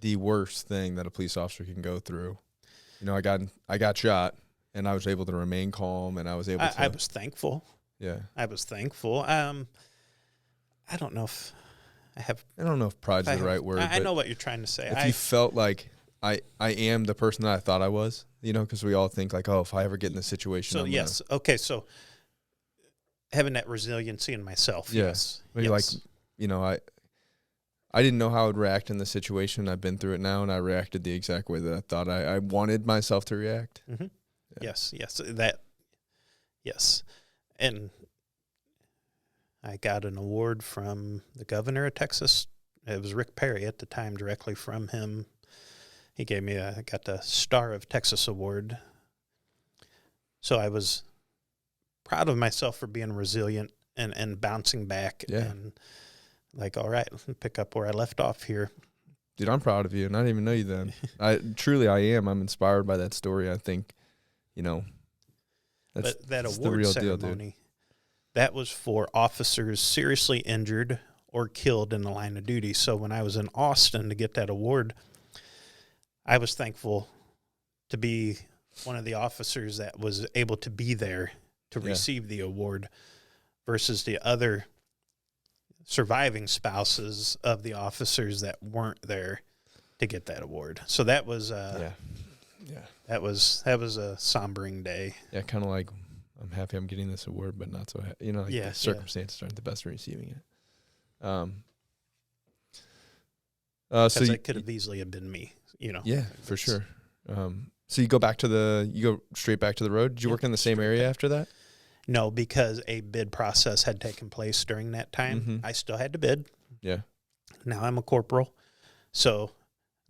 the worst thing that a police officer can go through. I got shot, and I was able to remain calm, and I was able to. I was thankful. Yeah, I was thankful. I don't know if I have. I don't know if pride's the right word. I know what you're trying to say. If you felt like I am the person that I thought I was, because we all think if I ever get in this situation. So yes, okay, so having that resiliency in myself. Yeah. Yes, maybe I didn't know how I would react in the situation. I've been through it now, and I reacted the exact way that I thought I wanted myself to react. Yeah. Yes, yes, and I got an award from the governor of Texas. It was Rick Perry at the time, directly from him. He gave me I got the Star of Texas award. So I was proud of myself for being resilient and bouncing back and all right, let's pick up where I left off here. Dude, I'm proud of you, and I didn't even know you then. I am. I'm inspired by that story. I think, that's that the award real ceremony, deal, dude. That was for officers seriously injured or killed in the line of duty. So when I was in Austin to get that award, I was thankful to be one of the officers that was able to be there to receive the award versus the other surviving spouses of the officers that weren't there to get that award. So that was that was a sombering day. Yeah, kind of like I'm happy I'm getting this award, but not so happy. The circumstances aren't the best for receiving it. So it could have easily have been me. Yeah, for sure. So you go straight back to the road. Did you work in the same area after that? No, because a bid process had taken place during that time. I still had to bid. Yeah. Now I'm a corporal. So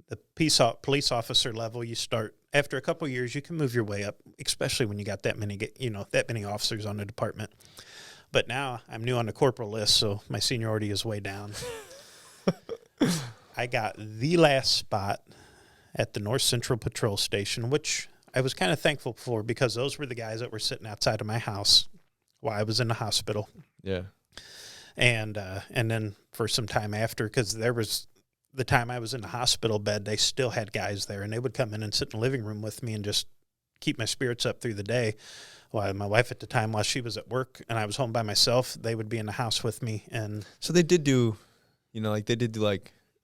the police officer level, you start after a couple of years, you can move your way up, especially when you got that many officers on the department. But now I'm new on the corporal list, so my seniority is way down. I got the last spot at the North Central Patrol Station, which I was kind of thankful for because those were the guys that were sitting outside of my house while I was in the hospital. Yeah. And then for some time after, because there was the time I was in the hospital bed, they still had guys there, and they would come in and sit in the living room with me and just keep my spirits up through the day. While my wife at the time, while she was at work and I was home by myself, they would be in the house with me. And so they did do,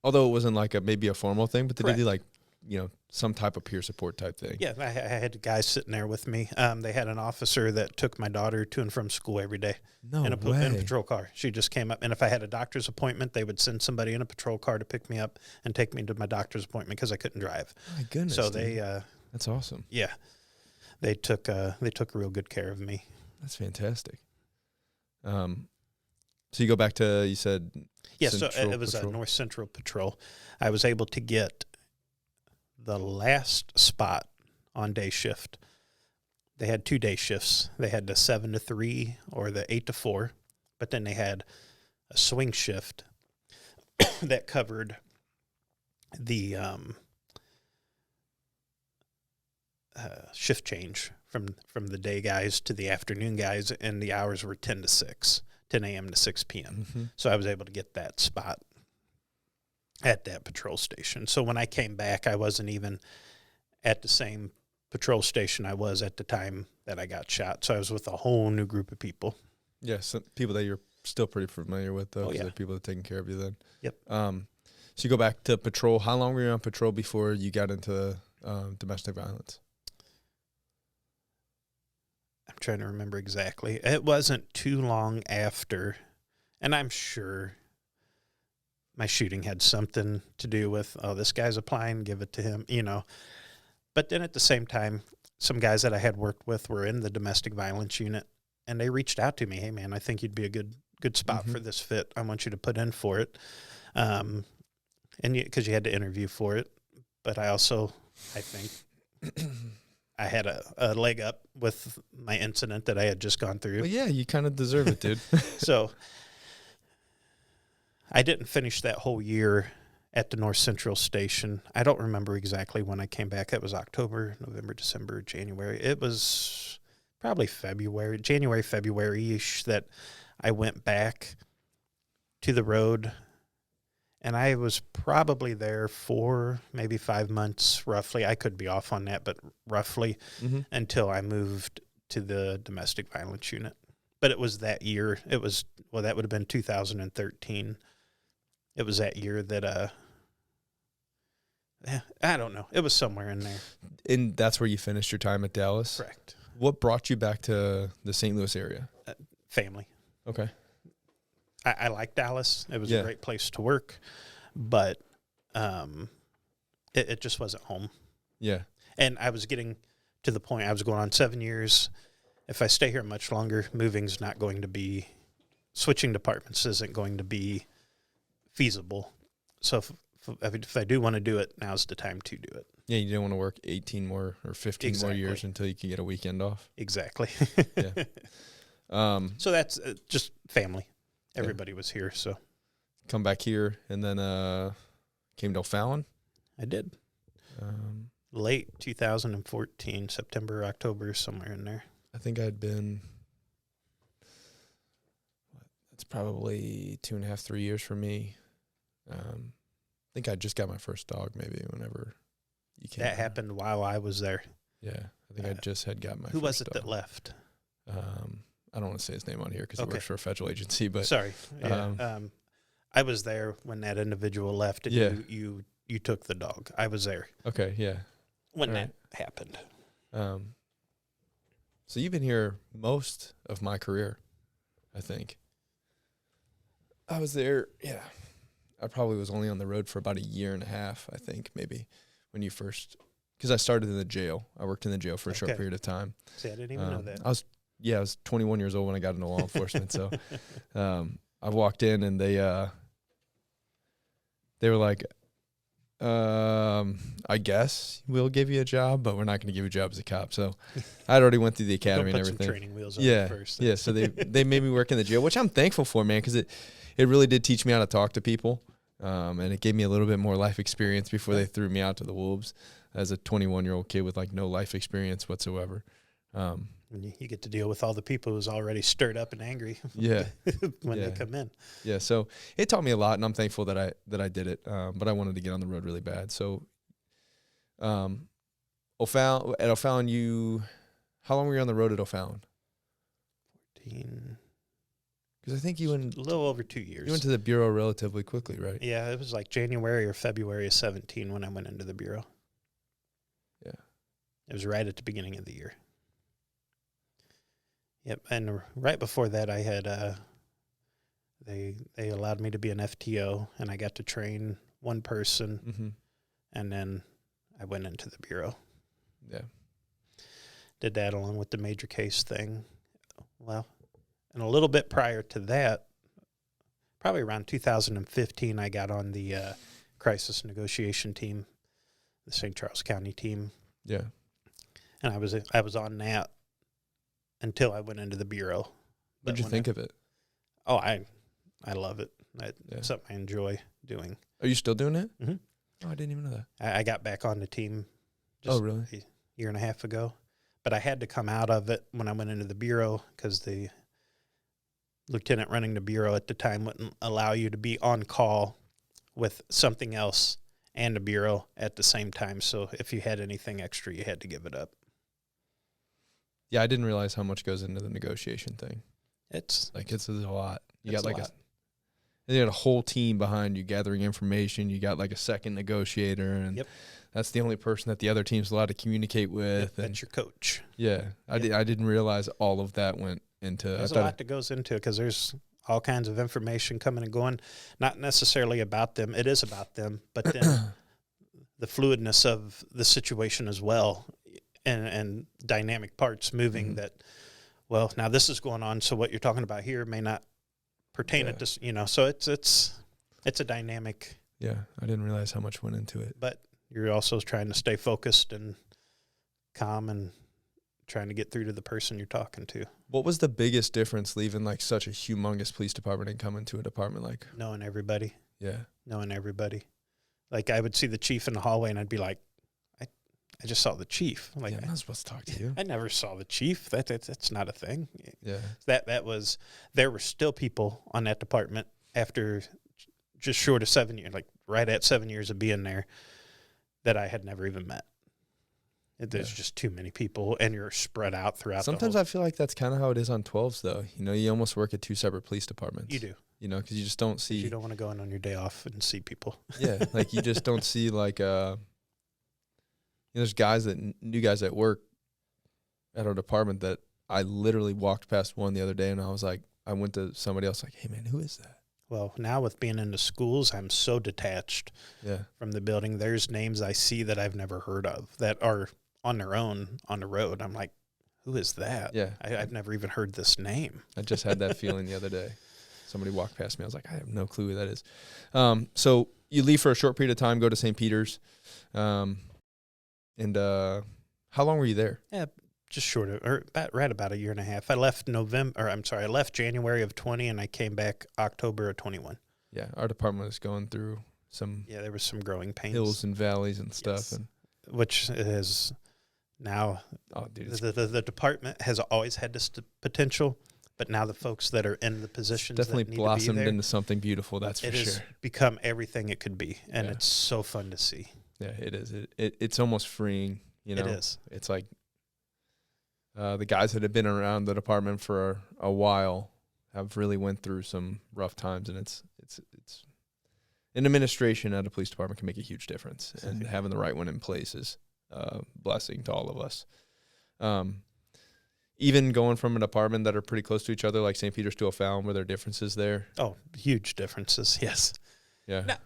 although it wasn't like maybe a formal thing, but they did do some type of peer support type thing. Yeah, I had guys sitting there with me. They had an officer that took my daughter to and from school every day in a patrol car. She just came up, and if I had a doctor's appointment, they would send somebody in a patrol car to pick me up and take me to my doctor's appointment because I couldn't drive. My goodness. So that's awesome. Yeah, they took real good care of me. That's fantastic. So you go back to, you said so it was a North Central Patrol. I was able to get the last spot on day shift. They had 2 day shifts. They had the 7 to 3 or the 8 to 4, but then they had a swing shift that covered the shift change from the day guys to the afternoon guys, and the hours were 10 a.m. to 6 p.m. So I was able to get that spot at that patrol station. So when I came back, I wasn't even at the same patrol station I was at the time that I got shot. So I was with a whole new group of people. Yeah, some people that you're still pretty familiar with, though, because they're people that are taking care of you then. Yep. So you go back to patrol. How long were you on patrol before you got into domestic violence? I'm trying to remember exactly. It wasn't too long after, and I'm sure my shooting had something to do with, this guy's applying, give it to him, But then at the same time, some guys that I had worked with were in the domestic violence unit, and they reached out to me, hey, man, I think you'd be a good spot for this fit. I want you to put in for it. And because you had to interview for it. But I think I had a leg up with my incident that I had just gone through. Well, yeah, you kind of deserve it, dude. So I didn't finish that whole year at the North Central Station. I don't remember exactly when I came back. It was October, November, December, January. It was probably January, February-ish that I went back to the road. And I was probably there for maybe 5 months, roughly. I could be off on that, but roughly until I moved to the domestic violence unit. But it was that year. That would have been 2013. It was that year that, I don't know. It was somewhere in there. And that's where you finished your time at Dallas? Correct. What brought you back to the St. Louis area? Family. Okay. I like Dallas. It was a great place to work, but it just wasn't home. Yeah. And I was getting to the point, I was going on 7 years. If I stay here much longer, moving's not going to be, switching departments isn't going to be feasible. So if I do want to do it, now's the time to do it. Yeah, you didn't want to work 18 more or 15 more years until you could get a weekend off. Exactly. Yeah. So that's just family. Everybody was here, so. Come back here, and then came to O'Fallon? I did. Late 2014, September, October, somewhere in there. I think I'd been, it's probably 2.5, 3 years for me. I think I just got my first dog maybe whenever you came. That happened while I was there. Yeah, I think I just had got my first dog. Who was it that left? I don't want to say his name on here because he works for a federal agency. But sorry, I was there when that individual left, and you took the dog. I was there. Okay, yeah. When that happened. So you've been here most of my career, I think. I was there, I probably was only on the road for about 1.5 years, I think, maybe, when you first, because I started in the jail. I worked in the jail for a short period of time. See, I didn't even know that. I was I was 21 years old when I got into law enforcement. So I walked in and they were like, I guess we'll give you a job, but we're not going to give you a job as a cop. So I'd already went through the academy and everything. Some training wheels on you first. Yeah. So they made me work in the jail, which I'm thankful for, man, because it really did teach me how to talk to people. And it gave me a little bit more life experience before they threw me out to the wolves as a 21-year-old kid with like no life experience whatsoever. You get to deal with all the people who's already stirred up and angry. Yeah. when they come in. Yeah. So it taught me a lot, and I'm thankful that I did it. But I wanted to get on the road really bad. So, O'Fallon, how long were you on the road at O'Fallon? 14. Because I think you went a little over 2 years. You went to the bureau relatively quickly, right? Yeah, it was like January or February of 17 when I went into the bureau. Yeah. It was right at the beginning of the year. Yep, and right before that, I had they allowed me to be an FTO, and I got to train one person, and then I went into the bureau. Yeah, did that along with the major case thing. Well, and a little bit prior to that, probably around 2015, I got on the crisis negotiation team, the St. Charles County team. Yeah, and I was on that until I went into the bureau. What did you think of it? Oh, I love it. It's something I enjoy doing. Are you still doing it? Mm-hmm. Oh, I didn't even know that. I got back on the team just really? a year and a half ago. But I had to come out of it when I went into the bureau because the lieutenant running the bureau at the time wouldn't allow you to be on call with something else and the bureau at the same time. So if you had anything extra, you had to give it up. Yeah, I didn't realize how much goes into the negotiation thing. It's a lot. You got a whole team behind you gathering information. You got like a second negotiator, and that's the only person that the other team's allowed to communicate with. That's your coach. Yeah, I didn't realize all of that went into. There's a lot that goes into it because there's all kinds of information coming and going, not necessarily about them. It is about them, but then the fluidness of the situation as well. And dynamic parts moving that, well, now this is going on, so what you're talking about here may not pertain to this, so it's a dynamic. Yeah, I didn't realize how much went into it. But you're also trying to stay focused and calm and trying to get through to the person you're talking to. What was the biggest difference leaving like such a humongous police department and coming to a department like? Knowing everybody. Yeah. Knowing everybody. Like I would see the chief in the hallway and I'd be like, I just saw the chief. I'm like, I'm not supposed to talk to you. I never saw the chief. That's not a thing. Yeah. There were still people on that department after just short of 7 years, like right at 7 years of being there, that I had never even met. There's just too many people, and you're spread out throughout. Sometimes I feel like that's kind of how it is on 12s, though. You almost work at two separate police departments. You do. Because you just don't see. You don't want to go in on your day off and see people. Yeah, like you just don't see like there's new guys that work at our department that I literally walked past one the other day, and I was like, I went to somebody else like, hey man, who is that? Well, now with being in the schools, I'm so detached from the building. There's names I see that I've never heard of that are on their own on the road. I'm like, who is that? Yeah. I've never even heard this name. I just had that feeling the other day. Somebody walked past me. I was like, I have no clue who that is. So you leave for a short period of time, go to St. Peter's. And how long were you there? Yeah, just short of, or about a year and a half. I left January of 20, and I came back October of 21. Yeah, our department was going through some. Yeah, there was some growing pains, hills and valleys and stuff, and which is now. Oh, dude, the department has always had this potential, but now the folks that are in the positions definitely that need blossomed to be there, into something beautiful. That's for sure. It has become everything it could be, and it's so fun to see. Yeah, it is. It's almost freeing, It is. It's like the guys that have been around the department for a while have really went through some rough times, and it's an administration at a police department can make a huge difference, and having the right one in place is a blessing to all of us. Even going from a department that are pretty close to each other, like St. Peter's to O'Fallon, were there differences there? Oh, huge differences, yes. Yeah. Now,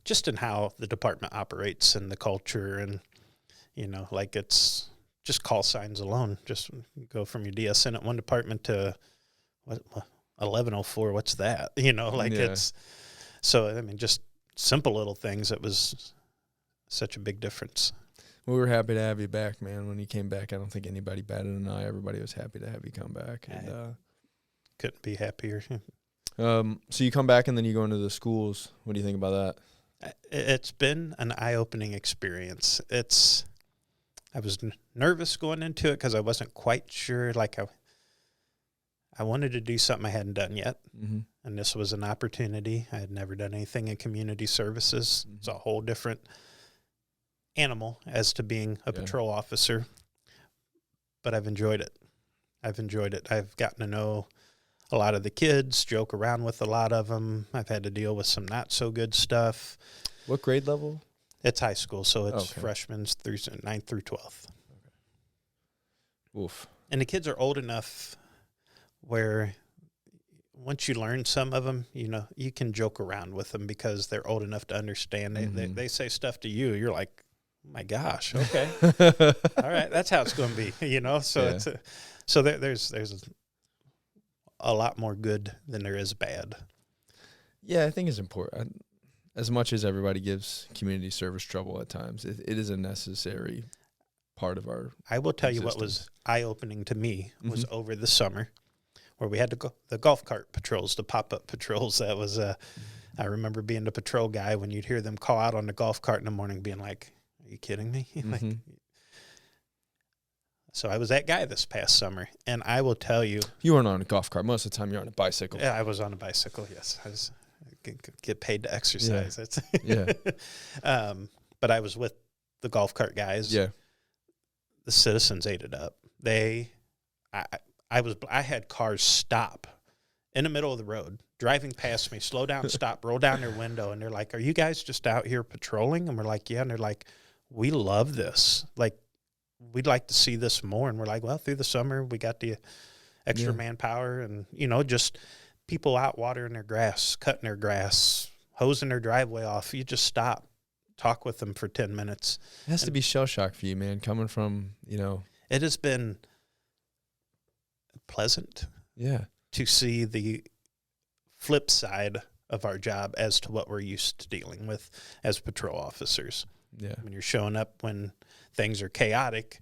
just in how the department operates and the culture and, like it's just call signs alone. Just go from your DSN at one department to 1104. What's that? It's so. I mean, just simple little things. It was such a big difference. We were happy to have you back, man. When you came back, I don't think anybody batted an eye. Everybody was happy to have you come back. And, couldn't be happier. So you come back and then you go into the schools. What do you think about that? It's been an eye-opening experience. I was nervous going into it because I wasn't quite sure. Like I wanted to do something I hadn't done yet, mm-hmm. and this was an opportunity. I had never done anything in community services. Mm-hmm. It's a whole different animal as to being a patrol officer, but I've enjoyed it. I've gotten to know a lot of the kids, joke around with a lot of them. I've had to deal with some not so good stuff. What grade level? It's high school, so it's freshmen through 9th through 12th. Okay. Oof. And the kids are old enough where once you learn some of them, you can joke around with them because they're old enough to understand. Mm-hmm. They say stuff to you, you're like, oh my gosh, okay. All right, that's how it's going to be, So there's a lot more good than there is bad. Yeah, I think it's important. As much as everybody gives community service trouble at times, it is a necessary part of our I will tell existence. You what was eye-opening to me was mm-hmm. over the summer where we had the golf cart patrols, the pop-up patrols. That was I remember being the patrol guy when you'd hear them call out on the golf cart in the morning being like, are you kidding me? Mm-hmm. So I was that guy this past summer, and I will tell you. You weren't on a golf cart. Most of the time you're on a bicycle. Yeah, I was on a bicycle, yes. I get paid to exercise. Yeah. But I was with the golf cart guys. Yeah. The citizens ate it up. I had cars stop in the middle of the road, driving past me, slow down, stop, roll down their window, and they're like, are you guys just out here patrolling? And we're like, yeah. And they're like, we love this. Like, we'd like to see this more. And we're like, well, through the summer, we got the extra manpower and, just people out watering their grass, cutting their grass, hosing their driveway off. You just stop, talk with them for 10 minutes. It has to be shell shock for you, man, coming from, It has been pleasant to see the flip side of our job as to what we're used to dealing with as patrol officers. Yeah. When you're showing up when things are chaotic,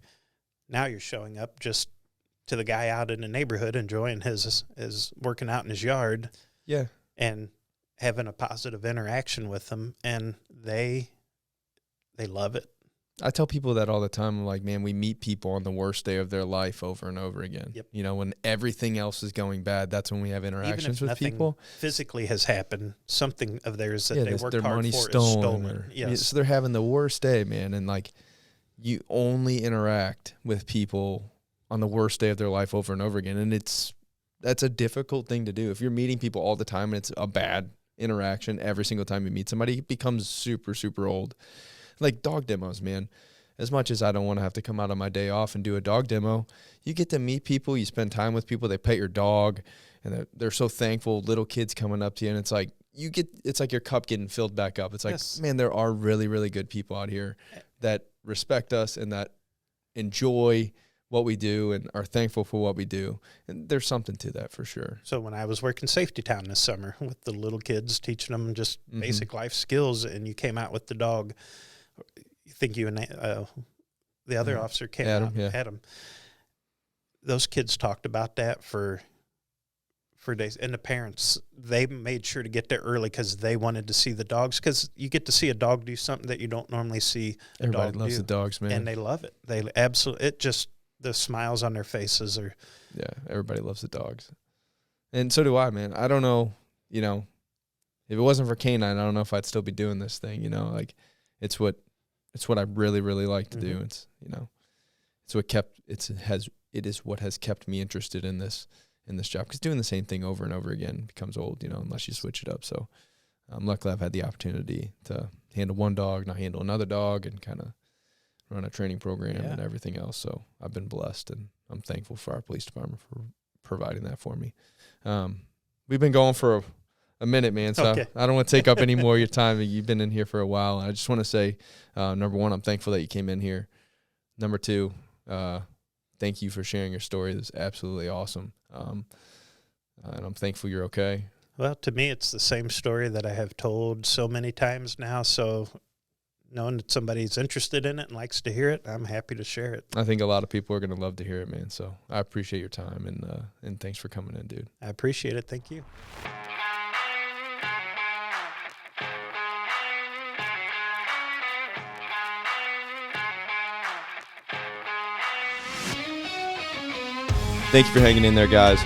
now you're showing up just to the guy out in the neighborhood enjoying his working out in his yard. Yeah. And having a positive interaction with them, and they love it. I tell people that all the time. I'm like, man, we meet people on the worst day of their life over and over again. Yep. When everything else is going bad, that's when we have interactions with people. Physically has happened, something of theirs that they worked their hard money for stolen. is stolen. Yes. So they're having the worst day, man. And like, you only interact with people on the worst day of their life over and over again. And that's a difficult thing to do. If you're meeting people all the time and it's a bad interaction every single time you meet somebody, it becomes super, super old. Like dog demos, man. As much as I don't want to have to come out on my day off and do a dog demo, you get to meet people, you spend time with people, they pet your dog, and they're so thankful. Little kids coming up to you, and it's like it's like your cup getting filled back up. It's like, man, there are really, really good people out here that respect us and that enjoy what we do and are thankful for what we do. And there's something to that for sure. So when I was working Safety Town this summer with the little kids, teaching them just basic life skills, and you came out with the dog, you think you and the other officer came Adam, out and Adam. Those kids talked about that for days. And the parents, they made sure to get there early because they wanted to see the dogs, because you get to see a dog do something that you don't normally see a Everybody dog loves do. the dogs, man. And they love it. They absolutely, the smiles on their faces are. Yeah, everybody loves the dogs. And so do I, man. I don't know, if it wasn't for Canine, I don't know if I'd still be doing this thing, like it's what I really, really like to do. It's, it is what has kept me interested in this job, because doing the same thing over and over again becomes old, unless you switch it up. So luckily I've had the opportunity to handle one dog, not handle another dog, and kind of run a training program and everything else. So I've been blessed, and I'm thankful for our police department for providing that for me. We've been going for a minute, man, so I don't want to take up any more of your time. You've been in here for a while. I just want to say, number one, I'm thankful that you came in here. Number two, Thank you for sharing your story. This is absolutely awesome. And I'm thankful you're okay. Well, to me, it's the same story that I have told so many times now. So knowing that somebody's interested in it and likes to hear it, I'm happy to share it. I think a lot of people are going to love to hear it, man. So I appreciate your time, and thanks for coming in, dude. I appreciate it. Thank you. Thank you for hanging in there, guys.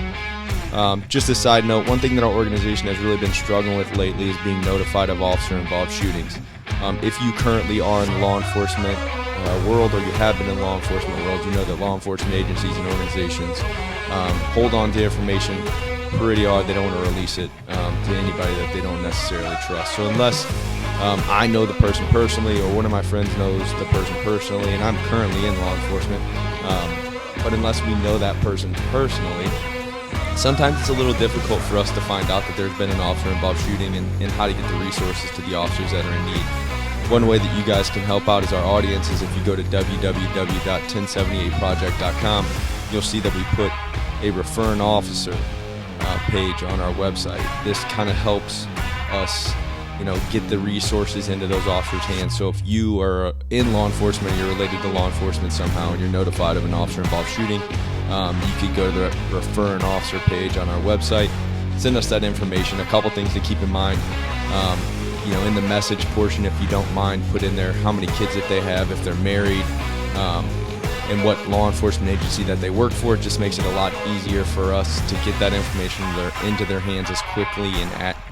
Just a side note, one thing that our organization has really been struggling with lately is being notified of officer-involved shootings. If you currently are in the law enforcement world, or you have been in the law enforcement world, you know that law enforcement agencies and organizations hold on to information pretty hard. They don't want to release it to anybody that they don't necessarily trust. So unless I know the person personally, or one of my friends knows the person personally, and I'm currently in law enforcement, but unless we know that person personally, sometimes it's a little difficult for us to find out that there's been an officer-involved shooting and how to get the resources to the officers that are in need. One way that you guys can help out as our audience is if you go to www.1078project.com, you'll see that we put a refer an officer page on our website. This kind of helps us get the resources into those officers' hands. So if you are in law enforcement, or you're related to law enforcement somehow, and you're notified of an officer-involved shooting, you could go to the Refer an Officer page on our website, send us that information. A couple things to keep in mind. In the message portion, if you don't mind, put in there how many kids that they have, if they're married, and what law enforcement agency that they work for. It just makes it a lot easier for us to get that information into their hands as quickly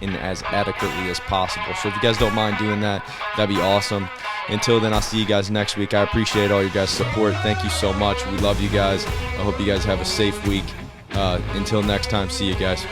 and as adequately as possible. So if you guys don't mind doing that, that'd be awesome. Until then, I'll see you guys next week. I appreciate all your guys' support. Thank you so much. We love you guys. I hope you guys have a safe week. Until next time, see you guys.